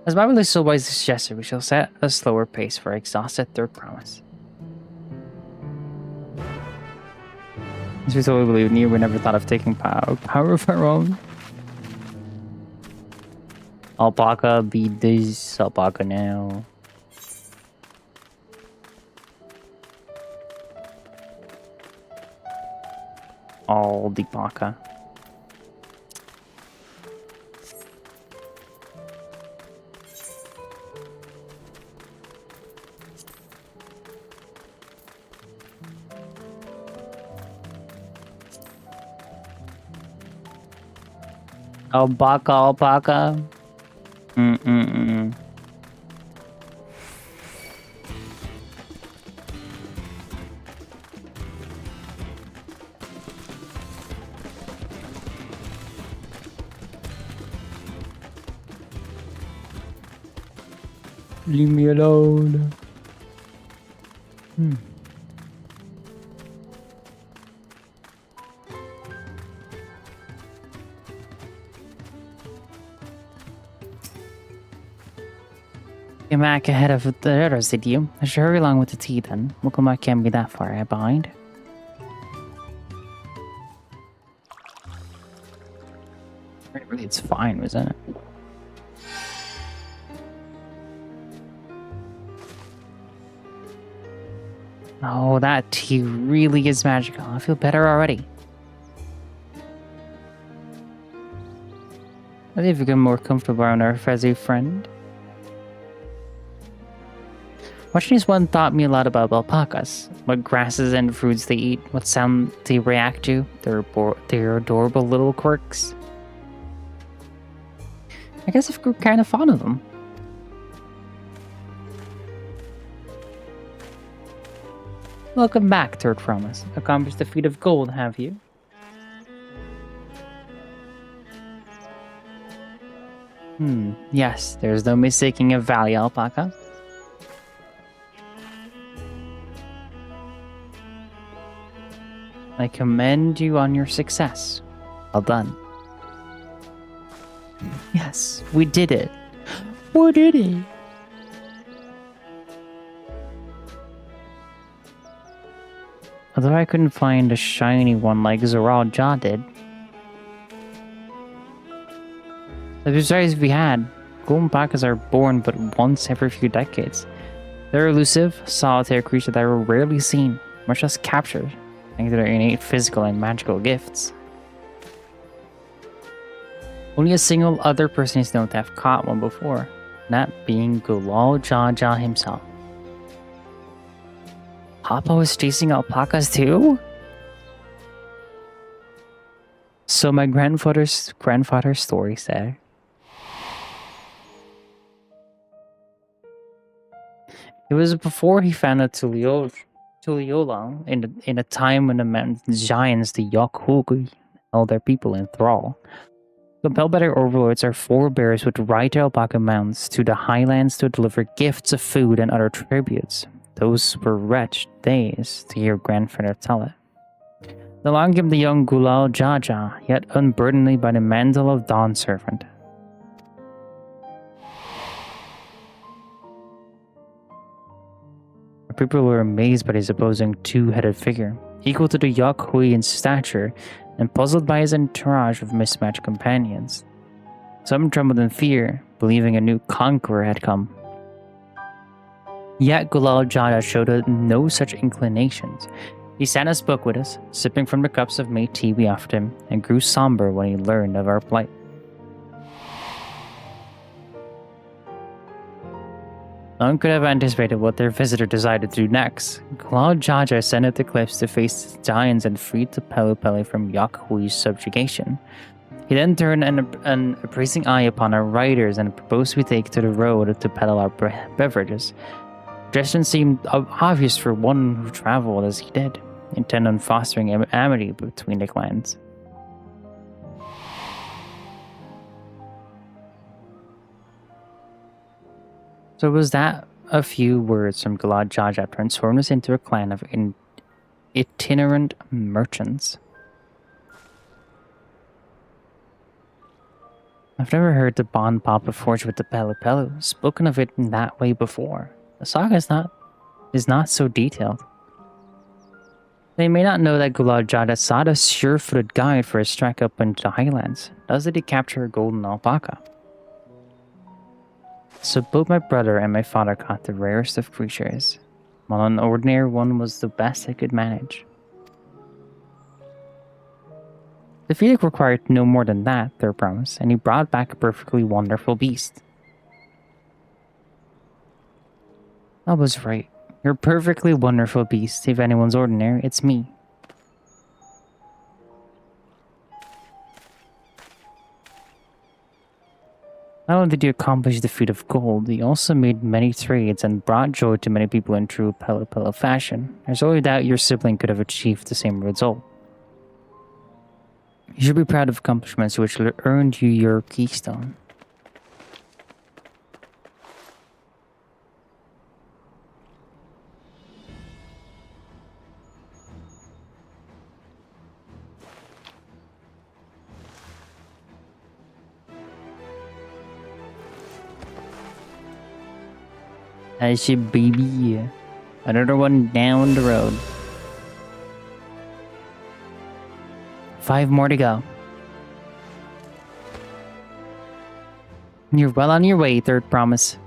As Bobby so wisely suggested, we shall set a slower pace for our exhausted Third Promise. As we totally believe in you, we never thought of taking power of our own. Alpaca be this alpaca now. All the paca. Alpaca. Mm-mm-mm. Leave me alone. Came back ahead of the others, did you? I should hurry along with the tea then. Mukuma can't be that far behind. Really, it's fine, isn't it? Oh, that tea really is magical. I feel better already. I think we get more comfortable around our fuzzy friend. Watching this one taught me a lot about alpacas. What grasses and fruits they eat, what sound they react to, their adorable little quirks. I guess I've grew kind of fond of them. Welcome back, Third Promise. Accomplished the feat of gold, have you? Yes, there's no mistaking a valley alpaca. I commend you on your success. Well done. Yes, we did it. We did it. Although I couldn't find a shiny one like Zoral did. The besides we had, golden alpacas are born but once every few decades. They're elusive, solitary creatures that are rarely seen, much less captured, thanks to their innate physical and magical gifts. Only a single other person is known to have caught one before, that being Gulal Jaja himself. Papa was chasing alpacas too? So my grandfather's story said. It was before he founded Tuliola in a time when the mountain giants, the Yokhugi, held their people in thrall. Compelled by their overlords, our forebears would ride their alpaca mounts to the highlands to deliver gifts of food and other tributes. Those were wretched days, to hear grandfather tell it. The long came the young Gulal Jaja, yet unburdened by the mantle of Dawn Servant. People were amazed by his opposing two-headed figure, equal to the Yokhui in stature, and puzzled by his entourage of mismatched companions. Some trembled in fear, believing a new conqueror had come. Yet Gulal Jaja showed no such inclinations. He sat and spoke with us, sipping from the cups of made tea we offered him, and grew somber when he learned of our plight. None could have anticipated what their visitor decided to do next. Gulal Jaja ascended the cliffs to face the giants and freed the PALUPALU from Yokhui's subjugation. He then turned an appraising eye upon our riders and proposed we take to the road to peddle our beverages. Suggestion seemed obvious for one who traveled as he did, intent on fostering amity between the clans. So was that a few words from Gulal Jaja transformed us into a clan of itinerant merchants? I've never heard the bond Papa forged with the PALUPALU spoken of it in that way before. The saga is not so detailed. They may not know that Gulal Jaja sought a sure-footed guide for his trek up into the highlands. Thus did he capture a golden alpaca. So both my brother and my father caught the rarest of creatures, while an ordinary one was the best I could manage. The feat required no more than that, their promise, and he brought back a perfectly wonderful beast. I was right. You're a perfectly wonderful beast. If anyone's ordinary, it's me. Not only did you accomplish the feat of gold, you also made many trades and brought joy to many people in true PALUPALU fashion. There's only doubt your sibling could have achieved the same result. You should be proud of accomplishments which earned you your keystone. I should baby. Another one down the road. 5 more to go. You're well on your way, third promise.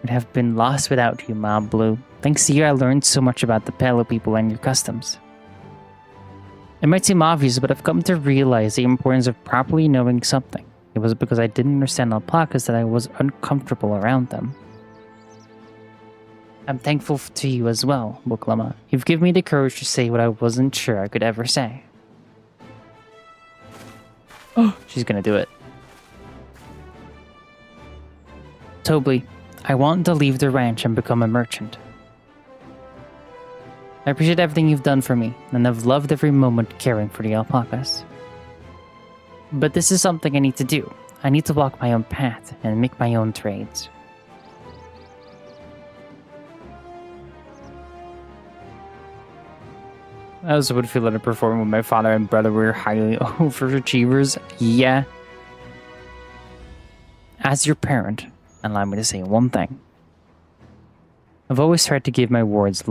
I'd have been lost without you, Mob Blue. Thanks to you, I learned so much about the Palu people and your customs. It might seem obvious, but I've come to realize the importance of properly knowing something. It was because I didn't understand alpacas that I was uncomfortable around them. I'm thankful to you as well, Buklama. You've given me the courage to say what I wasn't sure I could ever say. Oh, she's gonna do it. Tobli, I want to leave the ranch and become a merchant. I appreciate everything you've done for me, and I've loved every moment caring for the alpacas. But this is something I need to do. I need to walk my own path and make my own trades. I also would feel that performing with my father and brother were highly overachievers. Yeah. As your parent, allow me to say one thing. I've always tried to give my lives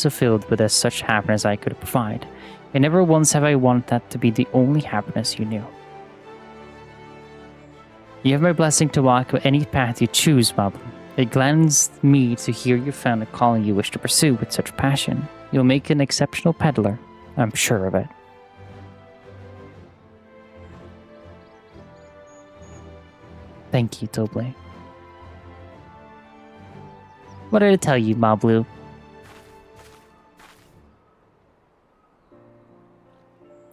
fulfilled with as such happiness I could provide. And never once have I wanted that to be the only happiness you knew. You have my blessing to walk any path you choose, Bob. It gladdens me to hear you found a calling you wish to pursue with such passion. You'll make an exceptional peddler. I'm sure of it. Thank you, Tobli. What did I tell you, Mablu?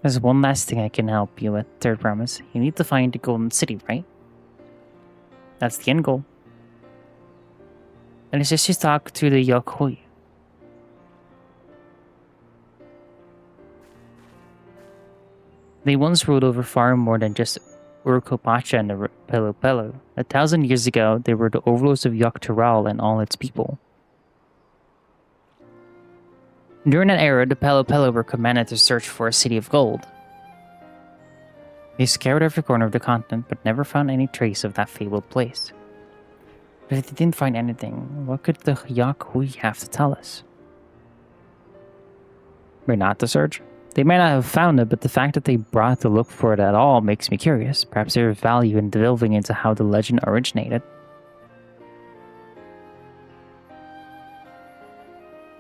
There's one last thing I can help you with, third promise. You need to find the Golden City, right? That's the end goal. And it's just to talk to the Yokoi. They once ruled over far more than just Urukopacha and the Pelopelo. 1,000 years ago, they were the overlords of Yoktural and all its people. During that era, the Pelopelo were commanded to search for a city of gold. They scoured every corner of the continent, but never found any trace of that fabled place. But if they didn't find anything, what could the Yokoi have to tell us? We're not to search? They may not have found it, but the fact that they brought to look for it at all makes me curious. Perhaps there's value in delving into how the legend originated.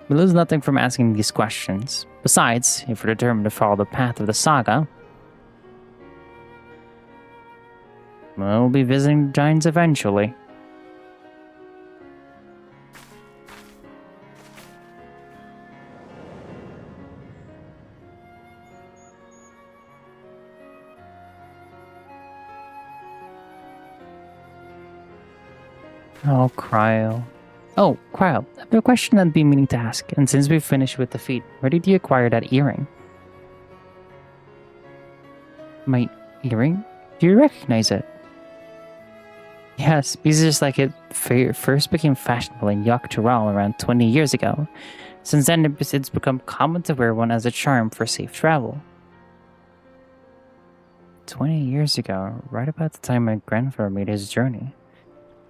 We lose nothing from asking these questions. Besides, if we're determined to follow the path of the saga, we'll be visiting the giants eventually. Oh, Cryo. Oh, Cryo, I have a question I've been meaning to ask, and since we've finished with the feat, where did you acquire that earring? My earring? Do you recognize it? Yes, because just like it first became fashionable in Yoktural around 20 years ago. Since then, it's become common to wear one as a charm for safe travel. 20 years ago, right about the time my grandfather made his journey.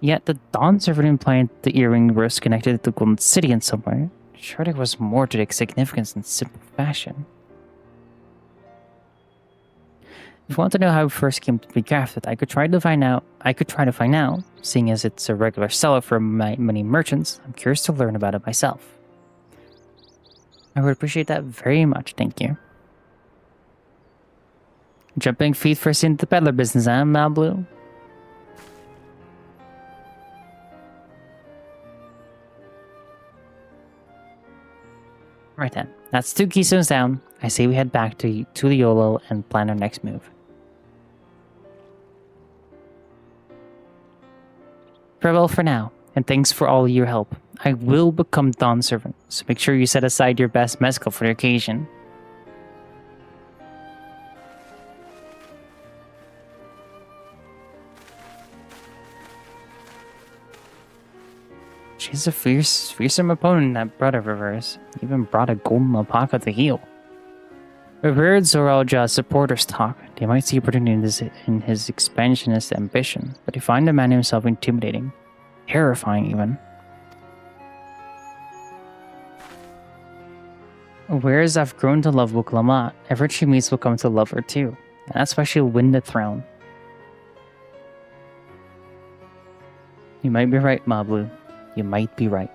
Yet the Dawn servant implied the earring was connected to the Golden City in some way. Sure, there was more to the significance in simple fashion. If you want to know how it first came to be crafted, I could try to find out. Seeing as it's a regular seller for many merchants, I'm curious to learn about it myself. I would appreciate that very much, thank you. Jumping feet first into the peddler business, huh, Malblue? Right then, that's 2 keystones down. I say we head back to the YOLO and plan our next move. Farewell for now, and thanks for all your help. I will become Dawn Servant, so make sure you set aside your best mezcal for the occasion. She's a fearsome opponent, that brother of hers. Even brought a golden alpaca to heal. We've heard Zoralja's supporters talk. They might see opportunities in his expansionist ambition, but they find the man himself intimidating. Terrifying, even. Whereas I've grown to love Wuklama, everyone she meets will come to love her too. And that's why she'll win the throne. You might be right, Mablu. You might be right.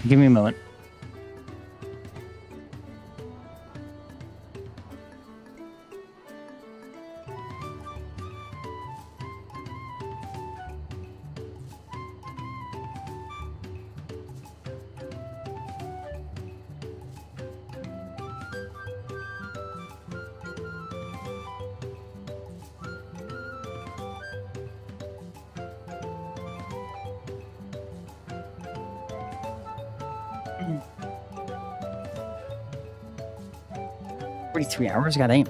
Give me a moment. Mm. 43 hours, goddamn.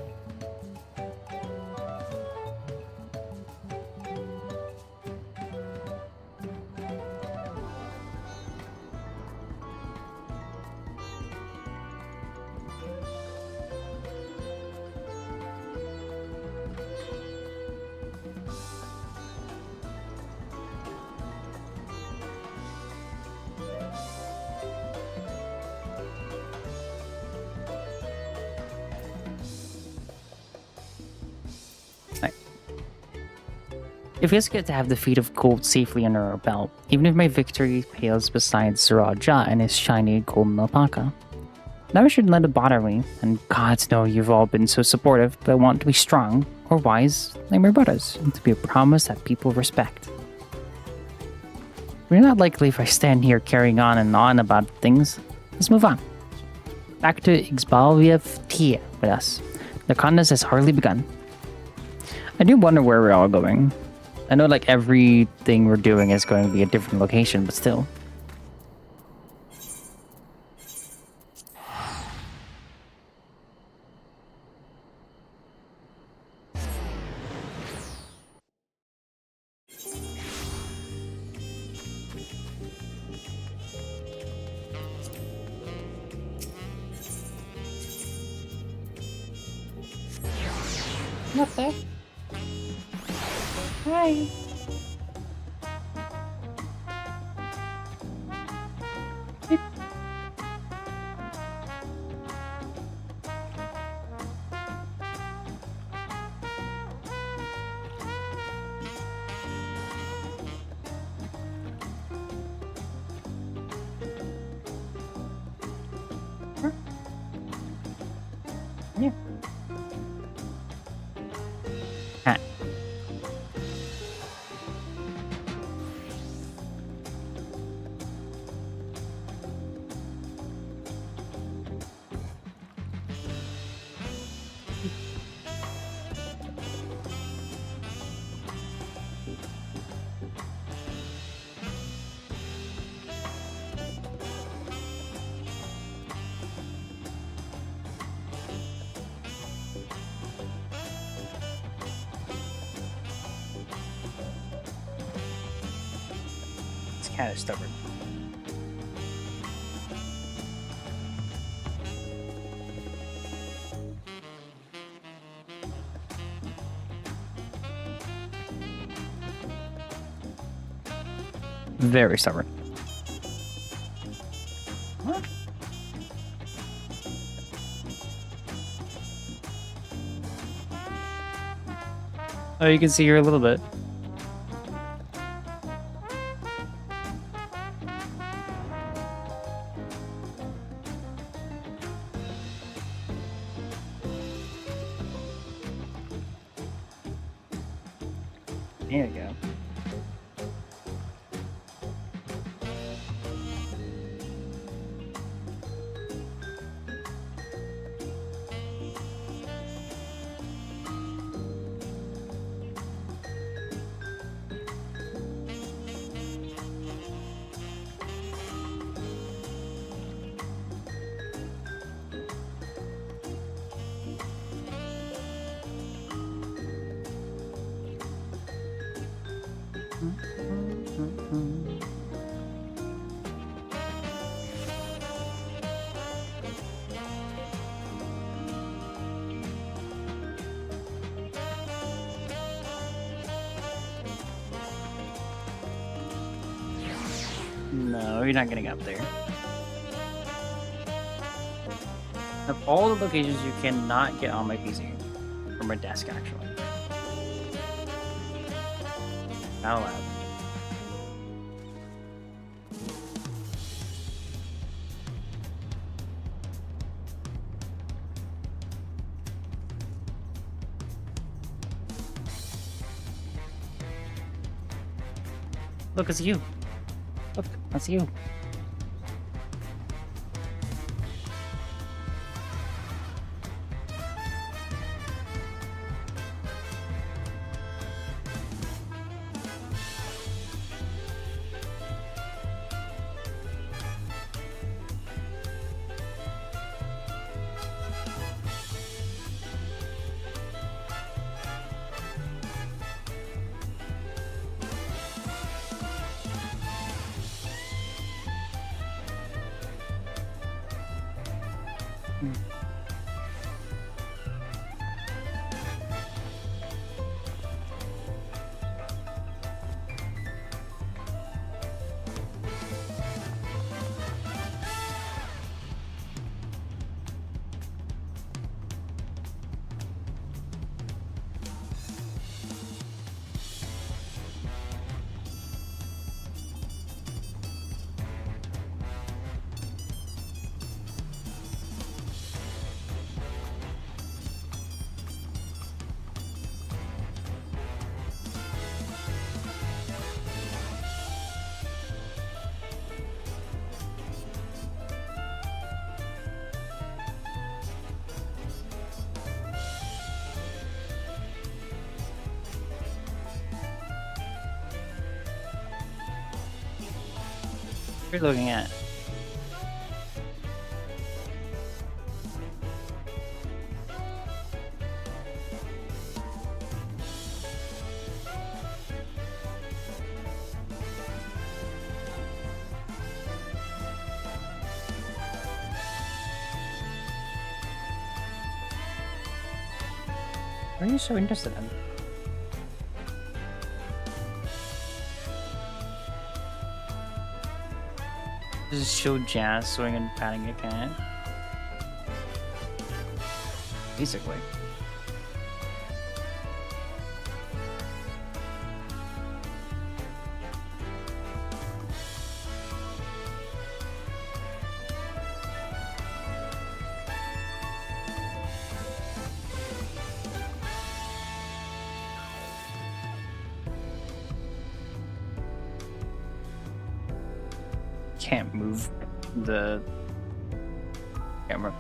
It feels good to have the feat of gold safely under our belt, even if my victory pales beside Zoralja and his shiny golden alpaca. Never should let it bother me, and gods know you've all been so supportive, but I want to be strong, or wise, like my brothers, and to be a promise that people respect. We're not likely if I stand here carrying on and on about things. Let's move on. Back to Ixbalviev Tia with us. The contest has hardly begun. I do wonder where we're all going. I know like everything we're doing is going to be a different location, but still. Not there. Hi. Yeah. Hat. This cat is stubborn. Very stubborn. What? Oh, you can see her a little bit. There you go. No, you're not getting up there. Of all the locations you cannot get on my PC, from my desk actually. Not allowed. Look, it's you. Look, that's you. What are you looking at? What are you so interested in? Just show jazz swing and patting your cat. Basically. Can't move the camera.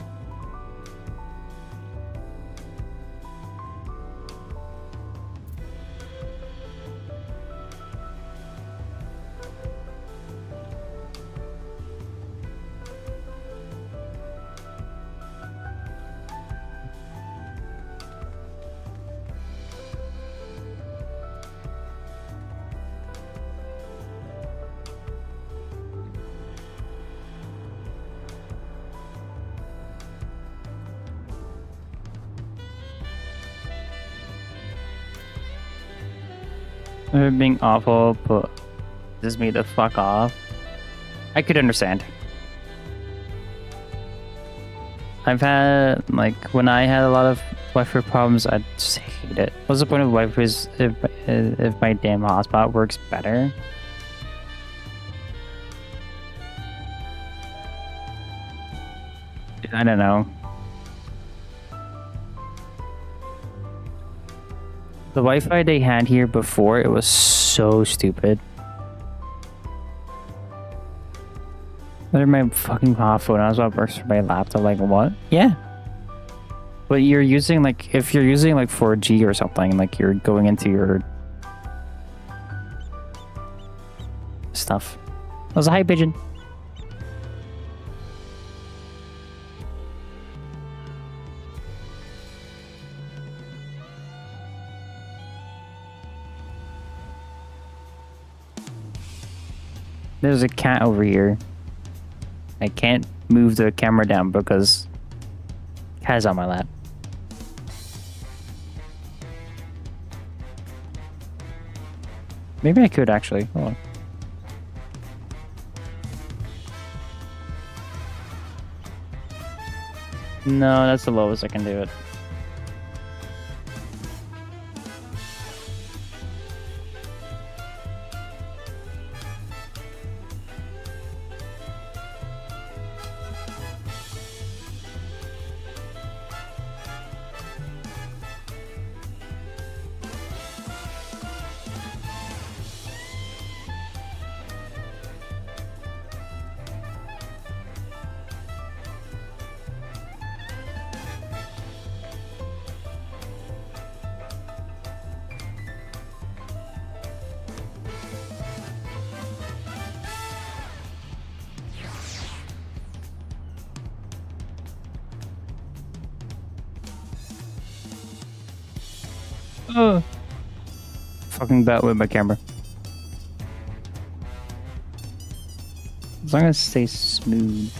They're being awful, but just me to fuck off. I could understand. I've had, like, when I had a lot of Wi-Fi problems, I just hate it. What's the point of Wi-Fi if my damn hotspot works better? I don't know. The Wi-Fi they had here before, it was so stupid. Whether my fucking phone as well works for my laptop, like what? Yeah. But you're using like, if you're using like 4G or something, like you're going into your stuff. That was a high pigeon. There's a cat over here. I can't move the camera down because cat's on my lap. Maybe I could actually. Hold on. No, that's the lowest I can do it. Fucking bat with my camera. As long as it stays smooth.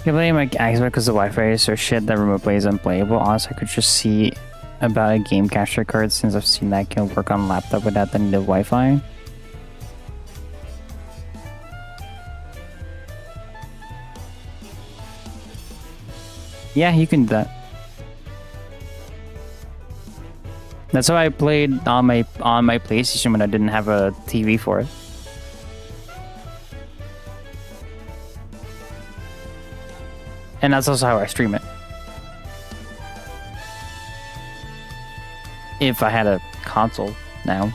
Can I my Xbox because the Wi-Fi is so shit that remote play is unplayable. Honestly, I could just see about a game capture card since I've seen that can work on laptop without the new Wi-Fi. Yeah, you can do that. That's how I played on my PlayStation when I didn't have a TV for it. And that's also how I stream it. If I had a console now.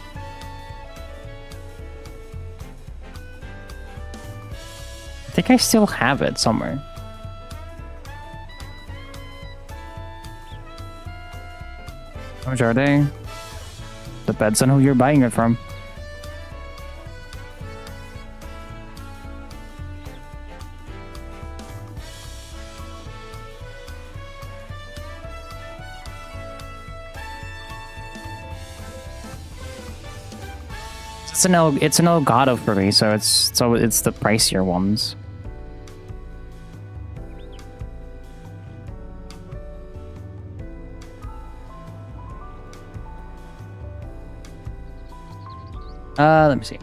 I think I still have it somewhere. How much are they? Depends on who you're buying it from. It's an Elgato for me, so it's the pricier ones. Let me see.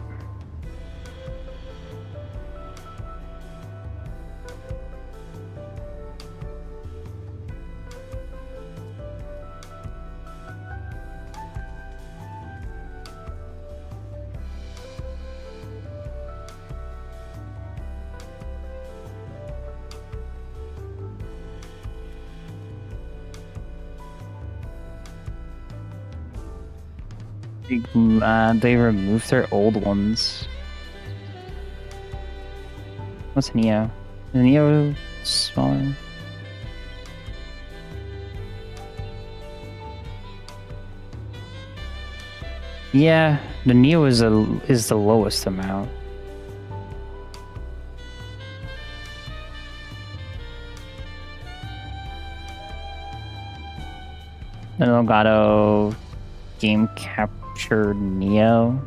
They removed their old ones. What's Neo? Is Neo smaller? Yeah, the Neo is the lowest amount. An Elgato game capture Neo.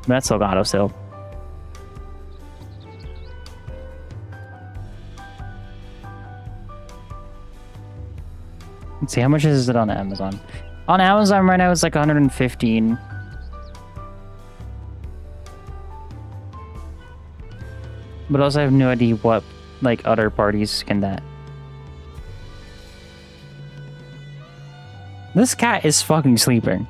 That's Elgato still. Let's see, how much is it on Amazon? On Amazon right now it's like 115. But also I have no idea what like other parties can that. This cat is fucking sleeping.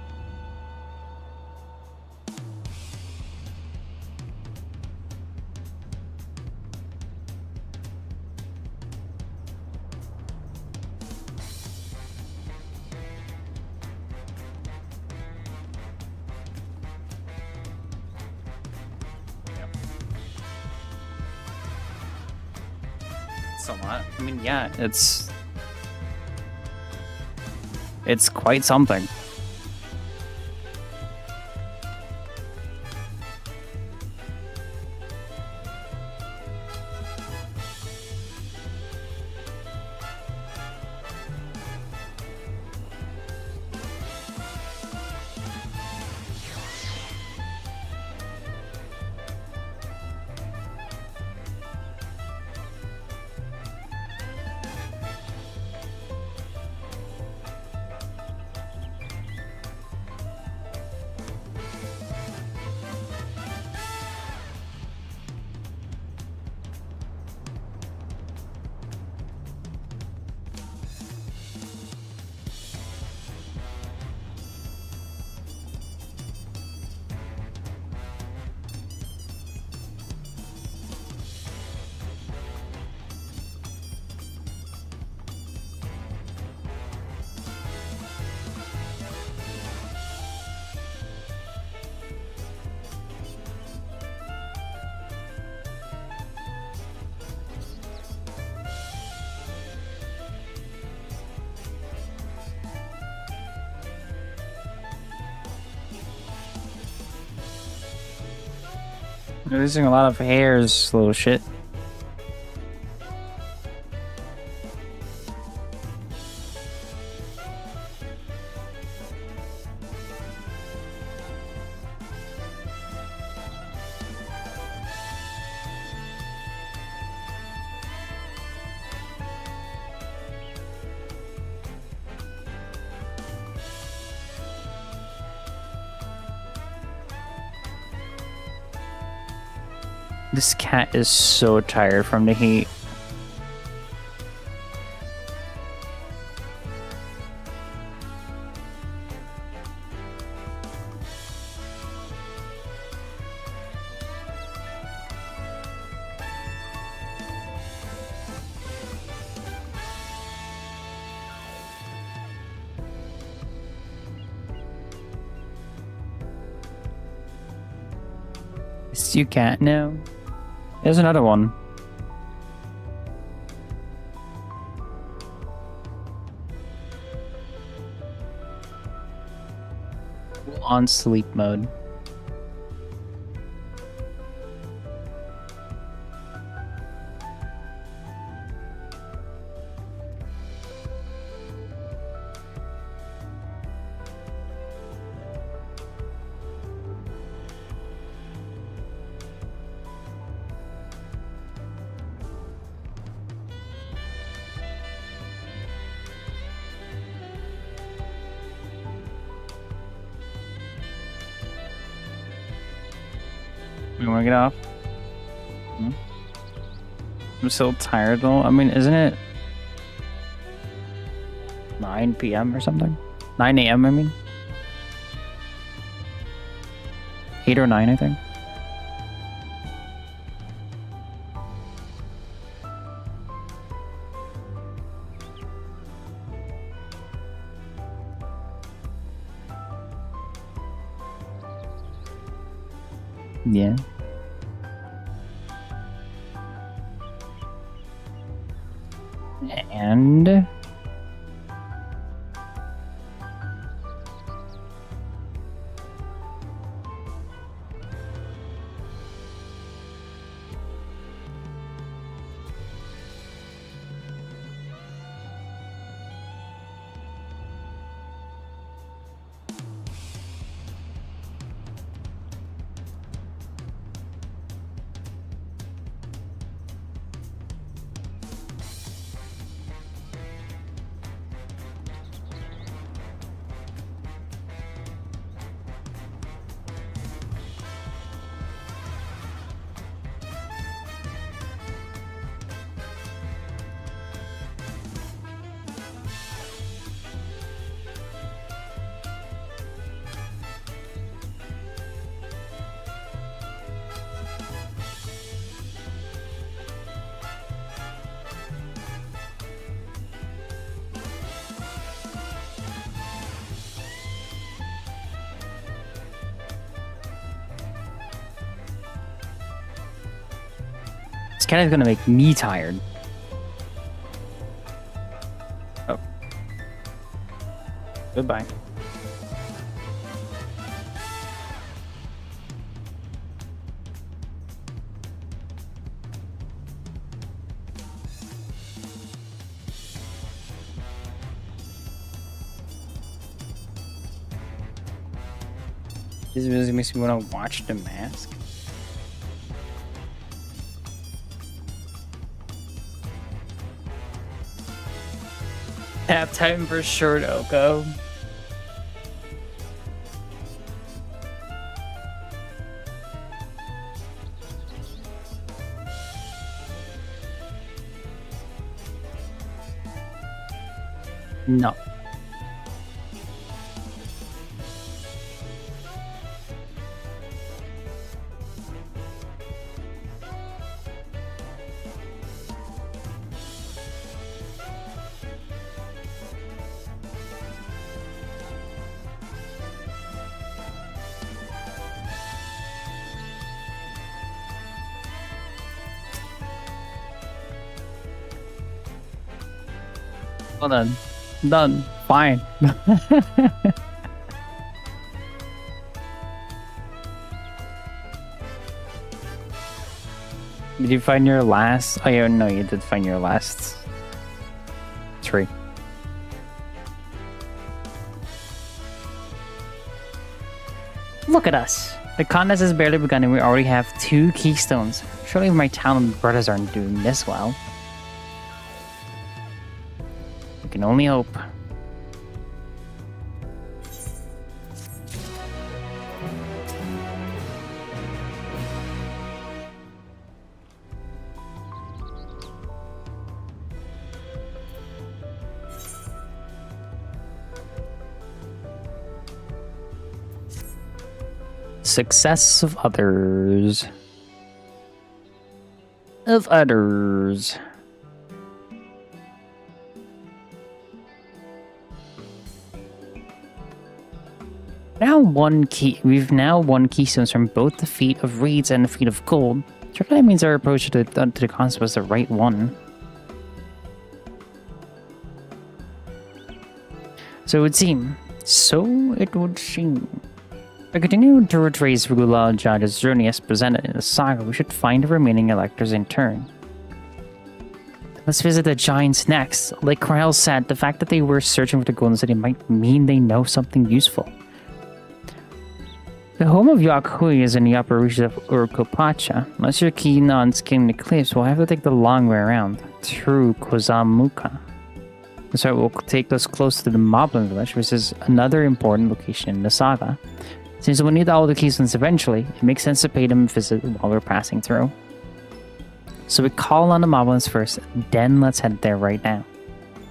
It's a lot. I mean, yeah, it's quite something. You're losing a lot of hairs, little shit. This cat is so tired from the heat. It's you, cat. No. There's another one. On sleep mode. You wanna get off? Hmm? I'm still tired though. I mean, isn't it 9 p.m. or something? 9 a.m. I mean? 8 or 9, I think. Yeah. And this cat is gonna make me tired. Oh. Goodbye. This really makes me want to watch The Mask. Tap time for sure, Oko. No. Well done. Done. Fine. Did you find your last? Oh, yeah, no, you did find your last tree. Look at us. The contest has barely begun and we already have 2 keystones. Surely my talented brothers aren't doing this well. We can only hope. Success of others. We've now won keystones from both the feat of reeds and the feat of gold. Surely that means our approach to the concept was the right one. So it would seem. To continue to retrace Regula Jada's journey as presented in the saga, we should find the remaining electors in turn. Let's visit the giants next. Like Kryl said, the fact that they were searching for the Golden City might mean they know something useful. The home of Yakhui is in the upper reaches of Urkopacha. Unless you're keen on scaling the cliffs, we'll have to take the long way around, through Kozamuka. So it will take us close to the Moblin village, which is another important location in the saga. Since we'll need all the keystones eventually, it makes sense to pay them a visit while we're passing through. So we call on the Moblins first, then let's head there right now.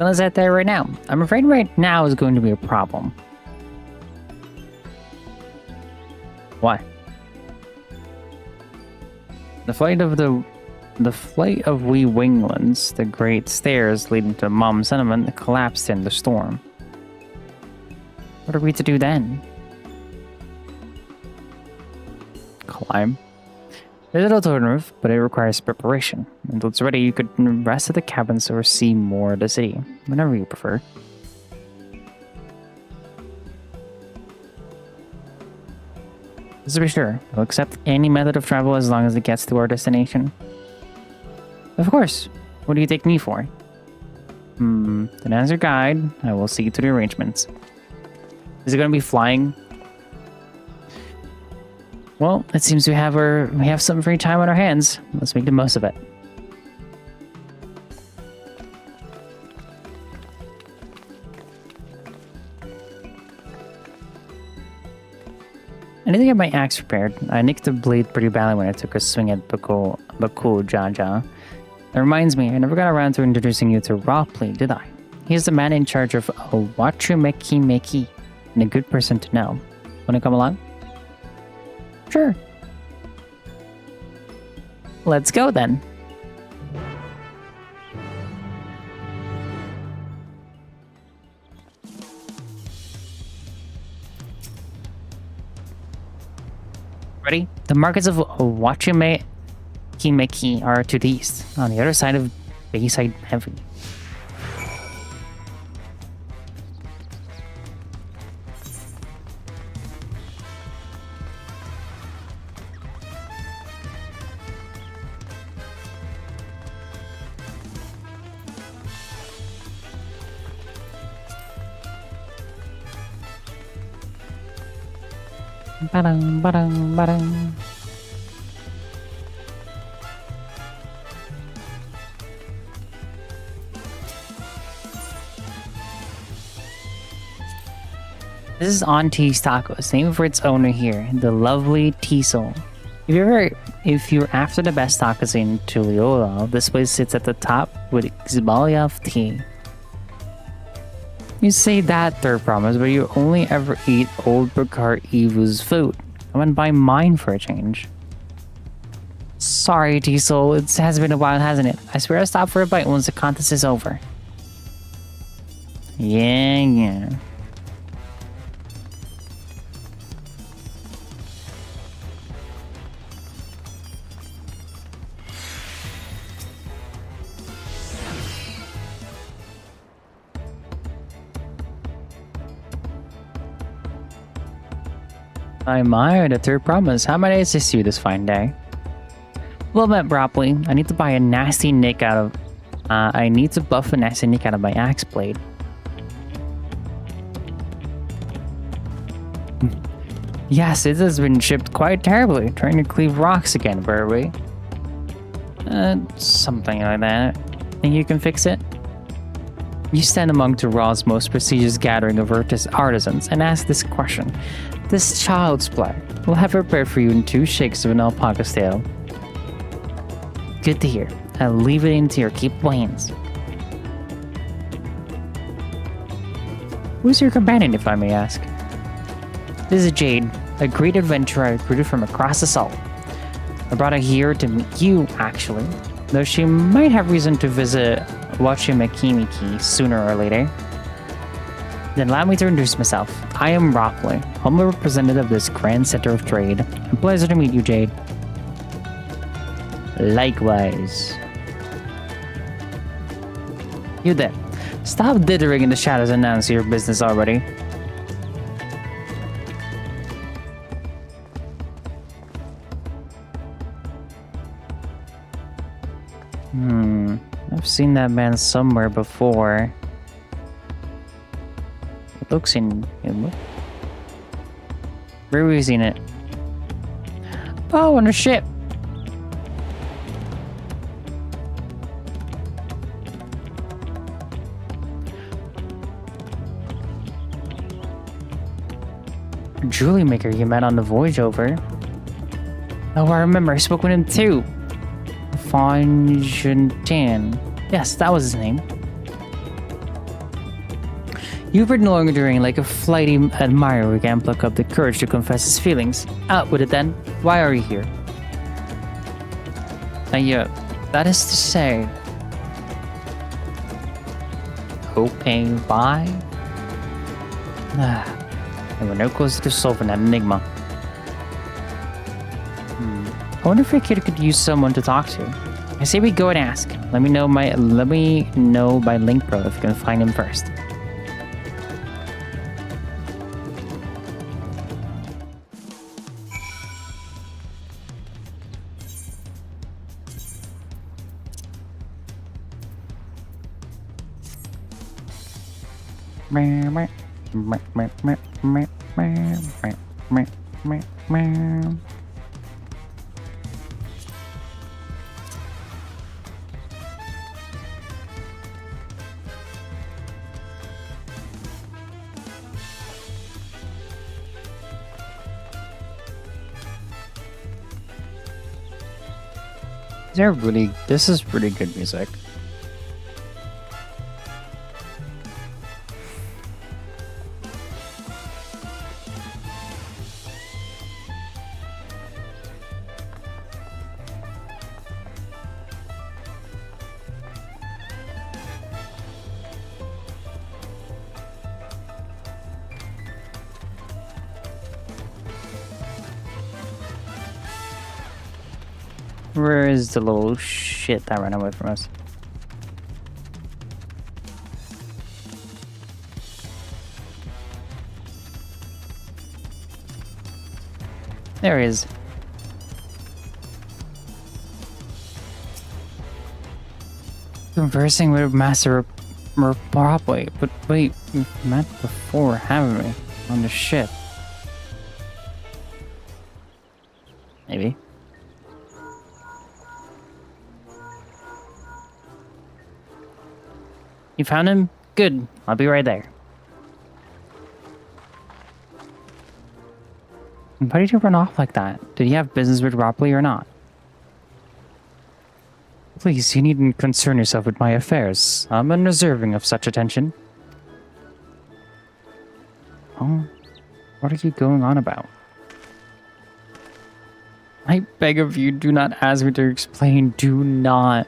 I'm afraid right now is going to be a problem. Why? The flight of wee winglands, the great stairs leading to Mom Sentiment, collapsed in the storm. What are we to do then? Climb. There's a little roof, but it requires preparation. Until it's ready, you could rest at the cabins or see more of the city, whenever you prefer. Just to be sure, we'll accept any method of travel as long as it gets to our destination. Of course. What do you take me for? Then as your guide, I will see to the arrangements. Is it going to be flying? Well, it seems we have some free time on our hands. Let's make the most of it. I need to get my axe prepared. I nicked the blade pretty badly when I took a swing at Baku Jaja. That reminds me, I never got around to introducing you to Ropley, did I? He's the man in charge of Wachumeki Meki, and a good person to know. Wanna come along? Sure. Let's go then. Ready? The markets of Wachumeki Meki are to the east, on the other side of Bayside Heavy. Ba-dum, ba-dum, ba-dum. This is Auntie's Tacos, named for its owner here, the lovely Teasel. If you're after the best tacos in Tuliolo, this place sits at the top with Xbalia of tea. You say that, third promise, but you only ever eat old Bukar Evu's food. Come and buy mine for a change. Sorry, Teasel, it has been a while, hasn't it? I swear I'll stop for a bite once the contest is over. Yeah. I admire the third promise. How might I assist you this fine day? Well met, Broccoli. I need to buy a nasty nick out of... I need to buff a nasty nick out of my axe blade. Yes, it has been chipped quite terribly. Trying to cleave rocks again, were we? Something like that. Think you can fix it? You stand among Tu'ral's most prestigious gathering of artisans and ask this question. This child's play will have prepared for you in 2 shakes of an alpaca's tail. Good to hear. I'll leave it into your capable hands. Who's your companion, if I may ask? This is Jade, a great adventurer I recruited from across the salt. I brought her here to meet you, actually, though she might have reason to visit Wachimakimiki sooner or later. Then allow me to introduce myself. I am Rockley, humble representative of this grand center of trade. A pleasure to meet you, Jade. Likewise. You there. Stop dithering in the shadows and announce your business already. I've seen that man somewhere before. It looks in... Where have we seen it? Oh, on a ship! Jewelry maker you met on the voyage over. Oh, I remember. I spoke with him too. Fongentan. Yes, that was his name. You've been lingering like a flighty admirer who can't pluck up the courage to confess his feelings. Out with it then. Why are you here? That is to say... Hoping by? And we're no closer to solving that enigma. I wonder if a kid could use someone to talk to. I say we go and ask. Let me know by link pro if you can find him first. This is pretty good music. Where is the little shit that ran away from us? There he is. Conversing with Master Broccoli, but wait, we've met before, haven't we? On the ship. Maybe. You found him? Good. I'll be right there. Why did you run off like that? Did you have business with Ropley or not? Please, you needn't concern yourself with my affairs. I'm undeserving of such attention. Oh, what are you going on about? I beg of you, do not ask me to explain. Do not.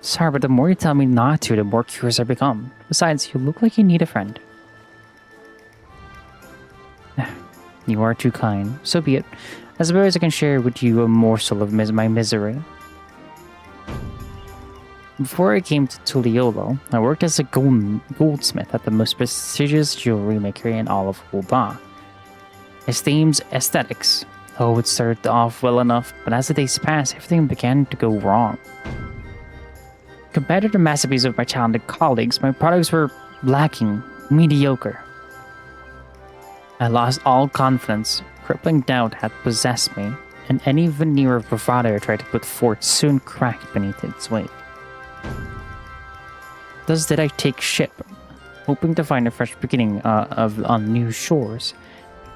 Sorry, but the more you tell me not to, the more curious I become. Besides, you look like you need a friend. You are too kind. So be it. I suppose I can share with you a morsel of my misery. Before I came to Tuliolo, I worked as a goldsmith at the most prestigious jewelry maker in all of Ul'dah. Esteemed aesthetics. Oh, it started off well enough, but as the days passed, everything began to go wrong. Compared to the masterpiece of my talented colleagues, my products were lacking, mediocre. I lost all confidence. Crippling doubt had possessed me, and any veneer of bravado I tried to put forth soon cracked beneath its weight. Thus did I take ship, hoping to find a fresh beginning on new shores.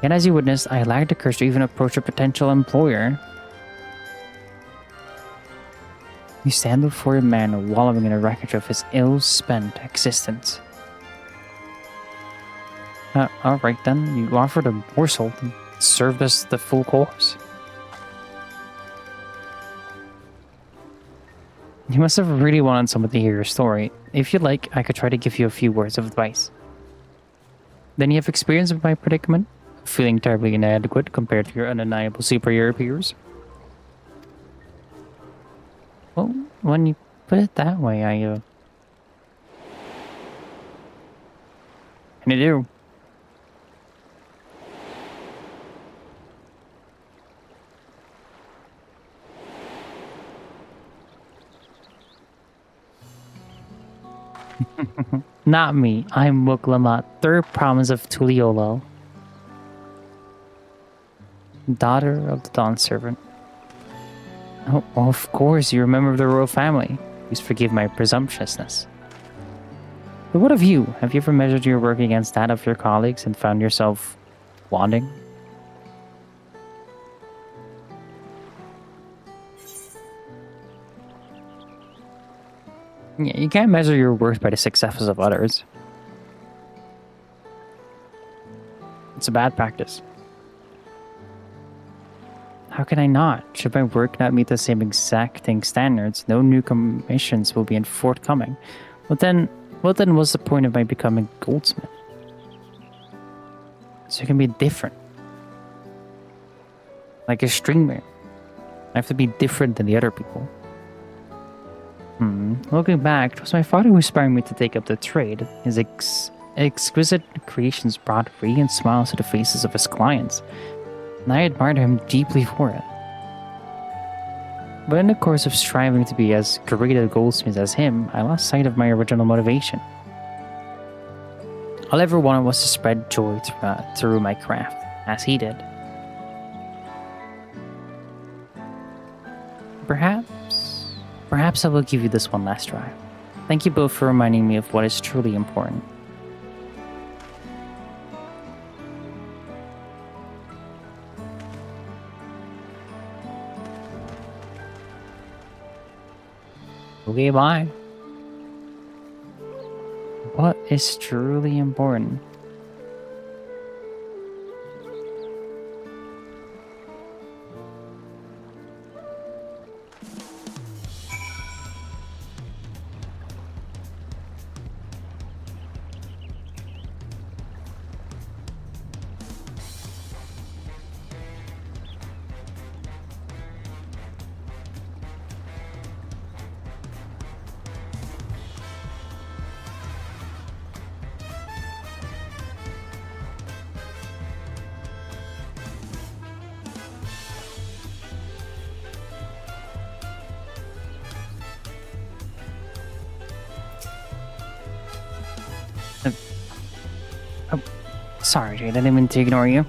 Yet as you witnessed, I lacked the courage to even approach a potential employer. You stand before a man wallowing in the wreckage of his ill-spent existence. Alright then, you offered a morsel and served us the full course. You must have really wanted someone to hear your story. If you'd like, I could try to give you a few words of advice. Then you have experience of my predicament, feeling terribly inadequate compared to your undeniable superior peers. Well, when you put it that way, I do. Not me. I'm Muklamat, third province of Tuliolo. Daughter of the Dawn Servant. Oh, well, of course, you remember the royal family. Please forgive my presumptuousness. But what of you? Have you ever measured your work against that of your colleagues and found yourself wanting? Yeah, you can't measure your worth by the successes of others. It's a bad practice. How can I not? Should my work not meet the same exacting standards, no new commissions will be forthcoming. What then was the point of my becoming goldsmith? So it can be different. Like a streamer. I have to be different than the other people. Looking back, it was my father who inspired me to take up the trade. His exquisite creations brought radiant smiles to the faces of his clients, and I admired him deeply for it. But in the course of striving to be as great a goldsmith as him, I lost sight of my original motivation. All I ever wanted was to spread joy through my craft, as he did. Perhaps I will give you this one last try. Thank you both for reminding me of what is truly important. Okay, bye. What is truly important? Sorry, Jade, I didn't mean to ignore you.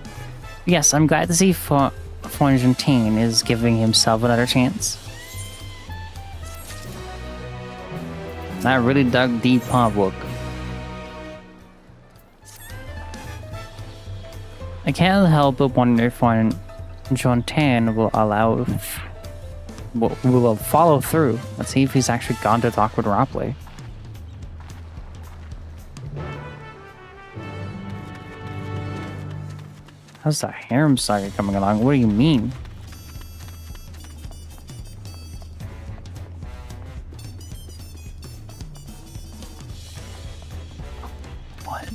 Yes, I'm glad to see Fontaine is giving himself another chance. I really dug deep, huh, book. I can't help but wonder if Fontaine will will follow through. Let's see if he's actually gone to talk with Ropley. How's the harem saga coming along? What do you mean? What?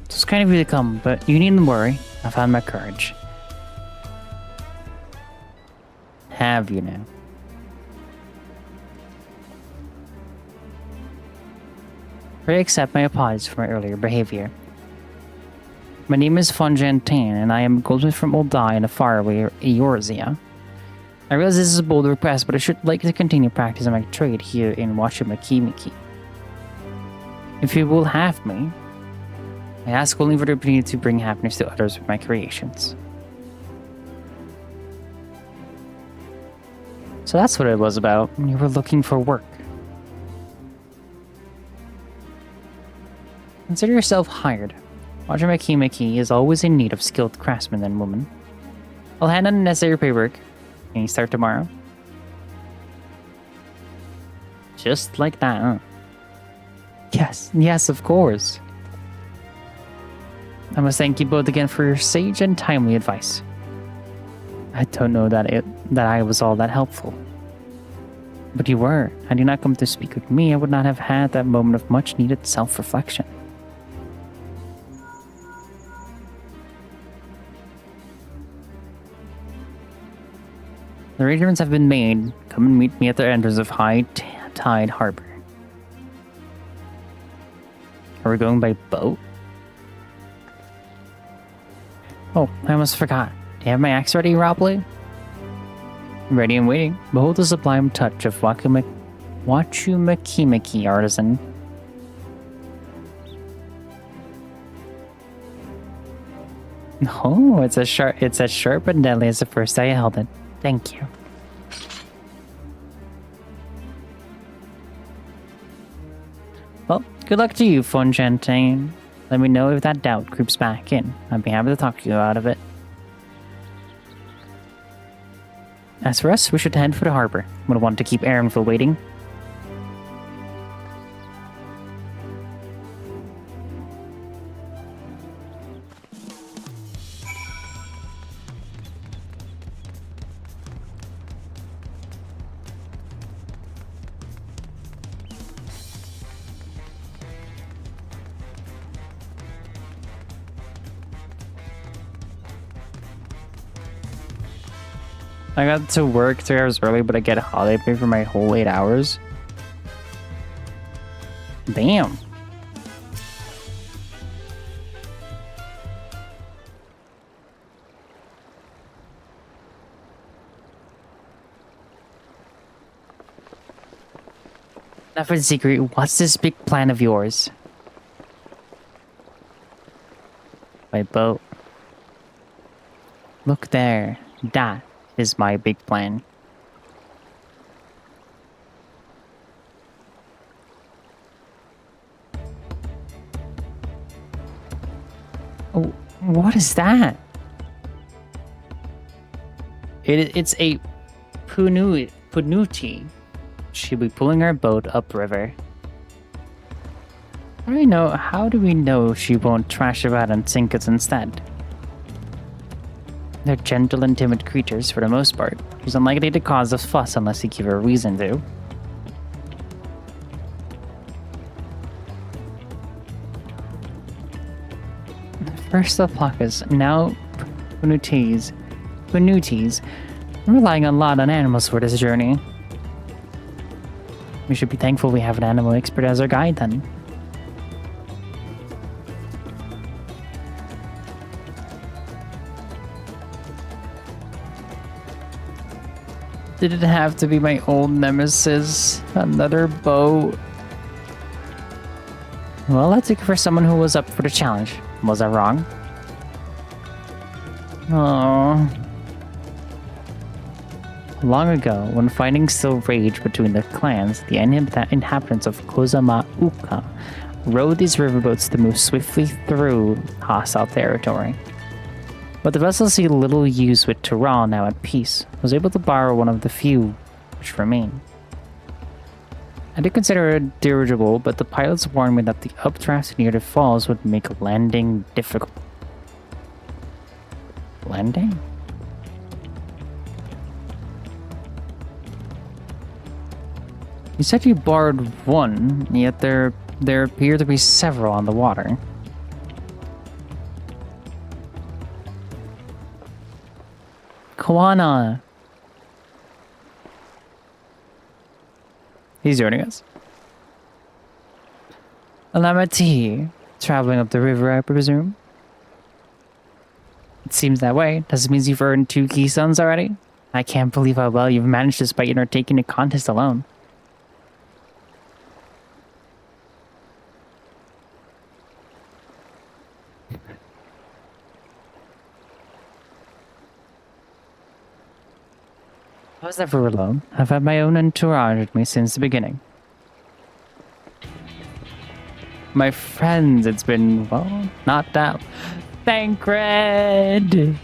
It's kind of you to come, but you needn't worry. I found my courage. Have you now? Pray accept my apologies for my earlier behavior. My name is Fontaine, and I am a goldsmith from Oldai in the faraway Eorzea. I realize this is a bold request, but I should like to continue practicing my trade here in Washimakimiki. If you will have me, I ask only for the opportunity to bring happiness to others with my creations. So that's what it was about. You were looking for work. Consider yourself hired. Washimakimiki is always in need of skilled craftsmen and women. I'll hand in the necessary paperwork. Can you start tomorrow? Just like that, huh? Yes, of course. I must thank you both again for your sage and timely advice. I don't know that I was all that helpful. But you were. Had you not come to speak with me, I would not have had that moment of much needed self-reflection. The arrangements have been made. Come and meet me at the entrance of High Tide Harbor. Are we going by boat? Oh, I almost forgot. Do you have my axe ready, Ropley? Ready and waiting. Behold the sublime touch of Wachumakimiki artisan. Oh, it's as sharp and deadly as the first day I held it. Thank you. Well, good luck to you, Fontaine. Let me know if that doubt creeps back in. I'd be happy to talk you out of it. As for us, we should head for the harbor. Would want to keep Aaronville waiting. I got to work 3 hours early, but I get a holiday pay for my whole 8 hours. Damn. Enough of the secret. What's this big plan of yours? By boat. Look there. That is my big plan. Oh, what is that? It's a Punuti. She'll be pulling our boat upriver. How do we know she won't trash about and sink us instead? They're gentle and timid creatures for the most part. She's unlikely to cause a fuss unless you give her a reason to. First alpacas, now Panutis. I'm relying a lot on animals for this journey. We should be thankful we have an animal expert as our guide then. Did it have to be my old nemesis? Another boat? Well, I took it for someone who was up for the challenge. Was I wrong? Oh. Long ago, when fighting still raged between the clans, the inhabitants of Kozama'uka rowed these riverboats to move swiftly through hostile territory. But the vessels see little use with Tural now at peace, was able to borrow one of the few which remain. I do consider it dirigible, but the pilots warned me that the updrafts near the falls would make landing difficult. Landing? You said you borrowed one, yet there appear to be several on the water. Kawana! He's joining us. Alamati, traveling up the river, I presume? It seems that way. Does it mean you've earned 2 keystones already? I can't believe how well you've managed despite undertaking a contest alone. I was never alone. I've had my own entourage with me since the beginning. My friends, it's been, well, not that. Thancred!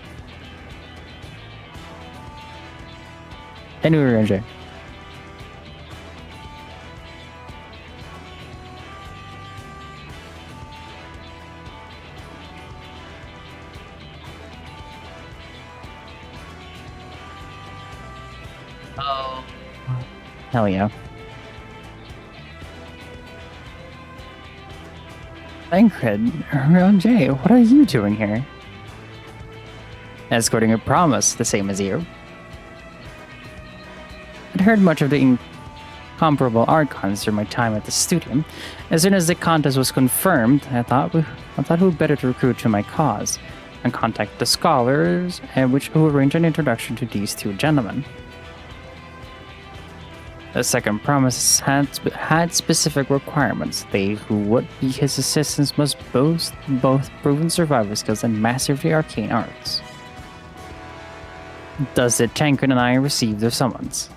I knew we were gonna share. Oh. Hell yeah. Thancred, Jay, what are you doing here? Escorting a promise, the same as you. I'd heard much of the incomparable Archons during my time at the studio. As soon as the contest was confirmed, I thought who better to recruit to my cause and contact the scholars, who arranged an introduction to these 2 gentlemen. The second promise had specific requirements. They who would be his assistants must boast both proven survival skills and master the arcane arts. Thus did Tancred and I receive their summons.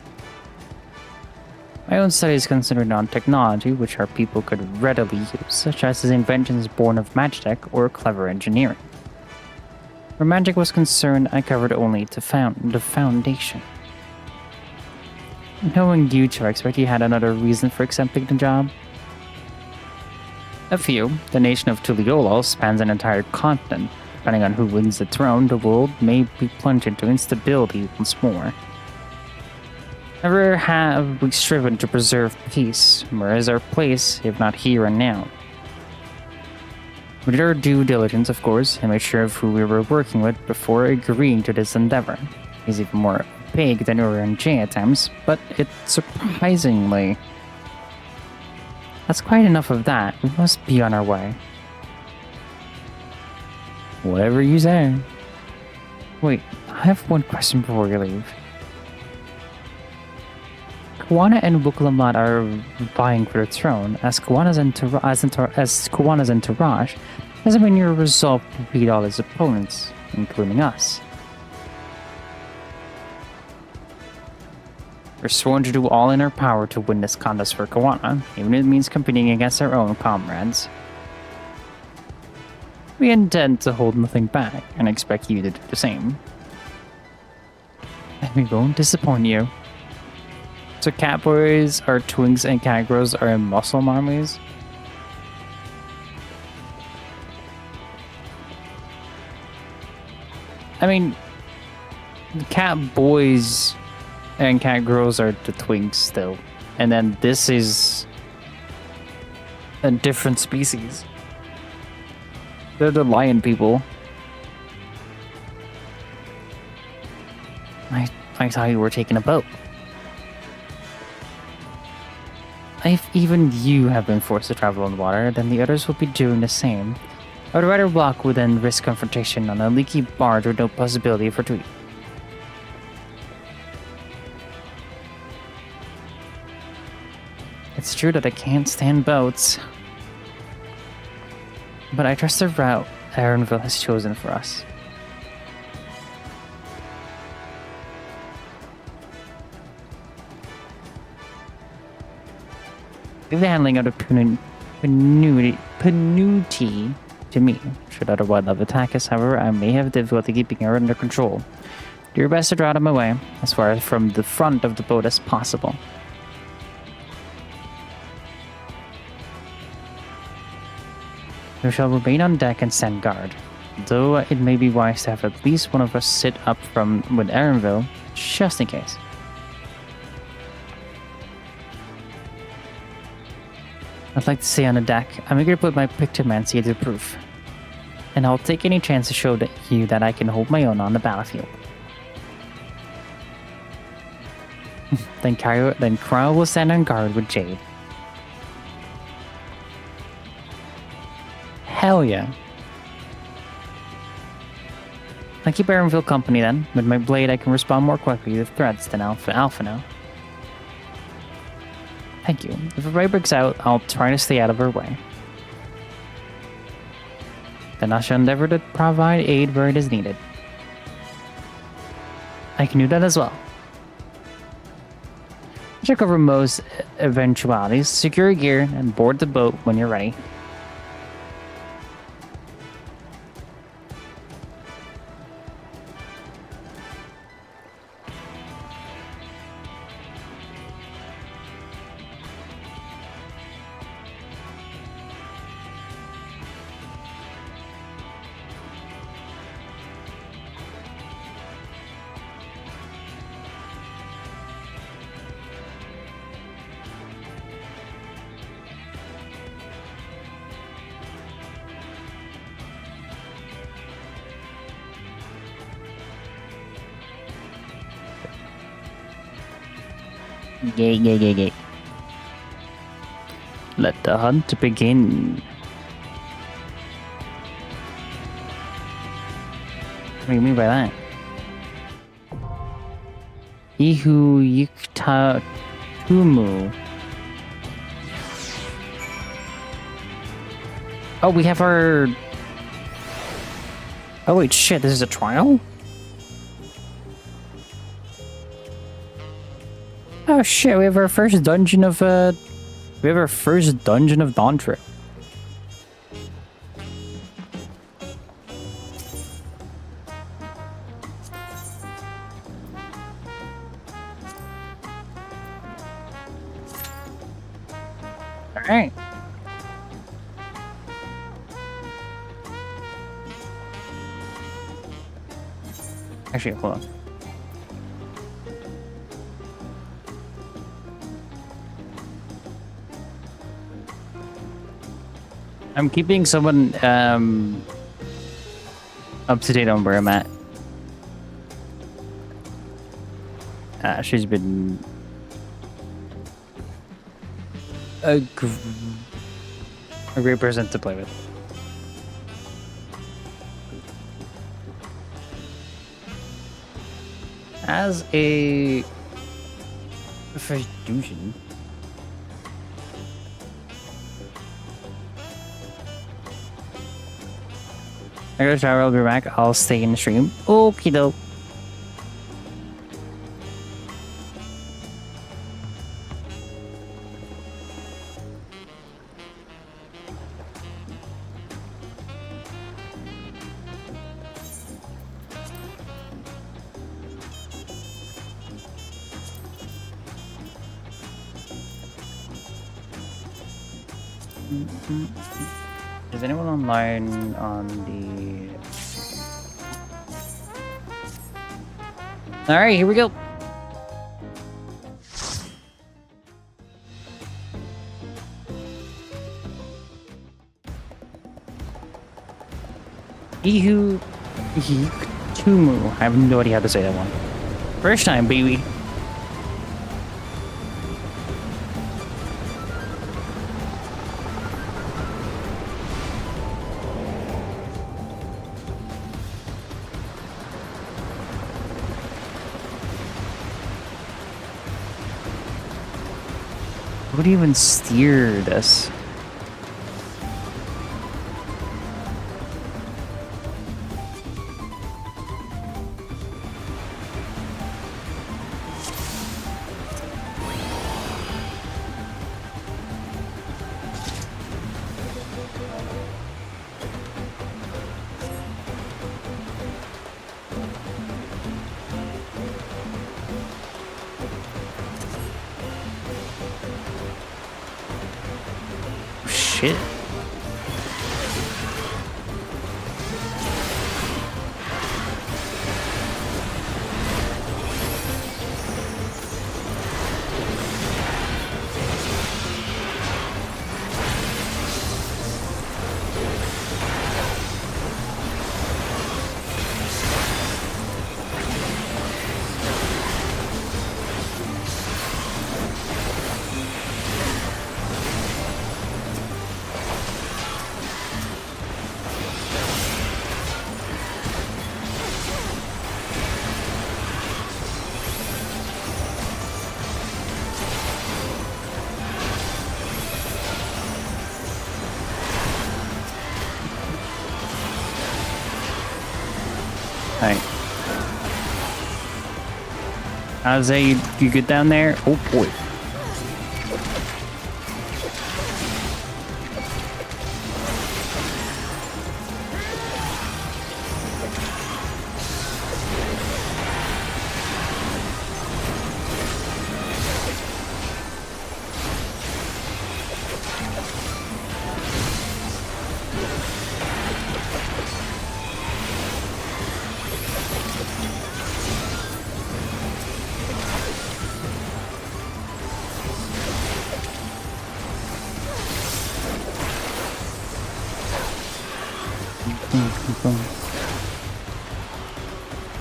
My own studies concentered on technology which our people could readily use, such as his inventions born of magitech or clever engineering. Where magic was concerned, I covered only the foundation. Knowing you 2, I expect you had another reason for accepting the job. A few. The nation of Tuliolo spans an entire continent. Depending on who wins the throne, the world may be plunged into instability once more. Never have we striven to preserve peace, where is our place, if not here and now? We did our due diligence, of course, and made sure of who we were working with before agreeing to this endeavor. He's even more big than Urian J at times, but it's surprisingly... That's quite enough of that. We must be on our way. Whatever you say. Wait, I have one question before we leave. Kawana and Wuklamat are vying for the throne. As Kawana's entourage, doesn't mean you're resolved to beat all his opponents, including us. We're sworn to do all in our power to win this contest for Kawana, even if it means competing against our own comrades. We intend to hold nothing back, and expect you to do the same. And we won't disappoint you. So catboys are twinks and catgirls are muscle mommies? I mean, the cat boys and cat girls are the twinks still. And then this is a different species. They're the lion people. I thought you were taking a boat. If even you have been forced to travel on water, then the others will be doing the same. I would rather walk than risk confrontation on a leaky barge with no possibility for tweet. It's true that I can't stand boats, but I trust the route Erenville has chosen for us. Leave the handling of the Panuti to me. Should other wildlife attack us, however, I may have difficulty keeping her under control. Do your best to draw them away, as far as from the front of the boat as possible. We shall remain on deck and stand guard, though it may be wise to have at least one of us sit up with Erenville, just in case. I'd like to stay on the deck. I'm eager to put my pictomancy to proof, and I'll take any chance to show you that I can hold my own on the battlefield. Then Cryo will stand on guard with Jade. Hell yeah. I keep Erenville company then. With my blade, I can respond more quickly to threats than Alpha now. Thank you. If a raid breaks out, I'll try to stay out of her way. Then I shall endeavor to provide aid where it is needed. I can do that as well. Check over most eventualities, secure your gear, and board the boat when you're ready. Yay. Let the hunt begin. What do you mean by that? Ihu Yukta Tumu. Oh, we have our... Oh wait, shit, this is a trial? Oh shit, we have our first dungeon of Dawntrail. Alright. Actually, hold on. I'm keeping someone up to date on where I'm at. She's been a great person to play with. As a fusion. I gotta try, I'll be back. I'll stay in the stream. Okie doke. Is anyone online on the... All right, here we go. Tumu. I have no idea how to say that one. First time, baby. Who would even steer this? Shit. Alright. How's that? You get down there? Oh boy.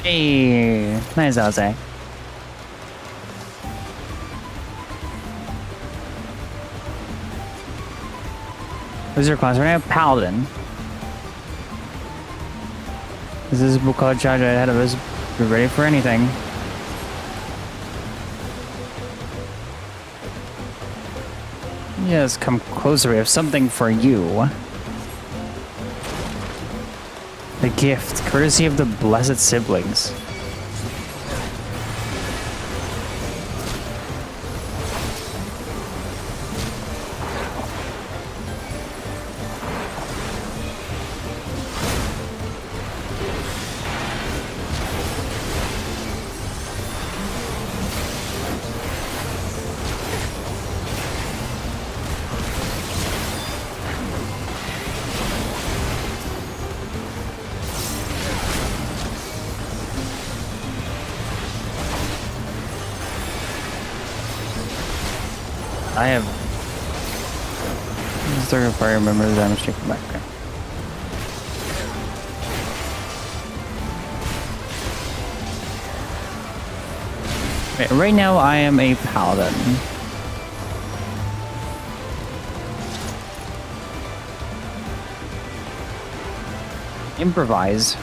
Hey, nice outside. What's your class right now? Paladin. This is a book called Charge ahead of us. We're ready for anything. Yes, come closer. We have something for you. The gift, courtesy of the blessed siblings. I have third if I remember the damage taken back there. Right now I am a paladin. Improvise.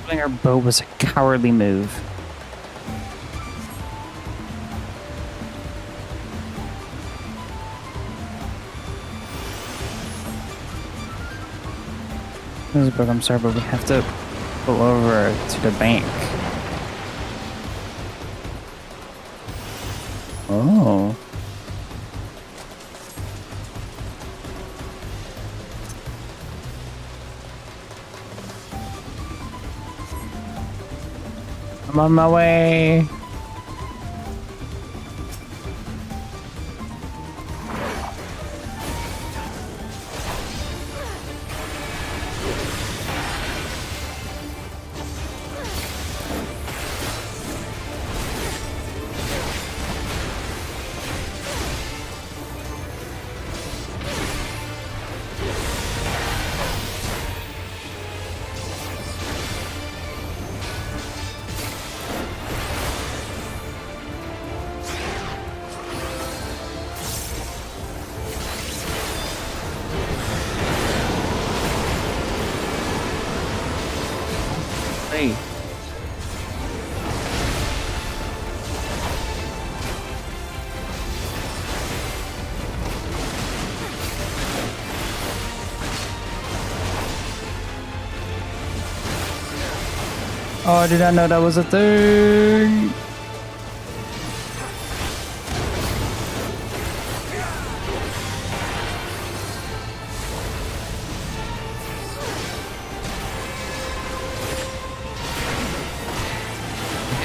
Pulling our bow was a cowardly move. This is book, I'm sorry, but we have to pull over to the bank. Oh. I'm on my way. Hey. Oh, I did not know that was a thing.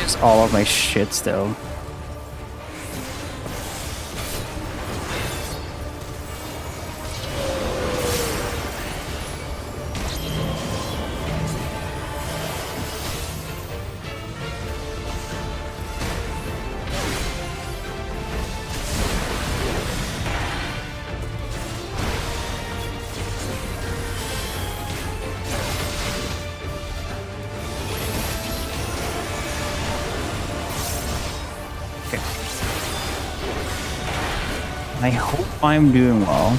It's all of my shit still. I hope I'm doing well.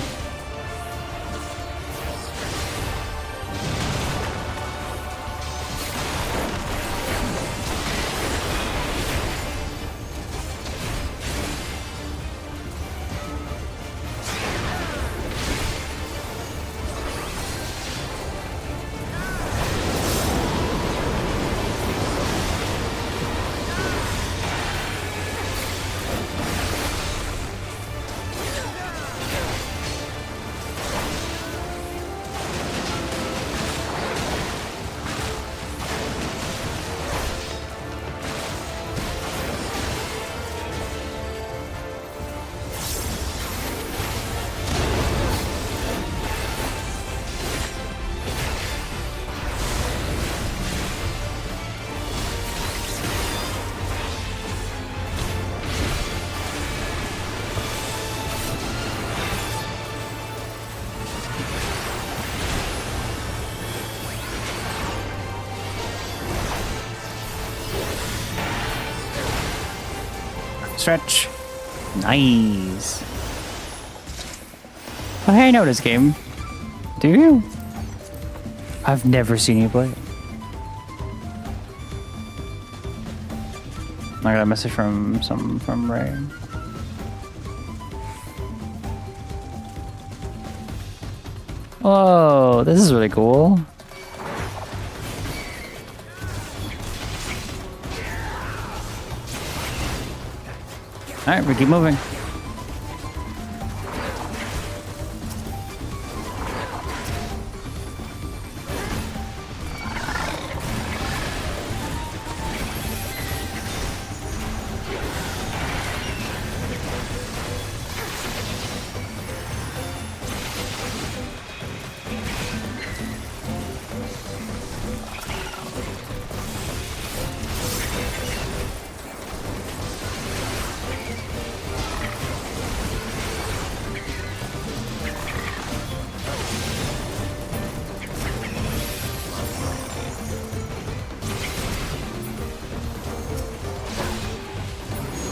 Stretch. Nice. Oh, hey, I know this game. Do you? I've never seen you play it. I got a message from Ray. Oh, this is really cool. All right, we keep moving.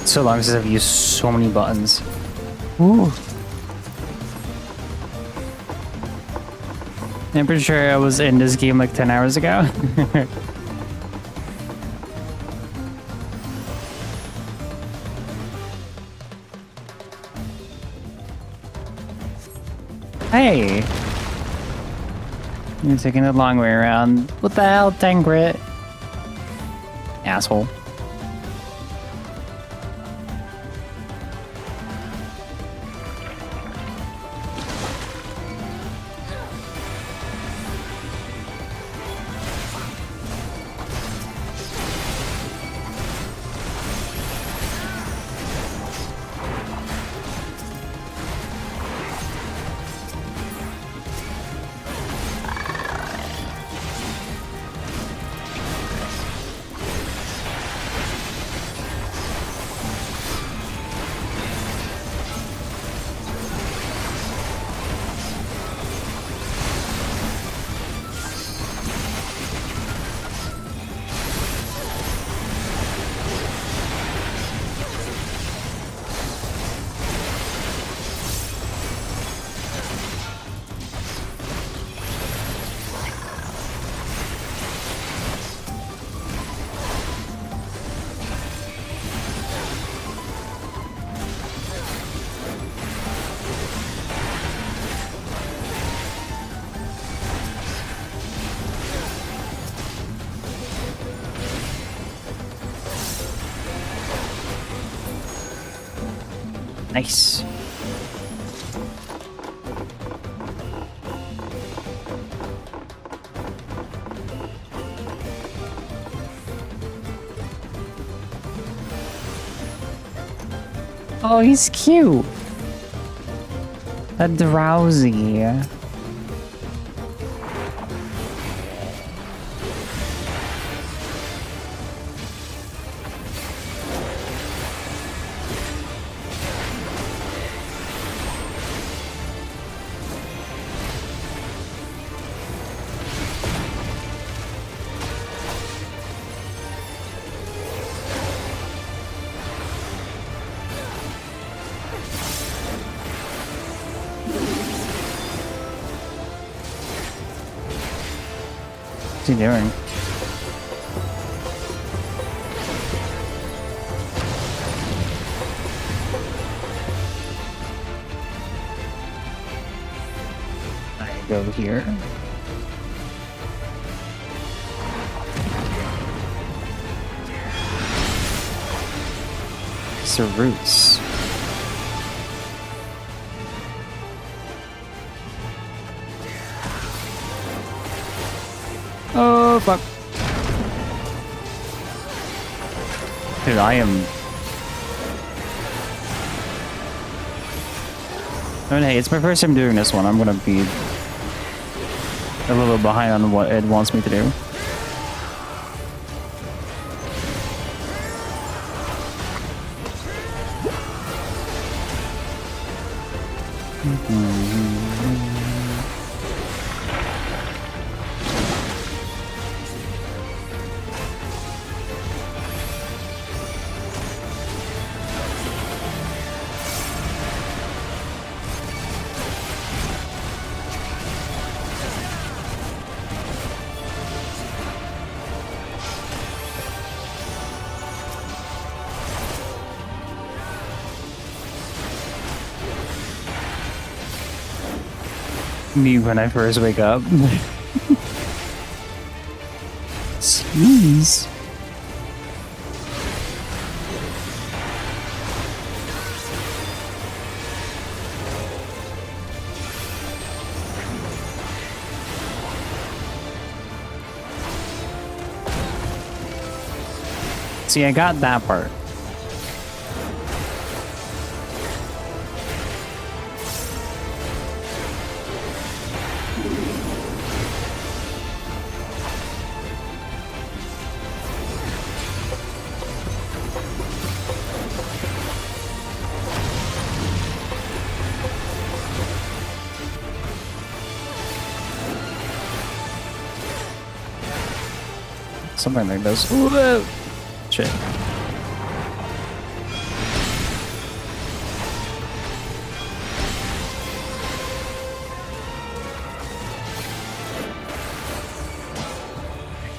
So long since I've used so many buttons. Ooh. I'm pretty sure I was in this game like 10 hours ago. Hey! You're taking the long way around. What the hell, Tangrit? Asshole. Nice. Oh, he's cute. A drowsy. What's he doing? I go here. So roots. Oh, fuck. Dude, I am... I mean, hey, it's my first time doing this one. I'm gonna be a little behind on what it wants me to do. Me when I first wake up. Sneeze. See, I got that part. Something like this. Ooh, shit. I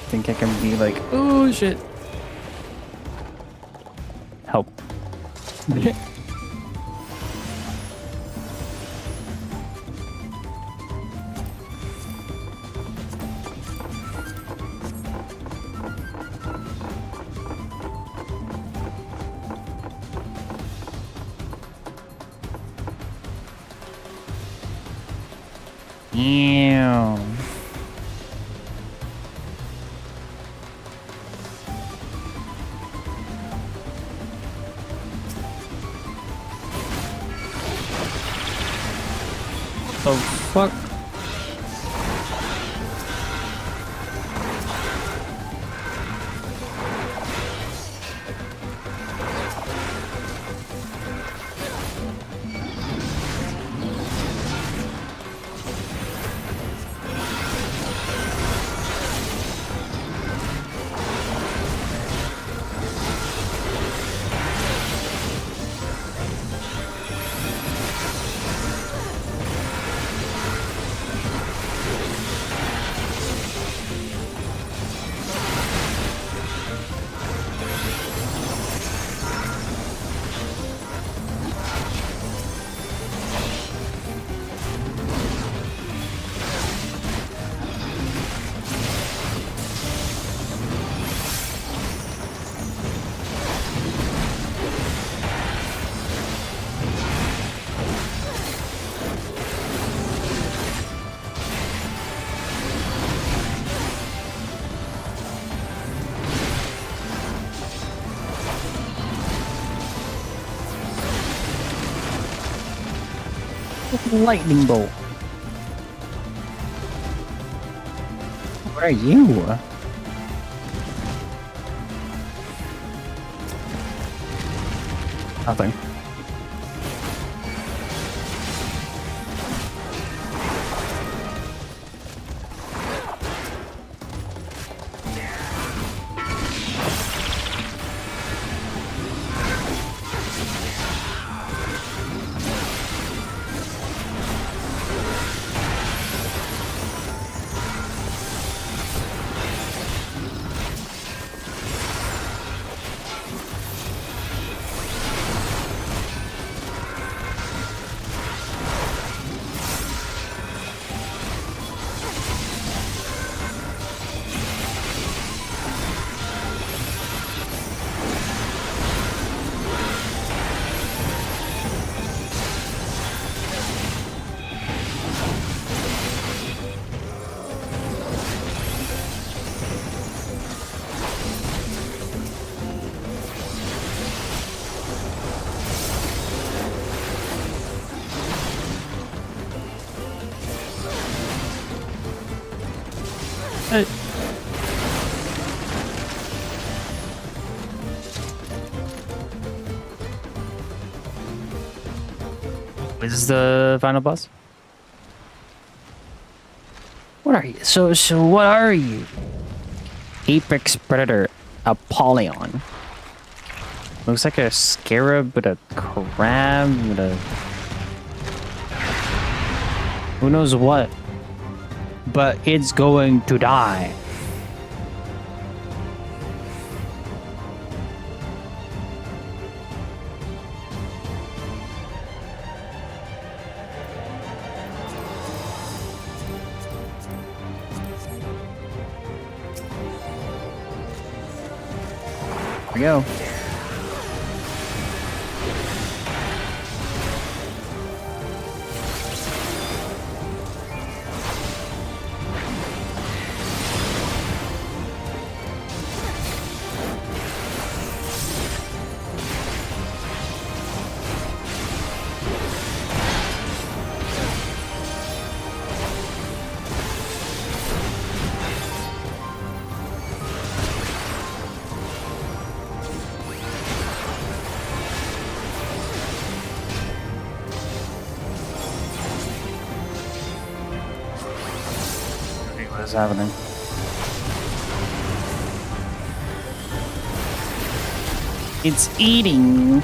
think I can be like, oh shit. Help. Ew. Oh fuck. Lightning bolt. Where are you? Nothing. This is the final boss? What are you? So what are you? Apex Predator Apollyon. Looks like a scarab, but a crab, but a... who knows what? But it's going to die. Here we go. What is happening? It's eating.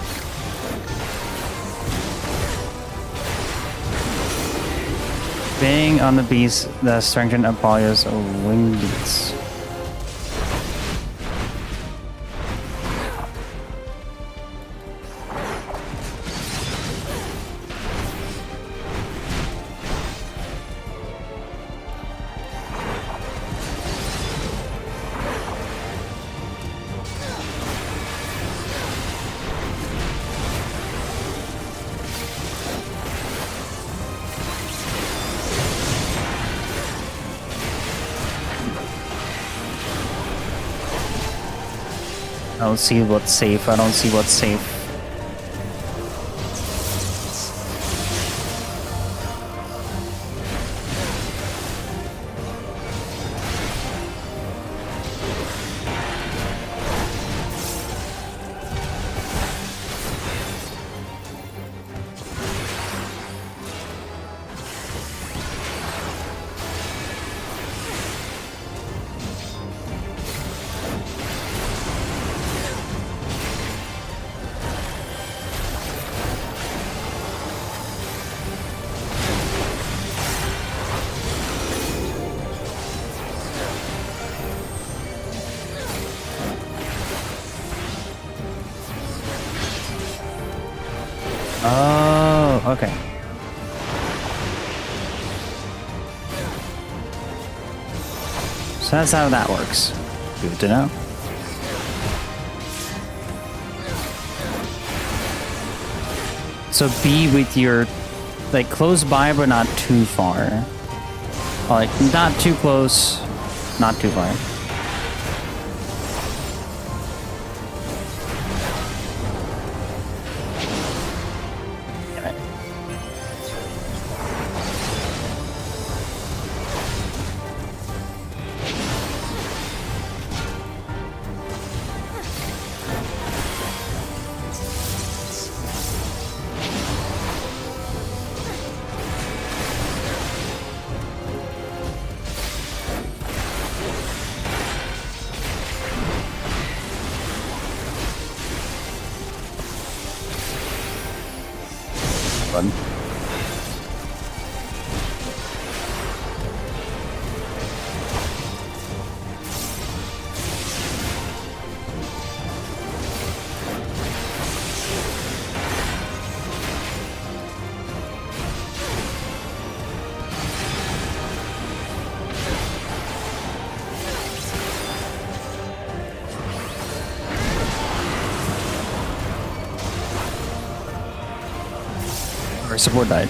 Being on the beast that strengthened Apollo's wing beats. I don't see what's safe. I don't see what's safe. Oh, okay. So that's how that works. Good to know. So be with your, like, close by but not too far. Like, not too close, not too far. Fun. Our support died.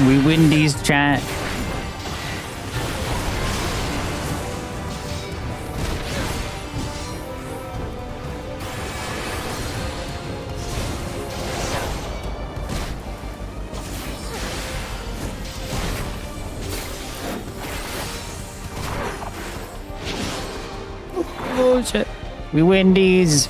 We win these, chat. Oh shit. We win these.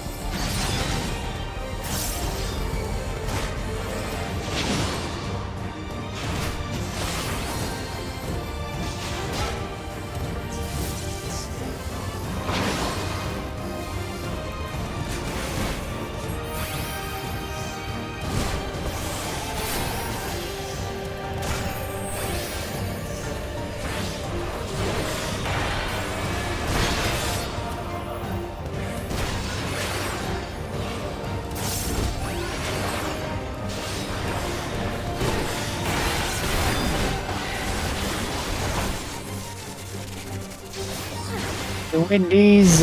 The Wendy's.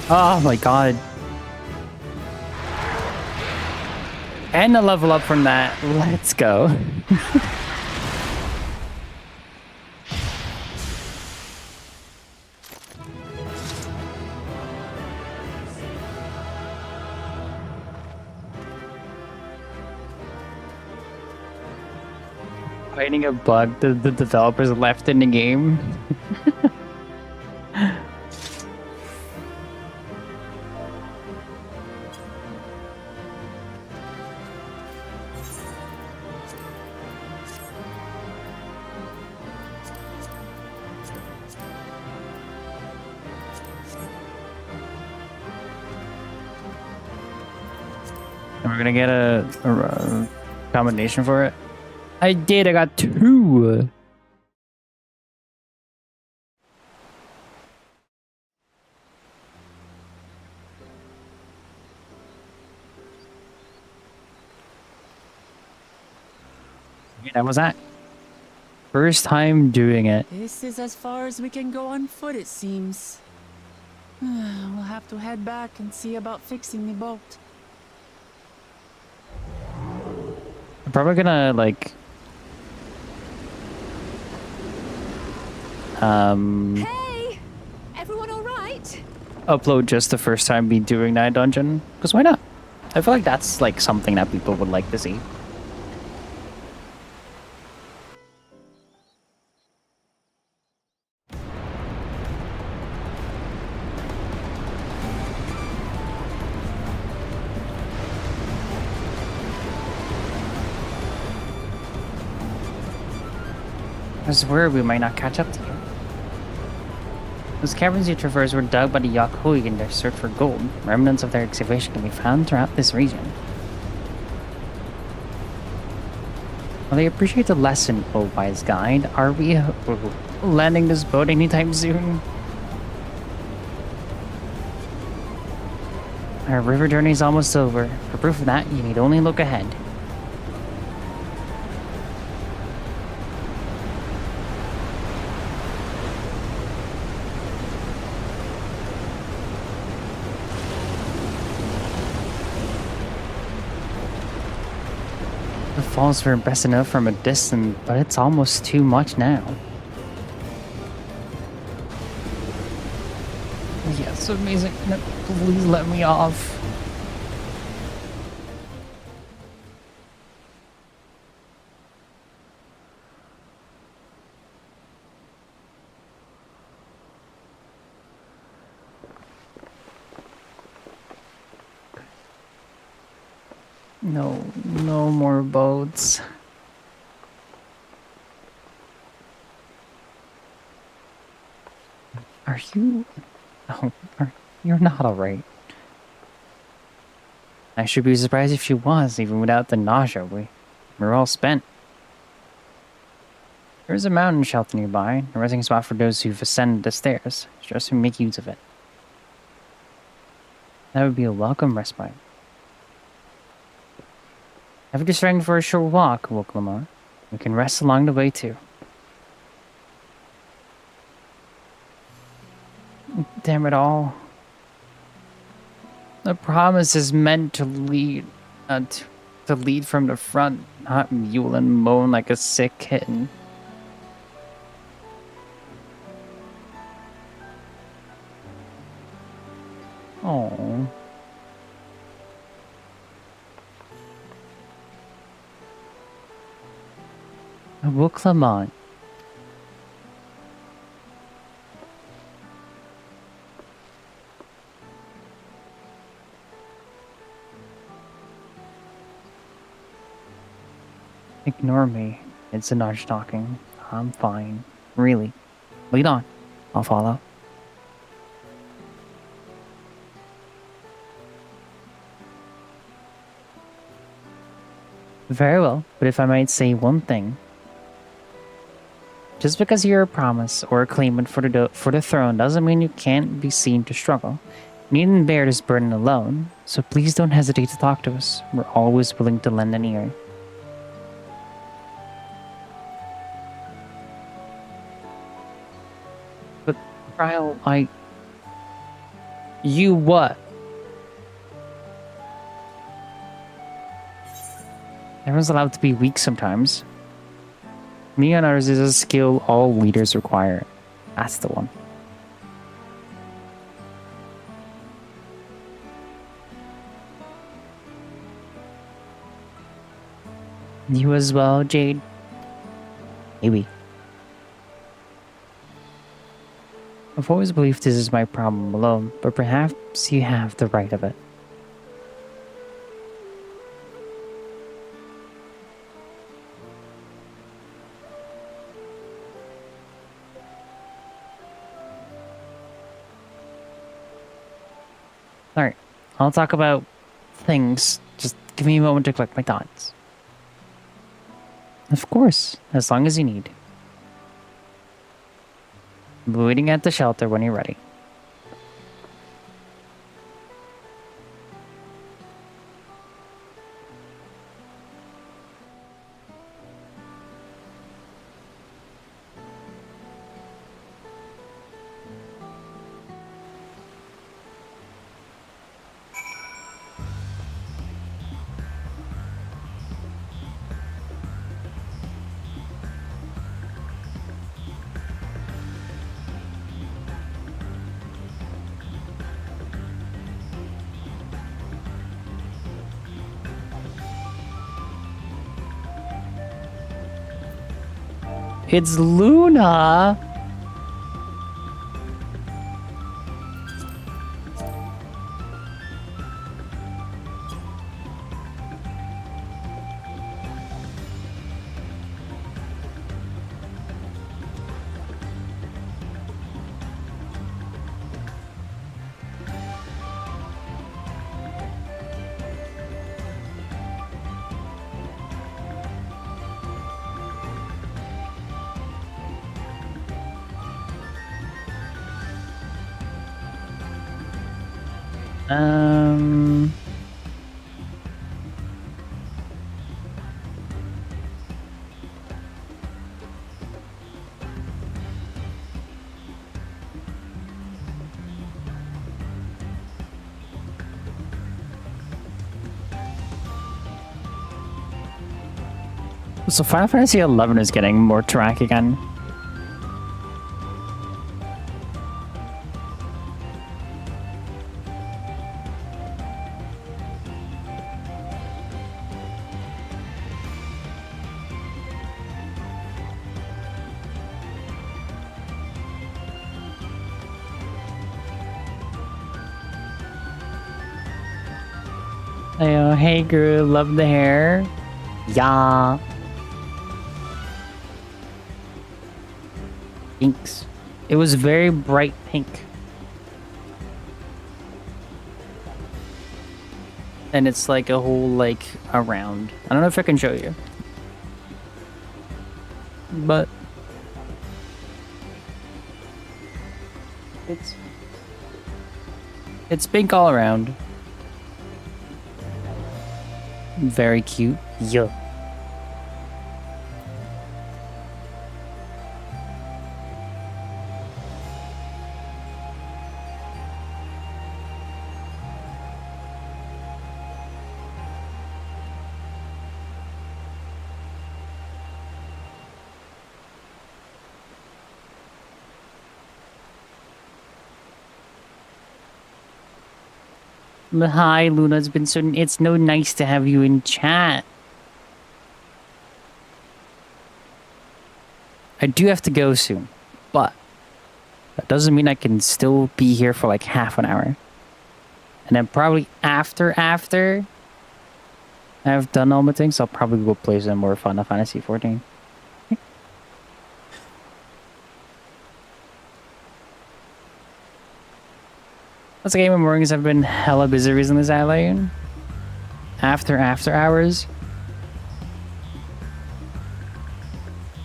Oh my god. And a level up from that. Let's go. Finding a bug that the developers left in the game. And we're gonna get a combination for it. I did, I got 2. Yeah, that was that. First time doing it.
This is as far as we can go on foot, it seems. We'll have to head back and see about fixing the boat.
I'm probably gonna, like...
Hey! Everyone alright?
upload just the first time me doing that dungeon. Because why not? I feel like that's, like, something that people would like to see. I swear we might not catch up to you. Those caverns you traverse were dug by the Yakuoi in their search for gold. Remnants of their excavation can be found throughout this region. While I appreciate the lesson, oh wise guide, are we landing this boat anytime soon? Our river journey is almost over. For proof of that, you need only look ahead. The falls were best enough from a distance, but it's almost too much now. Yes, amazing. Please let me off. No, no more boats. Are you... Oh, you're not alright. I should be surprised if she was, even without the nausea. We're all spent. There's a mountain shelter nearby, a resting spot for those who've ascended the stairs. Just to make use of it. That would be a welcome respite. Have you strength for a short walk, Lamar? We can rest along the way too. Damn it all. The promise is meant to lead, to lead from the front, not mule and moan like a sick kitten. Oh. Lamont. Ignore me. It's a nudge talking. I'm fine. Really. Lead on. I'll follow. Very well, but if I might say one thing. Just because you're a promise or a claimant for the throne doesn't mean you can't be seen to struggle. You needn't bear this burden alone, so please don't hesitate to talk to us. We're always willing to lend an ear. But, Ryle, You what? Everyone's allowed to be weak sometimes. Me and others is a skill all leaders require. That's the one. You as well, Jade? Maybe. I've always believed this is my problem alone, but perhaps you have the right of it. Alright, I'll talk about things. Just give me a moment to collect my thoughts. Of course, as long as you need. I'll be waiting at the shelter when you're ready. It's Luna! So Final Fantasy XI is getting more track again. Hey girl, love the hair. Yeah. Pinks. It was very bright pink. And it's like a whole like around. I don't know if I can show you. But it's pink all around. Very cute. Yeah. Hi, Luna. It's been so. It's no nice to have you in chat. I do have to go soon, but that doesn't mean I can still be here for like half an hour. And then probably after I've done all my things, I'll probably go play some more Final Fantasy XIV. That's a game of mornings. I've been hella busy recently, Zylene. After hours.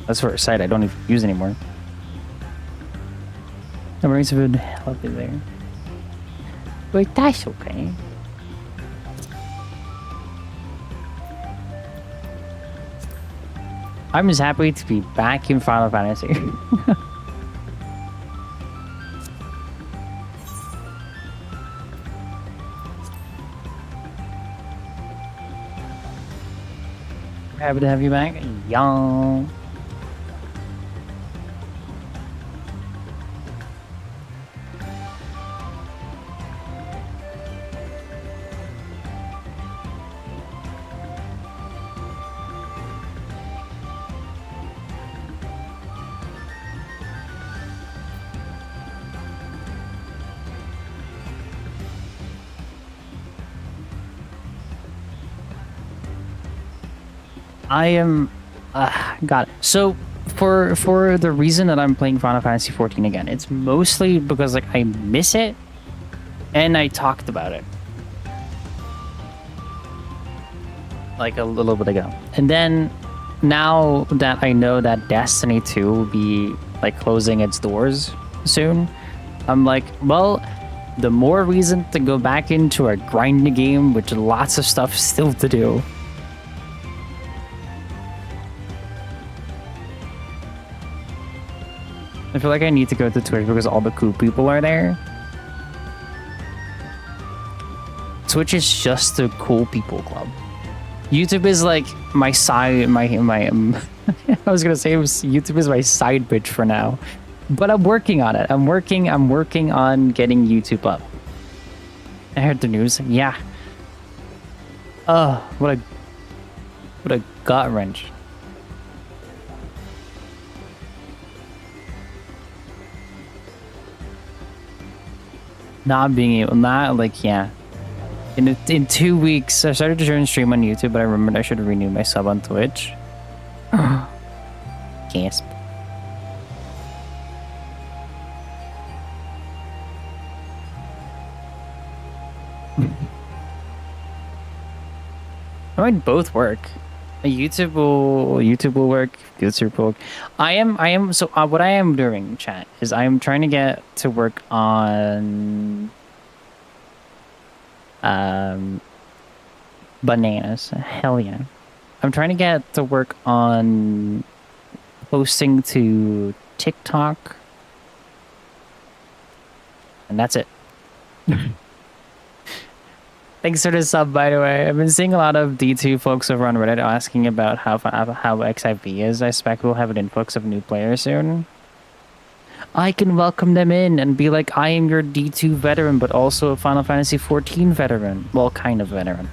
That's for a site I don't even use anymore. The mornings have been hella busy. But that's okay. I'm just happy to be back in Final Fantasy. Happy to have you back. Young. I am got it. So for the reason that I'm playing Final Fantasy XIV again, it's mostly because like I miss it and I talked about it like a little bit ago. And then now that I know that Destiny 2 will be like closing its doors soon, I'm like, well, the more reason to go back into a grinding game with lots of stuff still to do. I feel like I need to go to Twitch because all the cool people are there. Twitch is just a cool people club. YouTube is like my side, my I was gonna say YouTube is my side bitch for now, but I'm working on it. I'm working on getting YouTube up. I heard the news. Yeah. Oh, what a gut wrench. Not being able, not like, yeah. In 2 weeks, I started to try and stream on YouTube, but I remembered I should renew my sub on Twitch. Gasp. I might both work. YouTube will work. YouTube will work. I am so what I am doing, chat, is I am trying to get to work on Bananas. Hell yeah. I'm trying to get to work on posting to TikTok. And that's it. Thanks for the sub, by the way. I've been seeing a lot of D2 folks over on Reddit asking about how XIV is. I expect we'll have an influx of new players soon. I can welcome them in and be like, I am your D2 veteran, but also a Final Fantasy XIV veteran. Well, kind of veteran.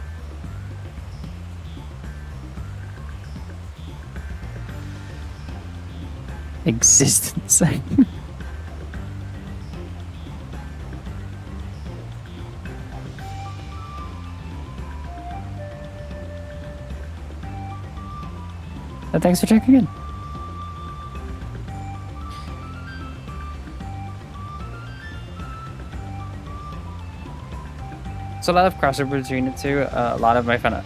Existence. Thanks for checking in. So a lot of crossover between the two. A lot of my Final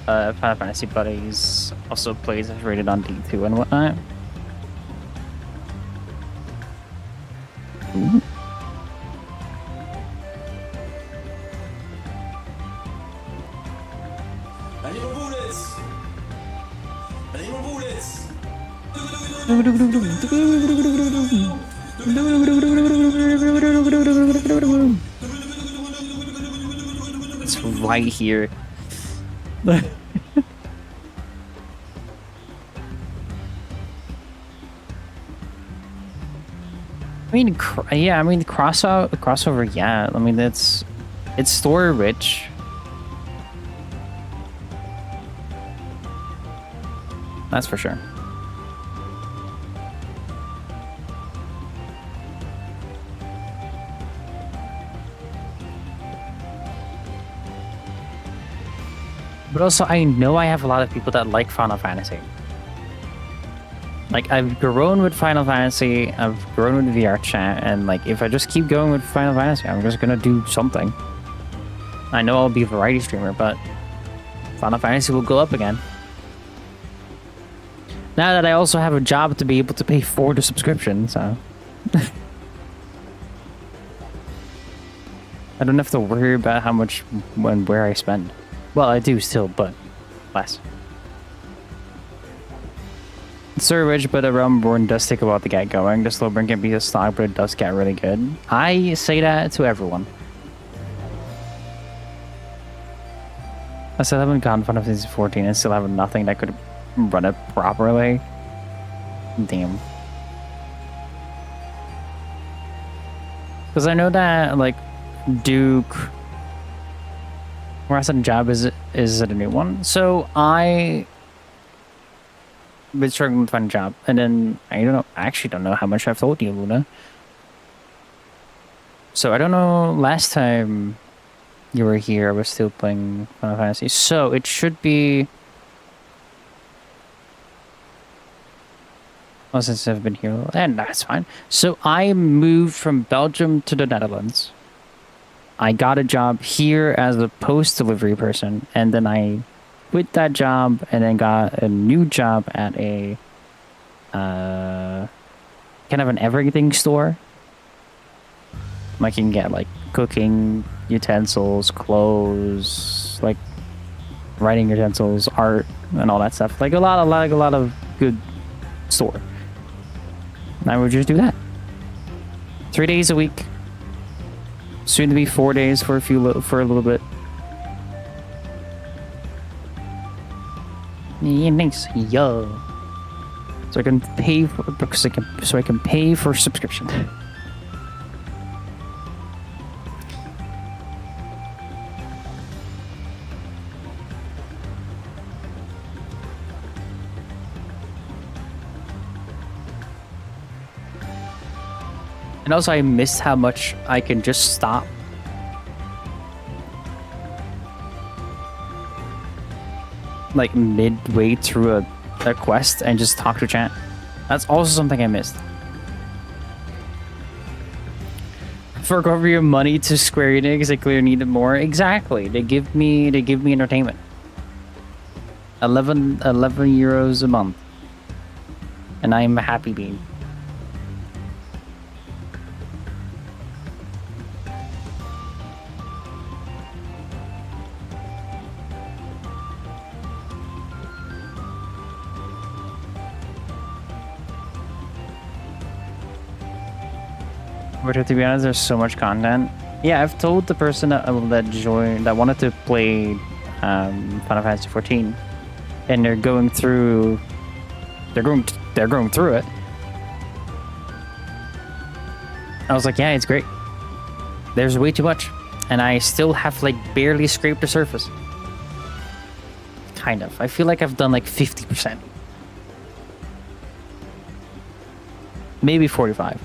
Fantasy buddies also plays rated on D2 and whatnot. Ooh. It's right here. I mean, yeah. I mean, crossover. Yeah. I mean, it's story rich. That's for sure. But also, I know I have a lot of people that like Final Fantasy. Like, I've grown with Final Fantasy, I've grown with VR chat, and like, if I just keep going with Final Fantasy, I'm just gonna do something. I know I'll be a variety streamer, but Final Fantasy will go up again. Now that I also have a job to be able to pay for the subscription, so... I don't have to worry about how much and where I spend. Well, I do still, but less. It's so rich, but a Realm Reborn does take a while to get going. The slow burn can be a stock, but it does get really good. I say that to everyone. I still haven't gotten Final Fantasy 14 and still have nothing that could run it properly. Damn. Because I know that, like, Duke... Where I said job is it a new one? So I been struggling to find a job, and then I actually don't know how much I've told you, Luna. So I don't know. Last time you were here, I was still playing Final Fantasy. So it should be. Well, since I've been here, and that's fine. So I moved from Belgium to the Netherlands. I got a job here as a post delivery person, and then I quit that job and then got a new job at a kind of an everything store. Like, you can get like cooking utensils, clothes, like writing utensils, art, and all that stuff. Like a lot of good store. And I would just do that 3 days a week. Soon to be 4 days for a little bit. Yeah, nice, yo. So I can pay for so I can pay for subscription. And also, I missed how much I can just stop. Like, midway through a quest and just talk to chat. That's also something I missed. Fork over your money to Square Enix, they clearly needed more. Exactly. They give me entertainment. 11 euros a month. And I'm a happy being. But to be honest, there's so much content. Yeah, I've told the person that wanted to play Final Fantasy 14, and they're going through it. I was like, yeah, it's great. There's way too much, and I still have like barely scraped the surface. Kind of. I feel like I've done like 50%, maybe 45.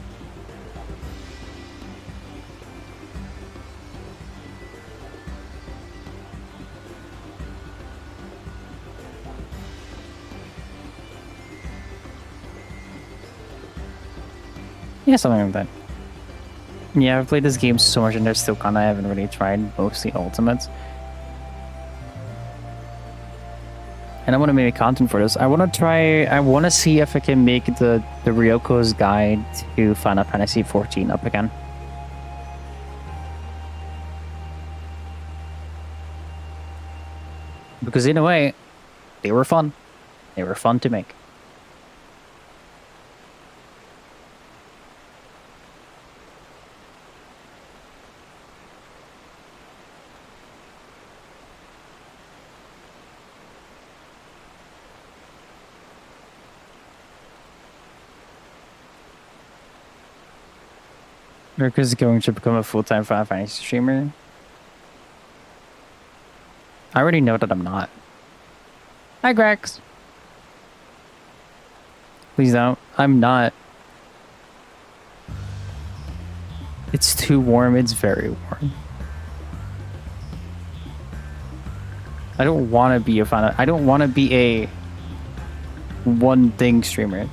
Yeah, something like that. Yeah, I've played this game so much and there's still content I haven't really tried, mostly ultimates. And I want to make content for this. I want to see if I can make the Ryoko's guide to Final Fantasy 14 up again. Because in a way, they were fun. They were fun to make. Ryoko's going to become a full-time Final Fantasy streamer. I already know that I'm not. Hi, Grex. Please don't. I'm not. It's too warm. It's very warm. I don't want to be a Final... I don't want to be a one-thing streamer.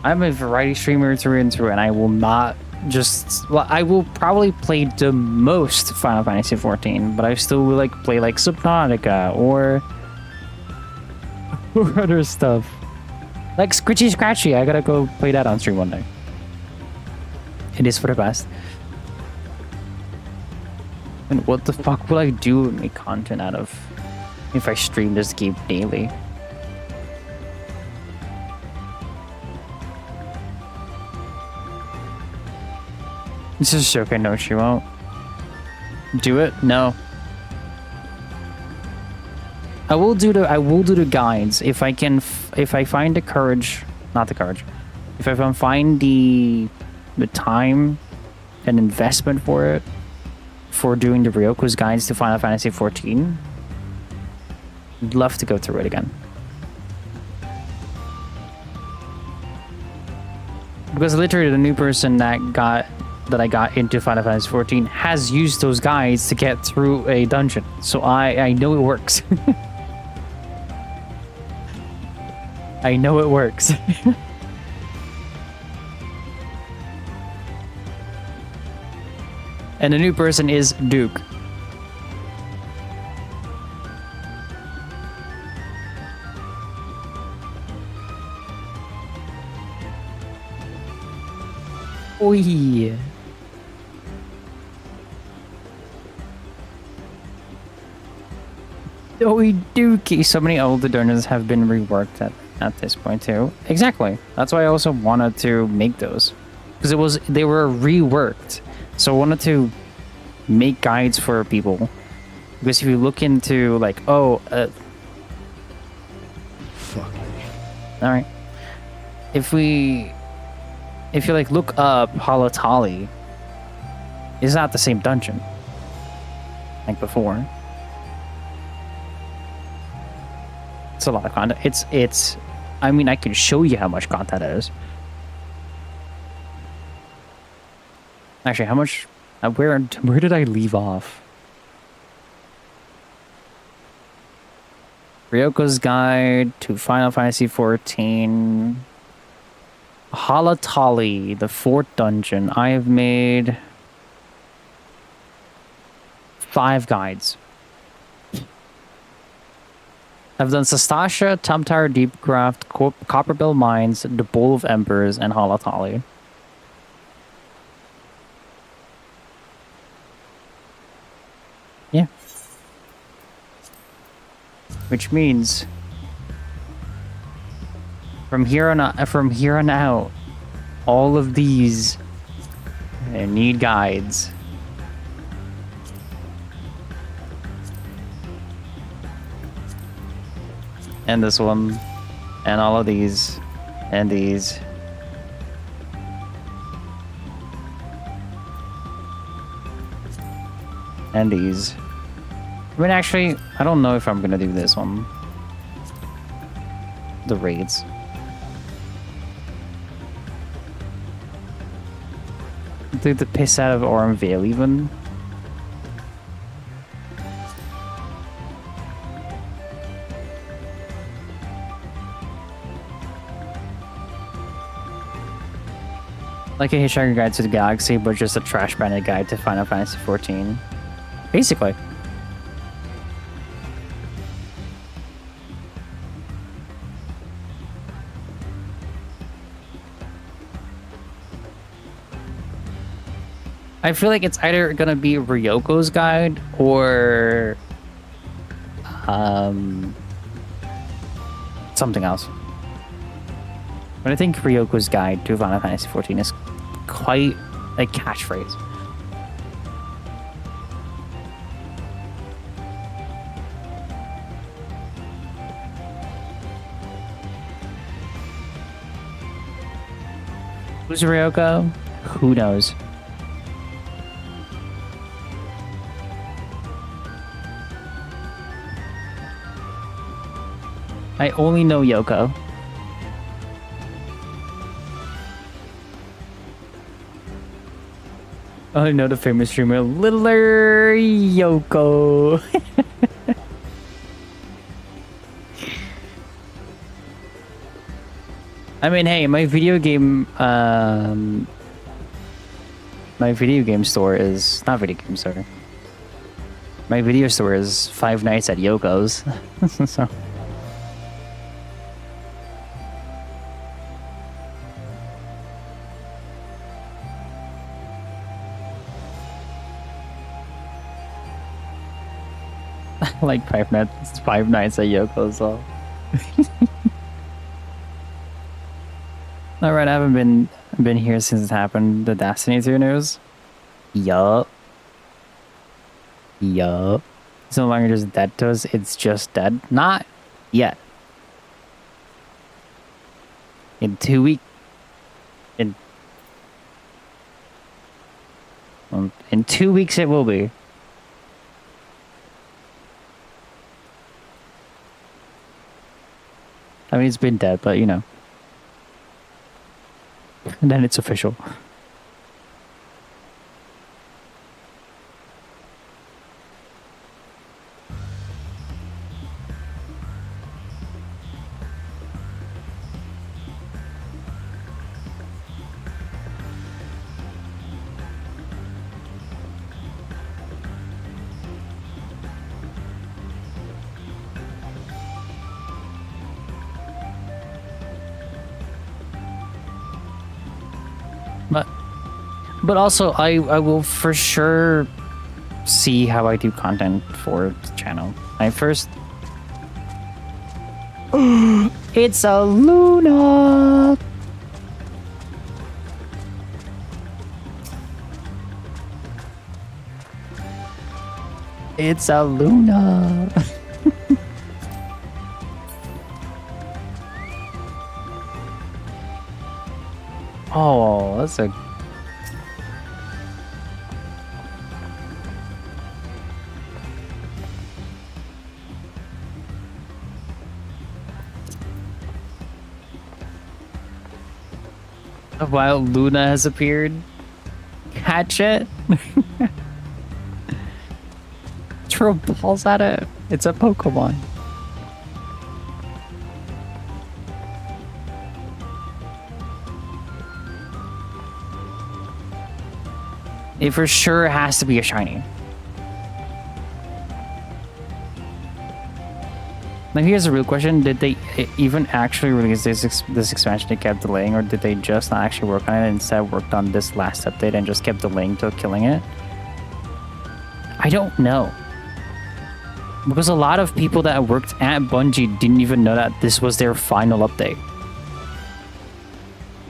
I'm a variety streamer through and through, and I will not just... Well, I will probably play the most Final Fantasy 14, but I still will like play like Subnautica or other stuff. Like Scritchy Scratchy, I gotta go play that on stream one day. It is for the best. And what the fuck will I do and make content out of if I stream this game daily? This is okay. No, she won't. Do it? No. I will do the guides if I can. If I find the courage, not the courage. If I can find the time and investment for it, for doing the Ryoko's guides to Final Fantasy 14, I'd love to go through it again. Because literally the new person that I got into Final Fantasy 14 has used those guides to get through a dungeon. So I know it works. I know it works. And the new person is Duke. Oh yeah. Joey Dookie. So many older dungeons have been reworked at this point too. Exactly. That's why I also wanted to make those. Because they were reworked. So I wanted to make guides for people. Because if you look into like, fuck. Alright. If you like look up Holotali, it's not the same dungeon like before. It's a lot of content. It's I mean, I can show you how much content it is. Actually, how much where did I leave off? Ryoko's Guide to Final Fantasy 14. Holotali, the 4th dungeon. I have made 5 guides. I've done Sastasha, Tumtar Deepcraft, Copperbill Mines, the Bowl of Embers, and Holotali. Yeah. From here on out, all of these need guides. And this one, and all of these, and these. And these. I mean, actually, I don't know if I'm gonna do this one. The raids. Do the piss out of Orenvale even. Like a Hitchhiker Guide to the Galaxy, but just a trash branded guide to Final Fantasy XIV. Basically. I feel like it's either gonna be Ryoko's guide or something else. But I think Ryoko's guide to Final Fantasy XIV is quite a catchphrase. Who's Ryoko? Who knows? I only know Yoko. I know the famous streamer LittleRyoko. I mean, hey, my video game store is not video game store. My video store is Five Nights at Yoko's. So. Like Five Nights at Yoko's. So. All right, I haven't been here since it happened. The Destiny 2 news. Yup. It's no longer just dead to us. It's just dead. Not yet. In 2 weeks. In 2 weeks, it will be. I mean, it's been dead, but you know. And then it's official. But also, I will for sure see how I do content for the channel. It's a Luna! It's a Luna! Oh, that's a... A wild Luna has appeared. Catch it. Throw balls at it. It's a Pokemon. It for sure has to be a shiny. Now here's a real question: did they even actually release this expansion they kept delaying, or did they just not actually work on it and instead worked on this last update and just kept delaying till killing it? I don't know. Because a lot of people that worked at Bungie didn't even know that this was their final update.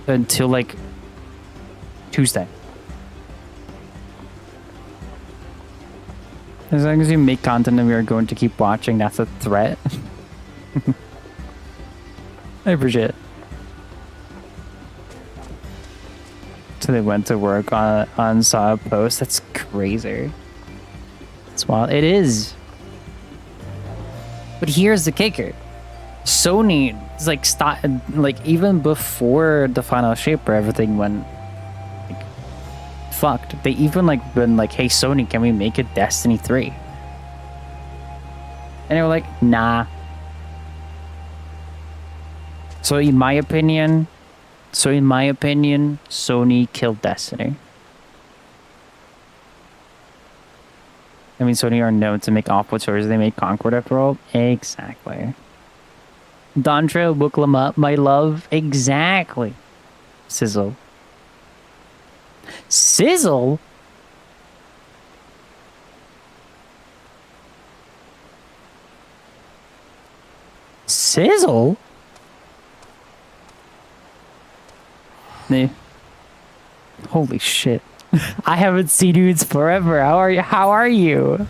until like Tuesday. As long as you make content and we are going to keep watching, that's a threat. I appreciate it. So they went to work on saw a post. That's crazy. It's wild. It is. But here's the kicker. Sony is like even before the final shape where everything went like fucked. They even like been like, hey Sony, can we make a Destiny 3? And they were like, nah. So in my opinion, Sony killed Destiny. I mean, Sony are known to make awful choices. They made Concord after all. Exactly. Dawntrail, book them up, my love. Exactly. Sizzle. Sizzle? Sizzle? Nee. Holy shit. I haven't seen you in forever. How are you? How are you?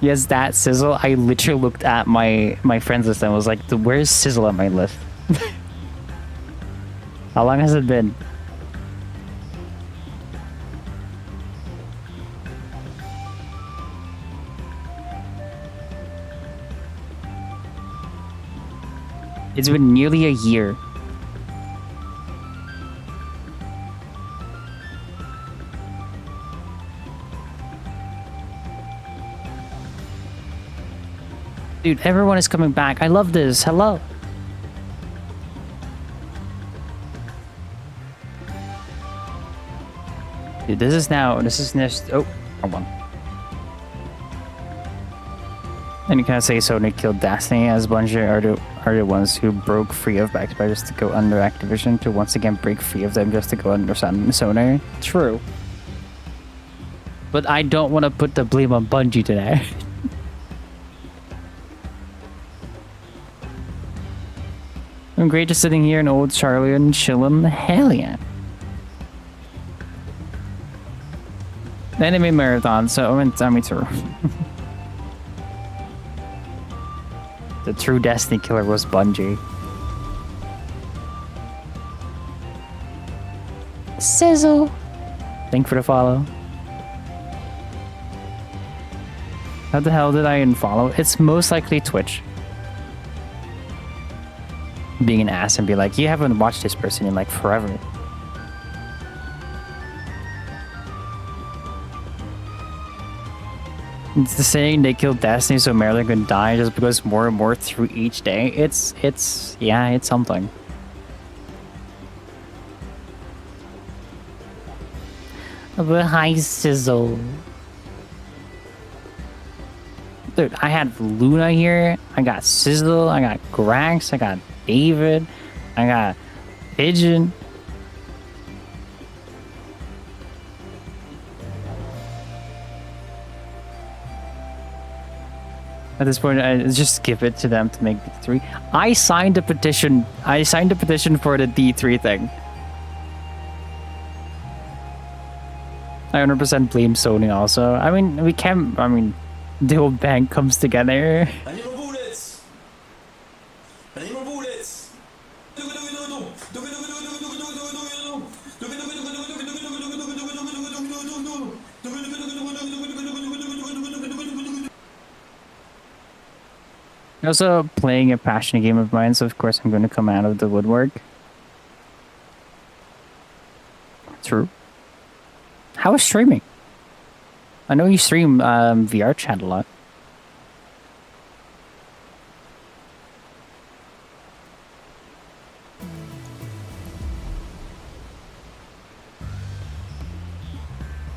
Yes, that Sizzle. I literally looked at my friends list and was like, where's Sizzle on my list? How long has it been? It's been nearly a year. Dude, everyone is coming back. I love this. Hello. Dude, this is next. Oh, hold on. And you can't say Sony killed Destiny, as Bungie are the ones who broke free of Backspire just to go under Activision to once again break free of them just to go under Sony. True. But I don't want to put the blame on Bungie today. I'm great just sitting here in old Charlie and chillin'. Hell yeah. Anime marathon, so I mean true. The true Destiny killer was Bungie. Sizzle. Thank you for the follow. How the hell did I unfollow? It's most likely Twitch. Being an ass and be like, you haven't watched this person in like forever. It's the saying they killed Destiny so Marilyn could die just because more and more through each day. It's something. But hi Sizzle. Dude, I had Luna here. I got Sizzle. I got Grax. I got David. I got Pigeon. At this point, I just give it to them to make D3. I signed a petition. I signed a petition for the D3 thing. I 100% blame Sony also. I mean, we can't. I mean, the whole bank comes together.
I need more bullets! I need more bullets!
I'm also playing a passionate game of mine, so of course I'm going to come out of the woodwork. True. How is streaming? I know you stream VR chat a lot.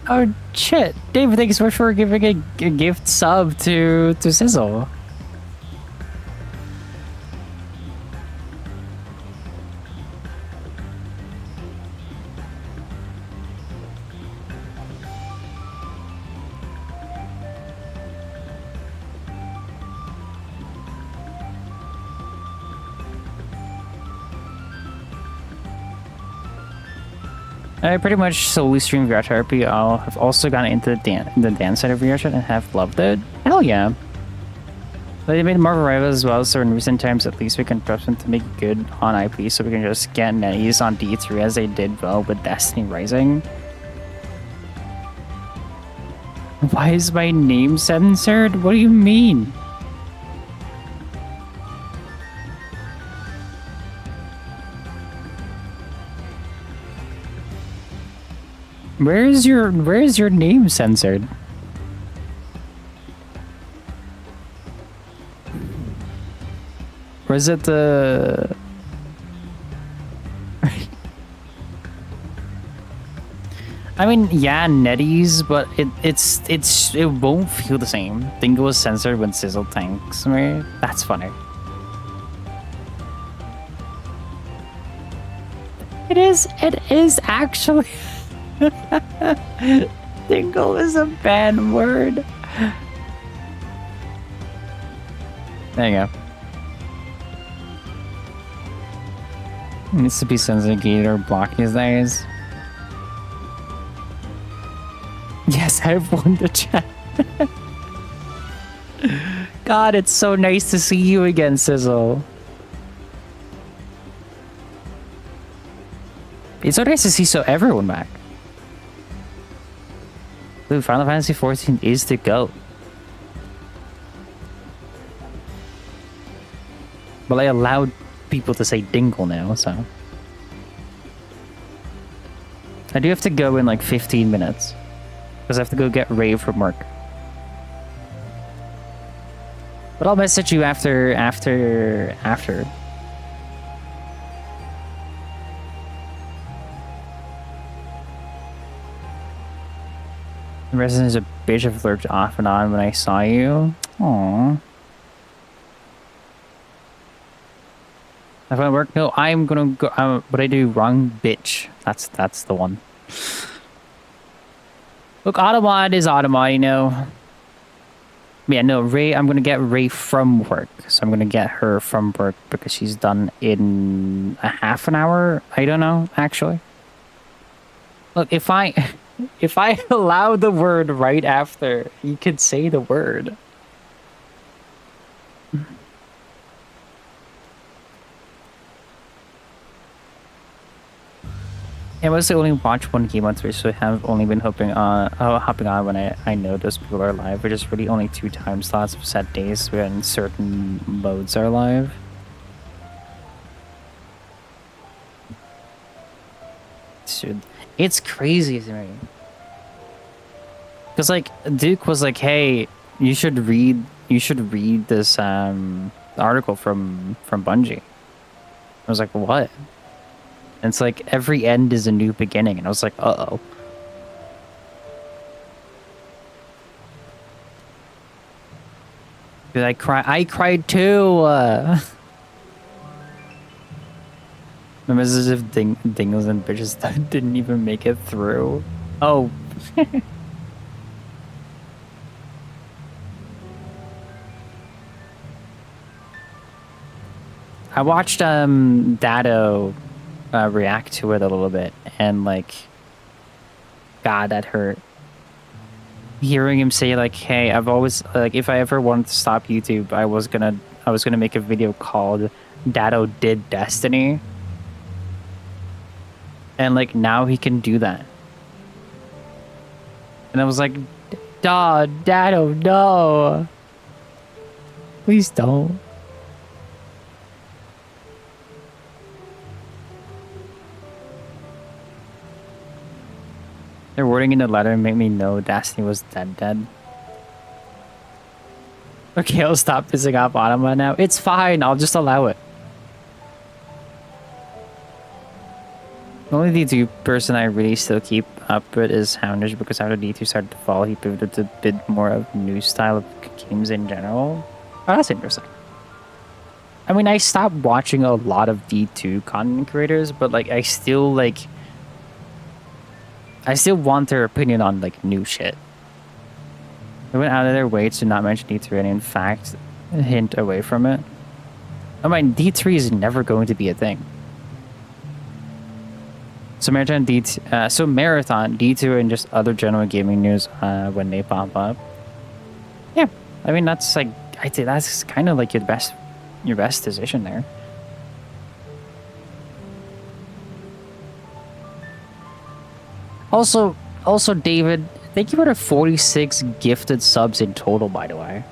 Oh shit! David, thanks so much for giving a gift sub to Sizzle. I pretty much solely stream VR therapy. I've also gotten into the dance side of VR shit and have loved it. Hell yeah. They made more variety as well, so in recent times at least we can trust them to make good on IP, so we can just get netties on D3 as they did well with Destiny Rising. Why is my name censored? What do you mean? Where's your name censored? Or is it the... I mean, yeah, netties, but it won't feel the same. Dingo was censored when Sizzle tanks me. That's funny. It is actually. Dingle is a bad word. There you go. It needs to be censored or block these days. Yes, I've won the chat. God, it's so nice to see you again, Sizzle. It's so nice to see everyone back. Dude, Final Fantasy XIV is the GOAT. But I allowed people to say Dingle now, so. I do have to go in like 15 minutes. Because I have to go get Rave from work. But I'll message you after. The resident is a bitch. I've lurked off and on when I saw you. Aww. If I work, no, I'm gonna go. What I do wrong, bitch. That's the one. Look, Automod is Automod, you know. Yeah, no, Ray. I'm gonna get Ray from work, so I'm gonna get her from work because she's done in a half an hour. I don't know, actually. Look, if I allow the word right after, you could say the word. I mostly only watch one game on Twitch, so I have only been hopping on when I know those people are live, which is really only 2 time slots of set days when certain modes are live. Dude, it's crazy to me. Cause like Duke was like, "Hey, you should read this article from Bungie." I was like, "What?" And it's like every end is a new beginning, and I was like, "Uh-oh." Did I cry? I cried too. Remember, it's as if dingles and bitches didn't even make it through. Oh. I watched Dado react to it a little bit, and like, God, that hurt. Hearing him say like, "Hey, I've always like, if I ever wanted to stop YouTube, I was gonna make a video called Dado Did Destiny," and like now he can do that. And I was like, Dado, no, please don't. Their wording in the letter made me know Destiny was dead. Okay, I'll stop pissing off Anima now. It's fine, I'll just allow it. The only D2 person I really still keep up with is Houndish, because after D2 started to fall, he pivoted to a bit more of a new style of games in general. Oh, that's interesting. I mean, I stopped watching a lot of D2 content creators, but like I still want their opinion on like new shit. They went out of their way to not mention D3 and in fact hint away from it. I mean, D3 is never going to be a thing. So Marathon so Marathon, D2, and just other general gaming news when they pop up. Yeah, I mean that's like I'd say that's kind of like your best decision there. Also, David, thank you for the 46 gifted subs in total, by the way.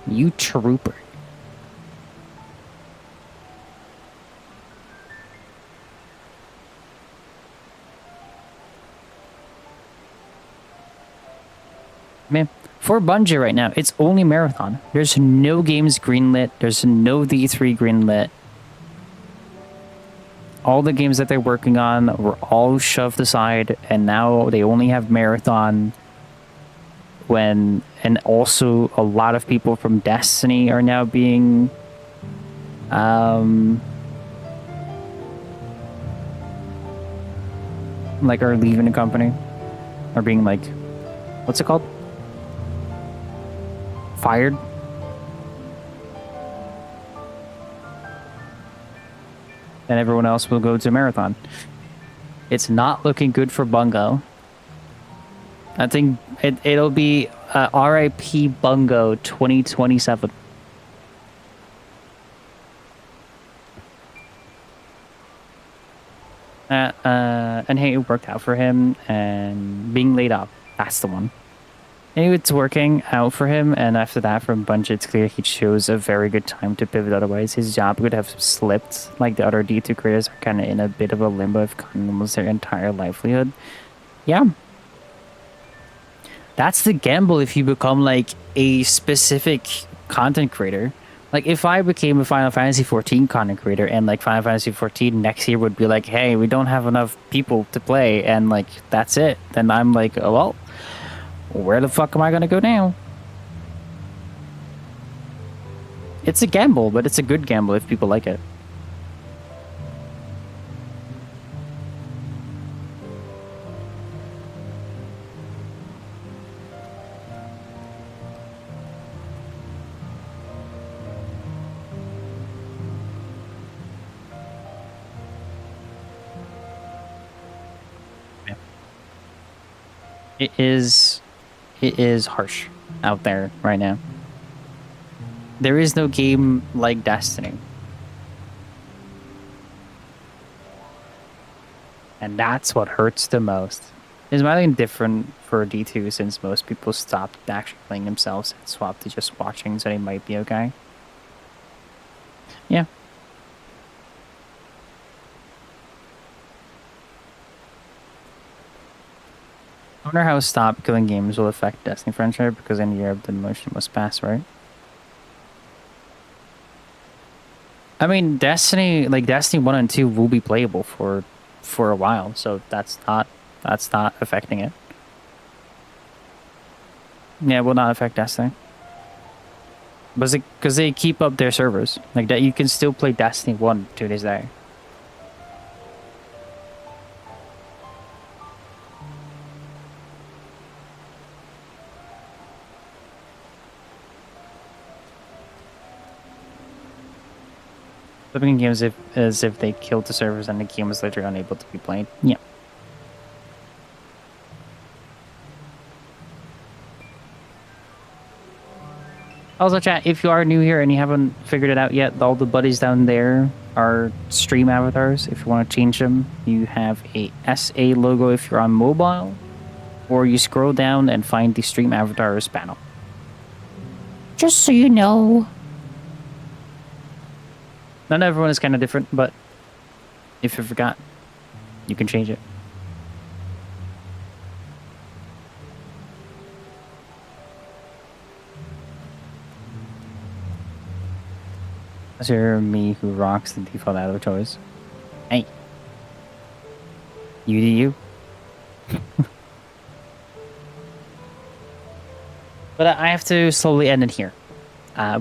You trooper. Man, for Bungie right now, it's only Marathon. There's no games greenlit. There's no D3 greenlit. All the games that they're working on were all shoved aside, and now they only have Marathon. And also a lot of people from Destiny are now being like are leaving the company, or being like, what's it called? Fired. And everyone else will go to Marathon. It's not looking good for Bungo. I think it'll be RIP Bungo 2027. And hey, it worked out for him, and being laid off, that's the one. Anyway, it's working out for him, and after that, from Bungie, it's clear he chose a very good time to pivot. Otherwise, his job would have slipped. Like the other D2 creators are kind of in a bit of a limbo, if almost their entire livelihood. Yeah. That's the gamble if you become like a specific content creator. Like if I became a Final Fantasy 14 content creator, and like Final Fantasy 14 next year would be like, hey, we don't have enough people to play, and like that's it, then I'm like, oh well, where the fuck am I gonna go now? It's a gamble, but it's a good gamble if people like it. It is harsh out there right now. There is no game like Destiny. And that's what hurts the most. It's might be different for D2 since most people stopped actually playing themselves and swapped to just watching, so they might be okay. Yeah. I wonder how stop killing games will affect Destiny franchise, because in Europe the motion was passed, right? I mean, Destiny 1 and 2 will be playable for a while, so that's not affecting it. Yeah, it will not affect Destiny. But because they keep up their servers, like that, you can still play Destiny 1 to this day. Flipping games as if they killed the servers and the game was literally unable to be played. Yeah. Also, chat, if you are new here and you haven't figured it out yet, all the buddies down there are stream avatars. If you want to change them, you have a SA logo if you're on mobile, or you scroll down and find the stream avatars panel. Just so you know. Not everyone is kind of different, but if you forgot, you can change it. That's your me who rocks the default other choice. Hey. You do you. But I have to slowly end it here.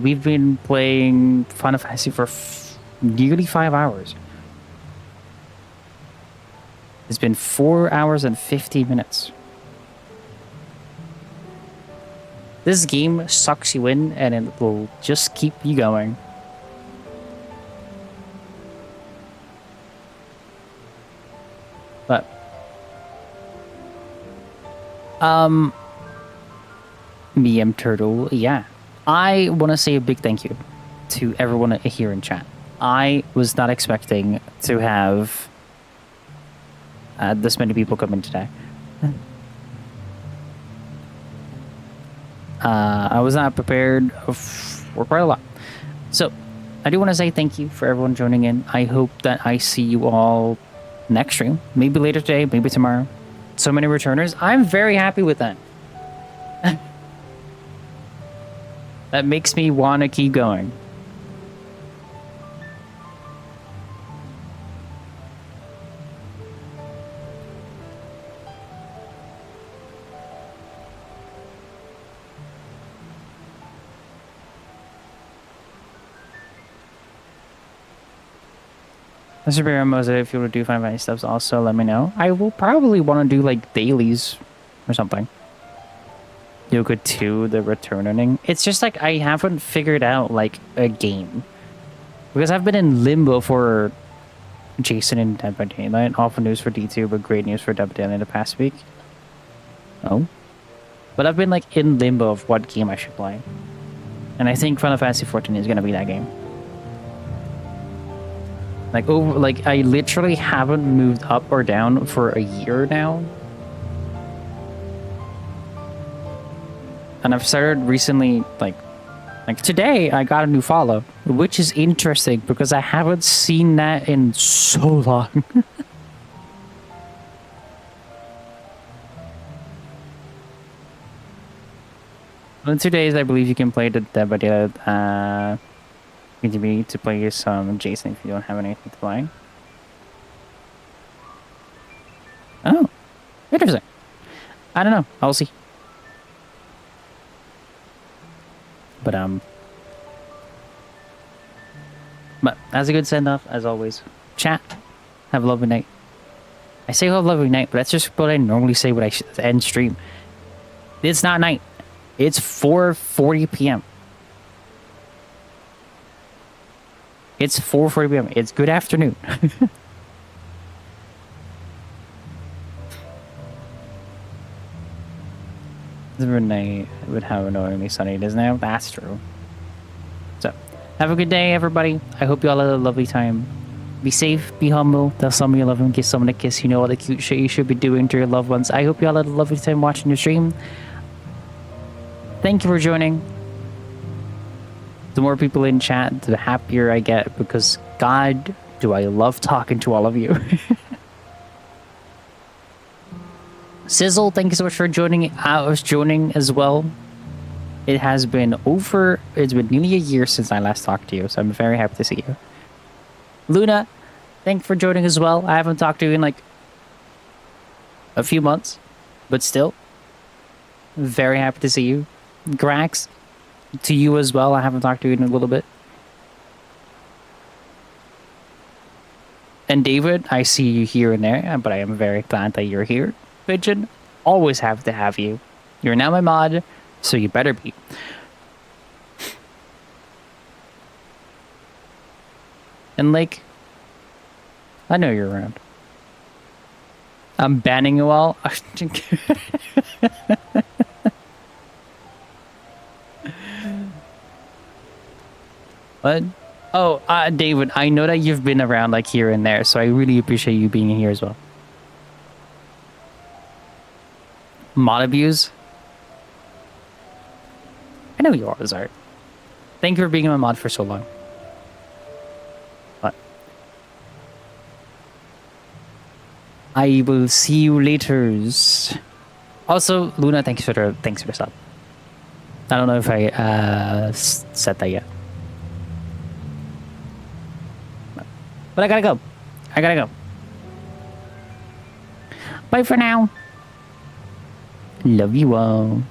We've been playing Final Fantasy for nearly 5 hours. It's been 4 hours and 50 minutes. This game sucks you in and it will just keep you going. But BM Turtle, yeah. I want to say a big thank you to everyone here in chat. I was not expecting to have this many people come in today. I was not prepared for quite a lot. So, I do want to say thank you for everyone joining in. I hope that I see you all next stream. Maybe later today, maybe tomorrow. So many returners. I'm very happy with that. That makes me want to keep going. Mr. Bear Moses, if you would do Final Fantasy stuff, also let me know. I will probably want to do like dailies or something. Yoga 2, the return earning. It's just like I haven't figured out like a game. Because I've been in limbo for Jason and Dead by Daylight. Awful news for D2, but great news for Dead by Daylight the past week. Oh. But I've been like in limbo of what game I should play. And I think Final Fantasy 14 is gonna be that game. Like I literally haven't moved up or down for a year now. And I've started recently, like today I got a new follow, which is interesting because I haven't seen that in so long. In 2 days, I believe you can play the Dead by Daylight PTB to play some Jason if you don't have anything to play. Oh, interesting. I don't know. I'll see. But as a good send-off, as always, chat, have a lovely night. I say have a lovely night, but that's just what I normally say when I end stream. It's not night. It's 4:40 p.m. It's 4:40 p.m. It's good afternoon. Every night would have annoyingly sunny. It is now. That's true. So, have a good day, everybody. I hope you all had a lovely time. Be safe, be humble, tell someone you love them, give someone a kiss. You know all the cute shit you should be doing to your loved ones. I hope you all had a lovely time watching your stream. Thank you for joining. The more people in chat, the happier I get because God, do I love talking to all of you. Sizzle, thank you so much for joining. I was joining as well. It has been it's been nearly a year since I last talked to you, so I'm very happy to see you. Luna, thank you for joining as well. I haven't talked to you in like a few months, but still, very happy to see you. Grax, to you as well. I haven't talked to you in a little bit. And David, I see you here and there, but I am very glad that you're here. Pigeon, always happy to have you. You're now my mod, so you better be. And like, I know you're around. I'm banning you all. What? Oh, David, I know that you've been around like here and there, so I really appreciate you being here as well. Mod abuse? I know you always are. Thank you for being my mod for so long. But I will see you later. Also, Luna, thanks for the sub. I don't know if I said that yet. But I gotta go. I gotta go. Bye for now. Love you all.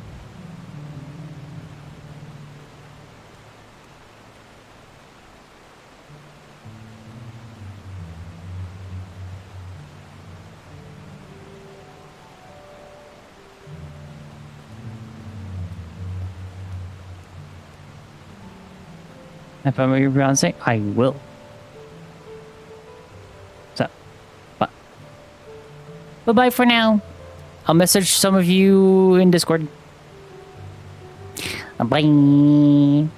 If I'm your fiance, I will. So, bye. Bye-bye for now. I'll message some of you in Discord. Bye.